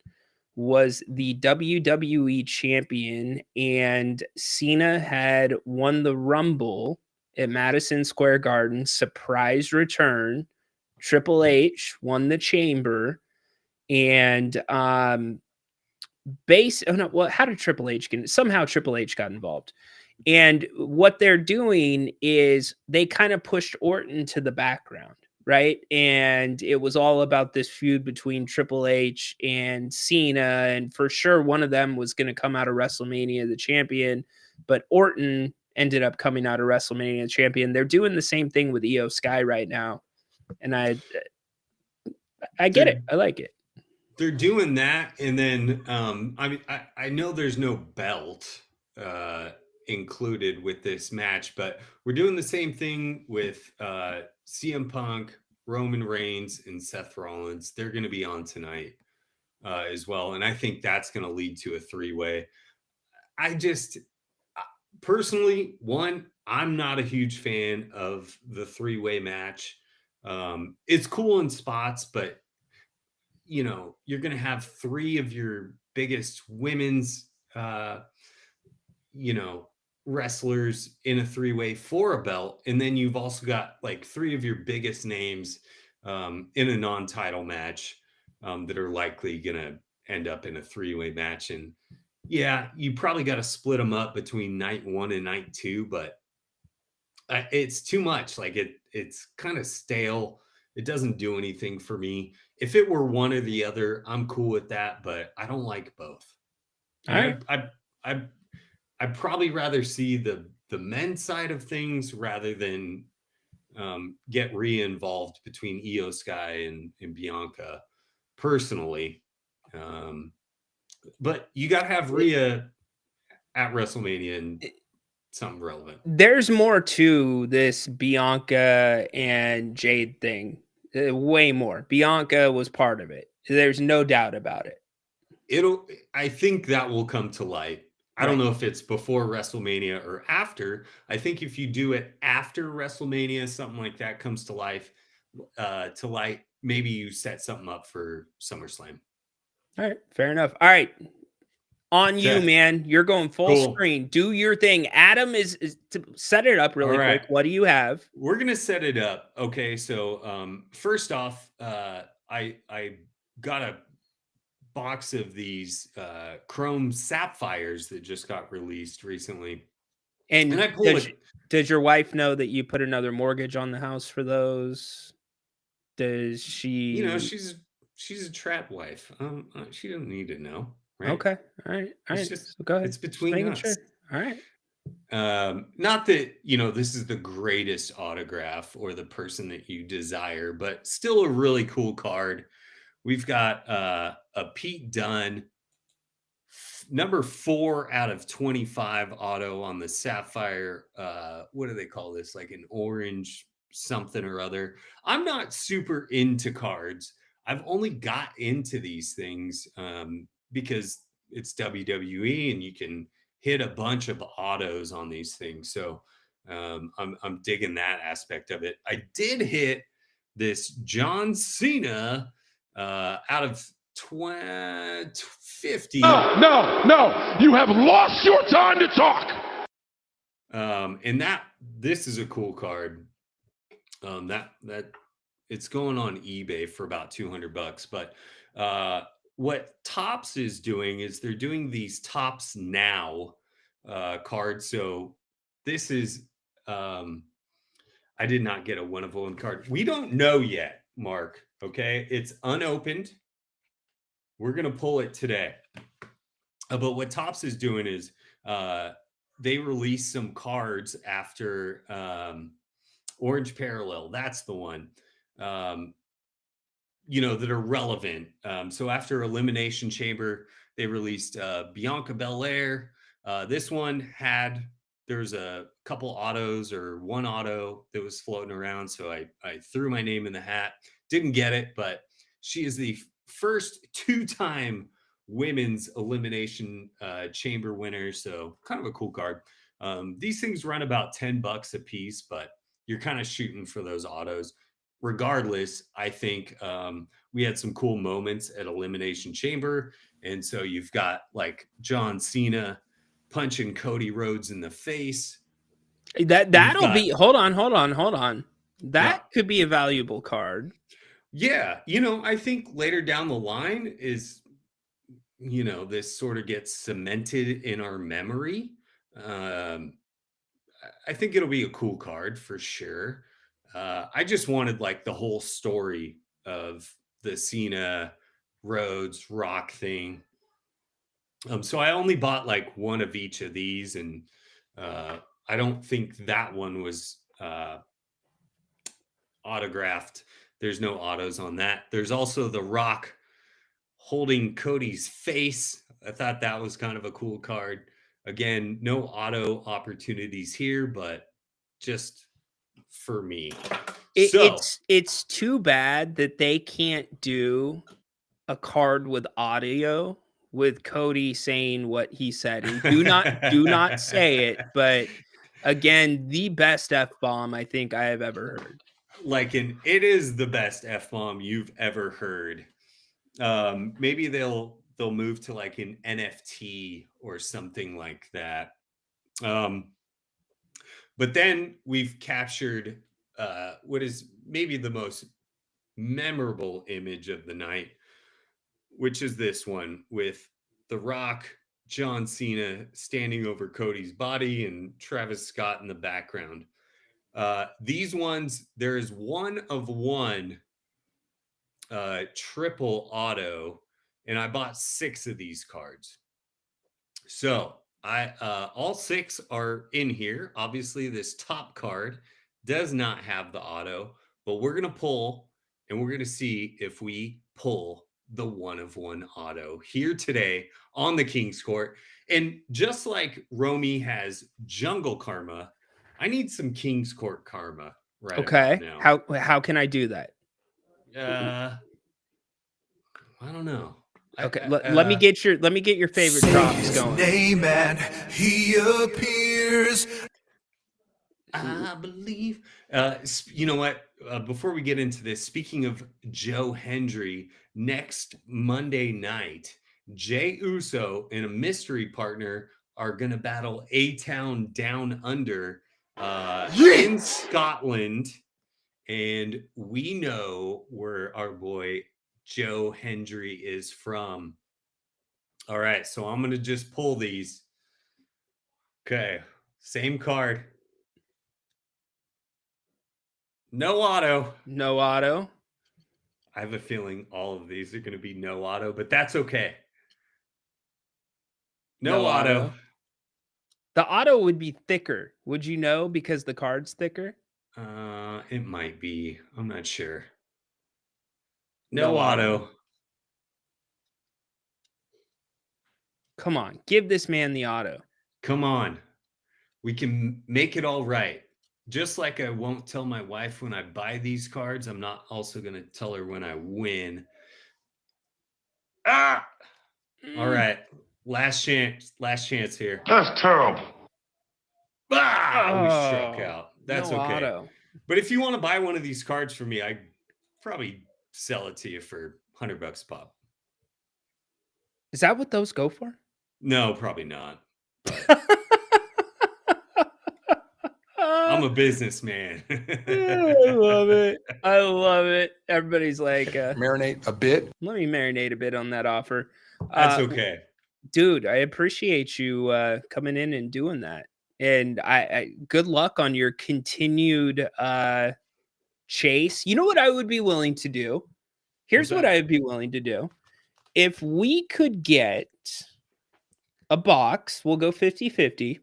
was the WWE champion and Cena had won the Rumble at Madison Square Garden. Surprise return. Triple H won the Chamber, and how did Triple H get? Somehow Triple H got involved. And what they're doing is they kind of pushed Orton to the background. right? And it was all about this feud between Triple H and Cena, and for sure one of them was going to come out of WrestleMania the champion, but Orton ended up coming out of WrestleMania the champion. They're doing the same thing with Io Sky right now, and I get it. I like it. They're doing that, and then I mean, I know there's no belt included with this match, but we're doing the same thing with CM Punk, Roman Reigns, and Seth Rollins. They're going to be on tonight as well, and I think that's going to lead to a three-way. I just personally, I'm not a huge fan of the three-way match. It's cool in spots, but you know, you're going to have three of your biggest women's, you know, wrestlers in a three-way for a belt. And then you've also got like three of your biggest names in a non-title match that are likely going to end up in a three-way match. And yeah, you probably got to split them up between night one and night two, but it's too much. Like it's kind of stale. It doesn't do anything for me. If it were one or the other, I'm cool with that, but I don't like both. All right. I'd probably rather see the men's side of things rather than get re-involved between Io Sky and Bianca personally. But you got to have Rhea at WrestleMania and something relevant. There's more to this Bianca and Jade thing. Way more. Bianca was part of it. There's no doubt about it. I think that will come to light. I don't know if it's before WrestleMania or after. I think if you do it after WrestleMania, something like that comes to light, maybe you set something up for SummerSlam. All right, fair enough. All right. On you, man. You're going full screen. Do your thing. Adam is to set it up really quick. What do you have? We're gonna set it up. Okay, so first off, I got a box of these chrome sapphires that just got released recently. And I pulled does your wife know that you put another mortgage on the house for those? Does she? You know, she's a trap wife. She doesn't need to know. Right? Okay. All right. All right. Just, go ahead. It's between us. Sure. All right. Not that, you know, this is the greatest autograph or the person that you desire, but still a really cool card. We've got a Pete Dunne number 4 out of 25 auto on the sapphire. What do they call this? Like an orange something or other. I'm not super into cards. I've only got into these things because it's WWE and you can hit a bunch of autos on these things. So I'm digging that aspect of it. I did hit this John Cena out of 50. No. You have lost your time to talk. And this is a cool card. That it's going on eBay for about $200, but what Topps is doing is they're doing these Topps Now cards. So this is I did not get a one of one card. We don't know yet, Mark. Okay, it's unopened. We're gonna pull it today. But what Topps is doing is they release some cards after Orange Parallel. That's the one. You know, that are relevant. So after Elimination Chamber, they released Bianca Belair. This one there's a couple autos or one auto that was floating around. So I threw my name in the hat. Didn't get it, but she is the first 2-time women's Elimination Chamber winner. So kind of a cool card. These things run about $10 a piece, but you're kind of shooting for those autos. Regardless, I think we had some cool moments at Elimination Chamber. And so you've got like John Cena punching Cody Rhodes in the face. That'll be, hold on. That could be a valuable card. Yeah. You know, I think later down the line is, you know, this sort of gets cemented in our memory. I think it'll be a cool card for sure. I just wanted like the whole story of the Cena Rhodes Rock thing. So I only bought like one of each of these, and I don't think that one was autographed. There's no autos on that. There's also the Rock holding Cody's face. I thought that was kind of a cool card. Again, no auto opportunities here, but just for me. It's too bad that they can't do a card with audio with Cody saying what he said. And do not say it, but again, the best F-bomb I think I have ever heard. It is the best F-bomb you've ever heard. Maybe they'll move to like an NFT or something like that. But then we've captured what is maybe the most memorable image of the night, which is this one with The Rock, John Cena standing over Cody's body, and Travis Scott in the background. These ones, there is one of one triple auto, and I bought 6 of these cards. So all 6 are in here. Obviously, this top card does not have the auto, but we're gonna pull, and we're gonna see if we pull the one of one auto here today on the King's Court. And just like Romy has Jungle Karma, I need some King's Court karma right Okay. about now. How can I do that? I don't know. Okay, let me get your favorite drops going. Name and he appears. I believe. You know what? Before we get into this, speaking of Joe Hendry, next Monday night, Jey Uso and a mystery partner are going to battle A-Town Down Under in Scotland. And we know where our boy Joe Hendry is from. All right, so I'm going to just pull these. Okay, same card. No auto. No auto. I have a feeling all of these are going to be no auto, but that's okay. No auto. The auto would be thicker. Would you know because the card's thicker? It might be. I'm not sure. No auto. Come on, give this man the auto. Come on. We can make it all right. Just like I won't tell my wife when I buy these cards, I'm not also going to tell her when I win. Ah! All right. Last chance here. That's terrible. Ah! We struck out. That's no okay. auto. But if you want to buy one of these cards for me, I'd probably sell it to you for $100 a pop. Is that what those go for? No, probably not. I'm a businessman. I love it. I love it. Everybody's like, Marinate a bit. Let me marinate a bit on that offer. That's okay. Dude, I appreciate you coming in and doing that. And I good luck on your continued chase. You know what I would be willing to do? Here's what I would be willing to do. If we could get a box, we'll go 50-50.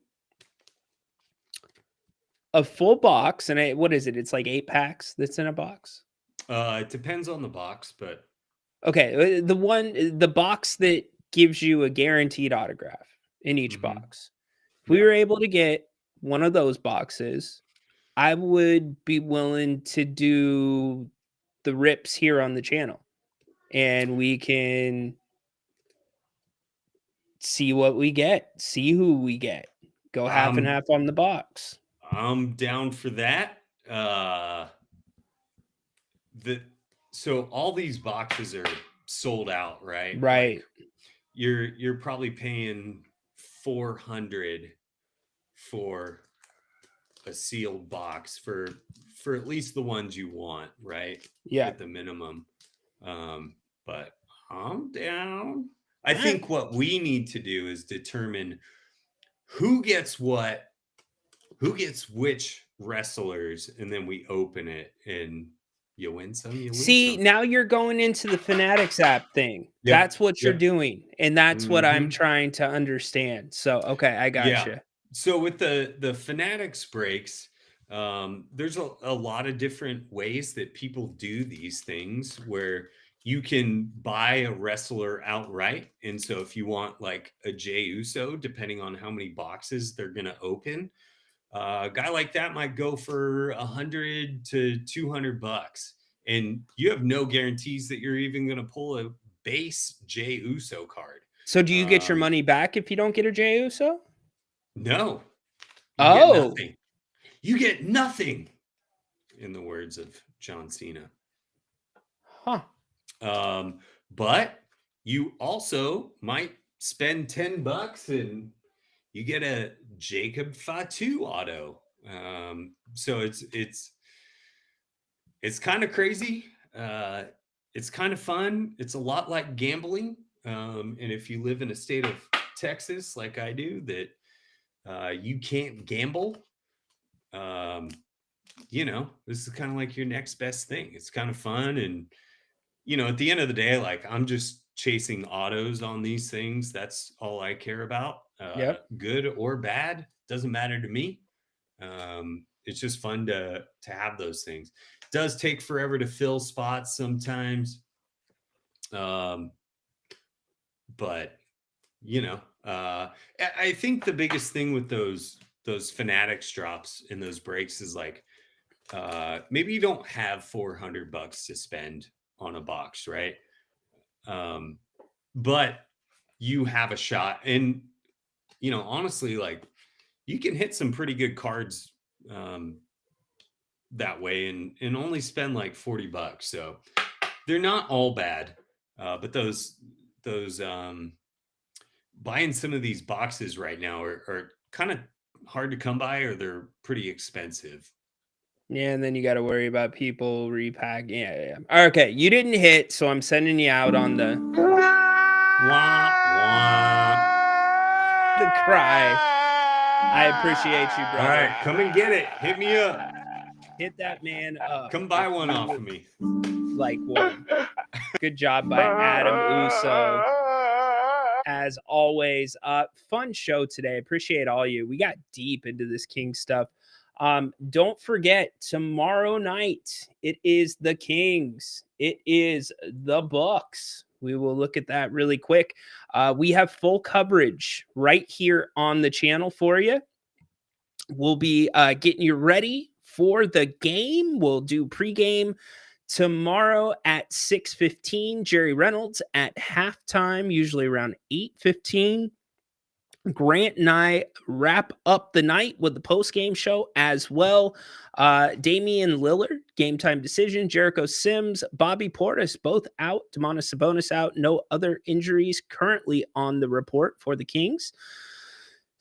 A full box, and what is it? It's like 8 packs that's in a box. It depends on the box, but okay, the box that gives you a guaranteed autograph in each box. If we were able to get one of those boxes, I would be willing to do the rips here on the channel, and we can see what we get, see who we get, go half and half on the box. I'm down for that. So all these boxes are sold out, right? Right. Like you're probably paying $400 for a sealed box for at least the ones you want, right? Yeah. At the minimum. But I'm down. I think what we need to do is determine who gets what. Who gets which wrestlers, and then we open it, and you win some, you lose See, some. now you're going into the Fanatics app thing. Yep, That's what you're yep. doing, and that's what I'm Mhm. trying to understand. So, okay, I Yeah. gotcha. So with the Fanatics breaks, there's a lot of different ways that people do these things where you can buy a wrestler outright. And so if you want like a Jey Uso, depending on how many boxes they're going to open, a guy like that might go for 100 to 200 bucks. And you have no guarantees that you're even going to pull a base Jey Uso card. So, do you get your money back if you don't get a Jey Uso? No. You get Oh. nothing. You get nothing, in the words of John Cena. Huh. But you also might spend $10 and you get a Jacob Fatu auto. So it's kind of crazy. It's kind of fun. It's a lot like gambling. And if you live in a state of Texas like I do, that you can't gamble, you know, this is kind of like your next best thing. It's kind of fun. And, you know, at the end of the day, like I'm just chasing autos on these things. That's all I care about. Yep. Good or bad, doesn't matter to me. It's just fun to have those things. It does take forever to fill spots sometimes. But you know, I think the biggest thing with those Fanatics drops in those breaks is like, maybe you don't have $400 to spend on a box, right? But you have a shot, and you know, honestly, like you can hit some pretty good cards that way, and only spend like $40. So they're not all bad, but those buying some of these boxes right now are kind of hard to come by, or they're pretty expensive. Yeah, and then you got to worry about people repacking. Yeah. Okay, you didn't hit, so I'm sending you out on the cry. I appreciate you, brother. All right, come and get it. Hit me up. Hit that man up. Come buy one off of me. Like one. Good job by Adam Uso. As always, fun show today. Appreciate all you. We got deep into this King stuff. Don't forget, tomorrow night, it is the Kings. It is the Bucks. We will look at that really quick. We have full coverage right here on the channel for you. We'll be getting you ready for the game. We'll do pregame tomorrow at 6:15. Jerry Reynolds at halftime, usually around 8:15. Grant and I wrap up the night with the post-game show as well. Damian Lillard, game time decision. Jericho Sims, Bobby Portis, both out. Domantas Sabonis out. No other injuries currently on the report for the Kings.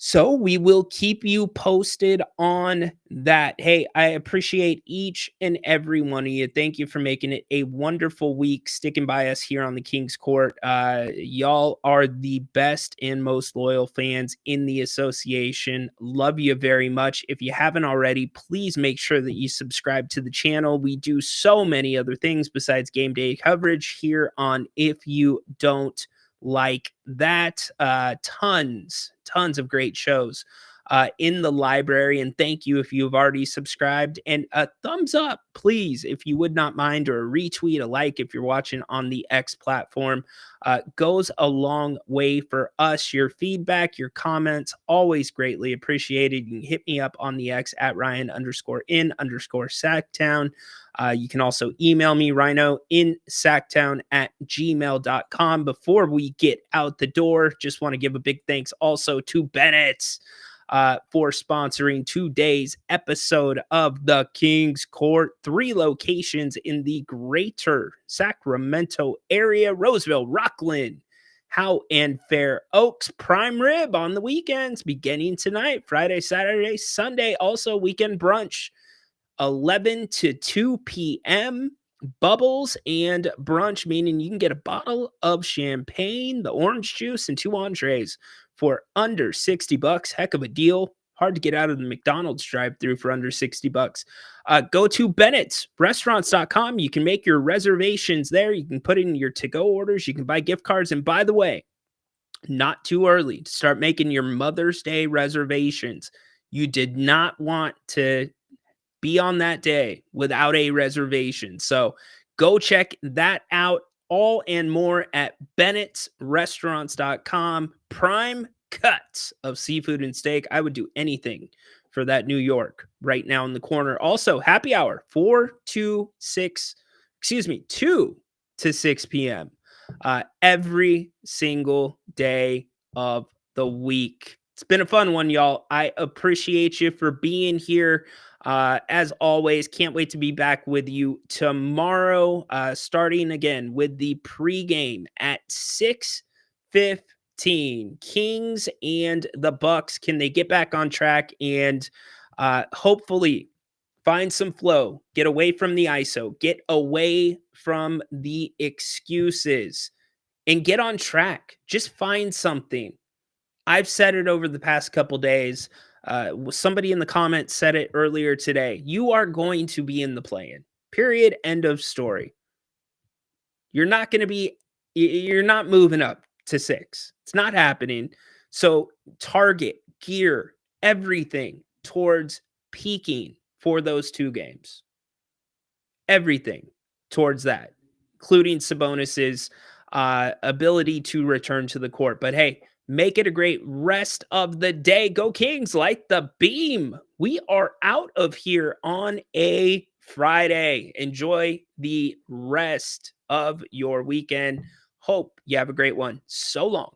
So we will keep you posted on that. Hey, I appreciate each and every one of you. Thank you for making it a wonderful week, sticking by us here on the King's Court. Y'all are the best and most loyal fans in the association. Love you very much. If you haven't already, please make sure that you subscribe to the channel. We do so many other things besides game day coverage here on If You Don't Like That. Tons of great shows in the library. And thank you if you've already subscribed. And a thumbs up, please, if you would not mind, or a retweet, a like if you're watching on the X platform. Goes a long way for us. Your feedback, your comments, always greatly appreciated. You can hit me up on the X at Ryan_in_Sacktown. You can also email me, rhinoinsacktown@gmail.com. Before we get out the door, just want to give a big thanks also to Bennett's for sponsoring today's episode of the King's Court. 3 locations in the greater Sacramento area: Roseville, Rockland, Howe, and Fair Oaks. Prime rib on the weekends beginning tonight, Friday, Saturday, Sunday. Also weekend brunch, 11 to 2 p.m. Bubbles and brunch, meaning you can get a bottle of champagne, the orange juice, and 2 entrees for under $60. Heck of a deal. Hard to get out of the McDonald's drive-thru for under $60. Go to Bennett'sRestaurants.com. You can make your reservations there. You can put in your to-go orders. You can buy gift cards. And by the way, not too early to start making your Mother's Day reservations. You did not want to be on that day without a reservation. So go check that out. All and more at Bennett'sRestaurants.com. Prime cuts of seafood and steak. I would do anything for that New York right now in the corner. Also, happy hour 2 to 6 p.m. Every single day of the week. It's been a fun one, y'all. I appreciate you for being here. As always, can't wait to be back with you tomorrow, starting again with the pregame at 6:15. Kings and the Bucks, can they get back on track and hopefully find some flow, get away from the ISO, get away from the excuses, and get on track? Just find something. I've said it over the past couple days. Somebody in the comments said it earlier today. You are going to be in the play-in. Period. End of story. You're not moving up to 6. It's not happening. So target, gear, everything towards peaking for those 2 games. Everything towards that, including Sabonis's ability to return to the court. But hey, make it a great rest of the day. Go Kings, light the beam. We are out of here on a Friday. Enjoy the rest of your weekend. Hope you have a great one. So long.